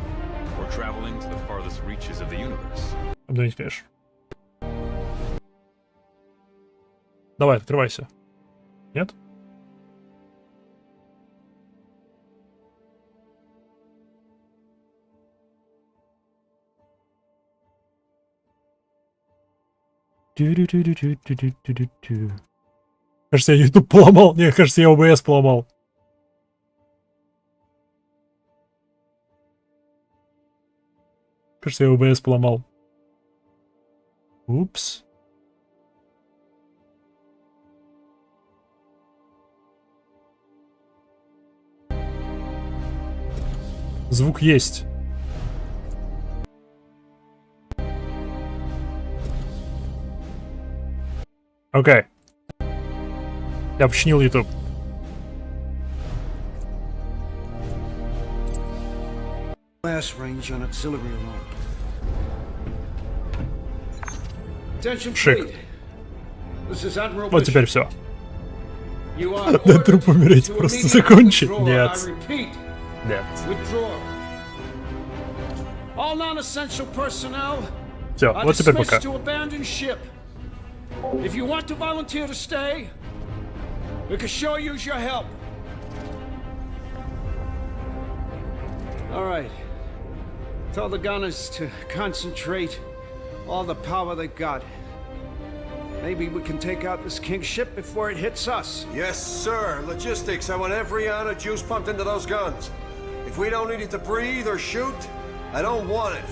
or traveling to the farthest reaches of the universe. Обновить кэш. Давай, открывайся. Нет? Кажется, я YouTube поломал. Не, кажется, я OBS поломал. Кажется, я OBS поломал. Упс. Звук есть. Окей. Я починил YouTube. Blast range on auxiliary alone. Attention fleet. This is Admiral Вот теперь все. You are Дай ordered труп умереть, to просто immediately закончи. withdraw. Нет. I repeat. Нет. Withdraw. All non-essential personnel Все, are вот теперь dismissed пока. to abandon ship. If you want to volunteer to stay, we can sure use your help. All right. Tell the gunners to concentrate all the power they got. Maybe we can take out this king ship before it hits us. Yes, sir. Logistics. I want every ounce of juice pumped into those guns. If we don't need it to breathe or shoot, I don't want it.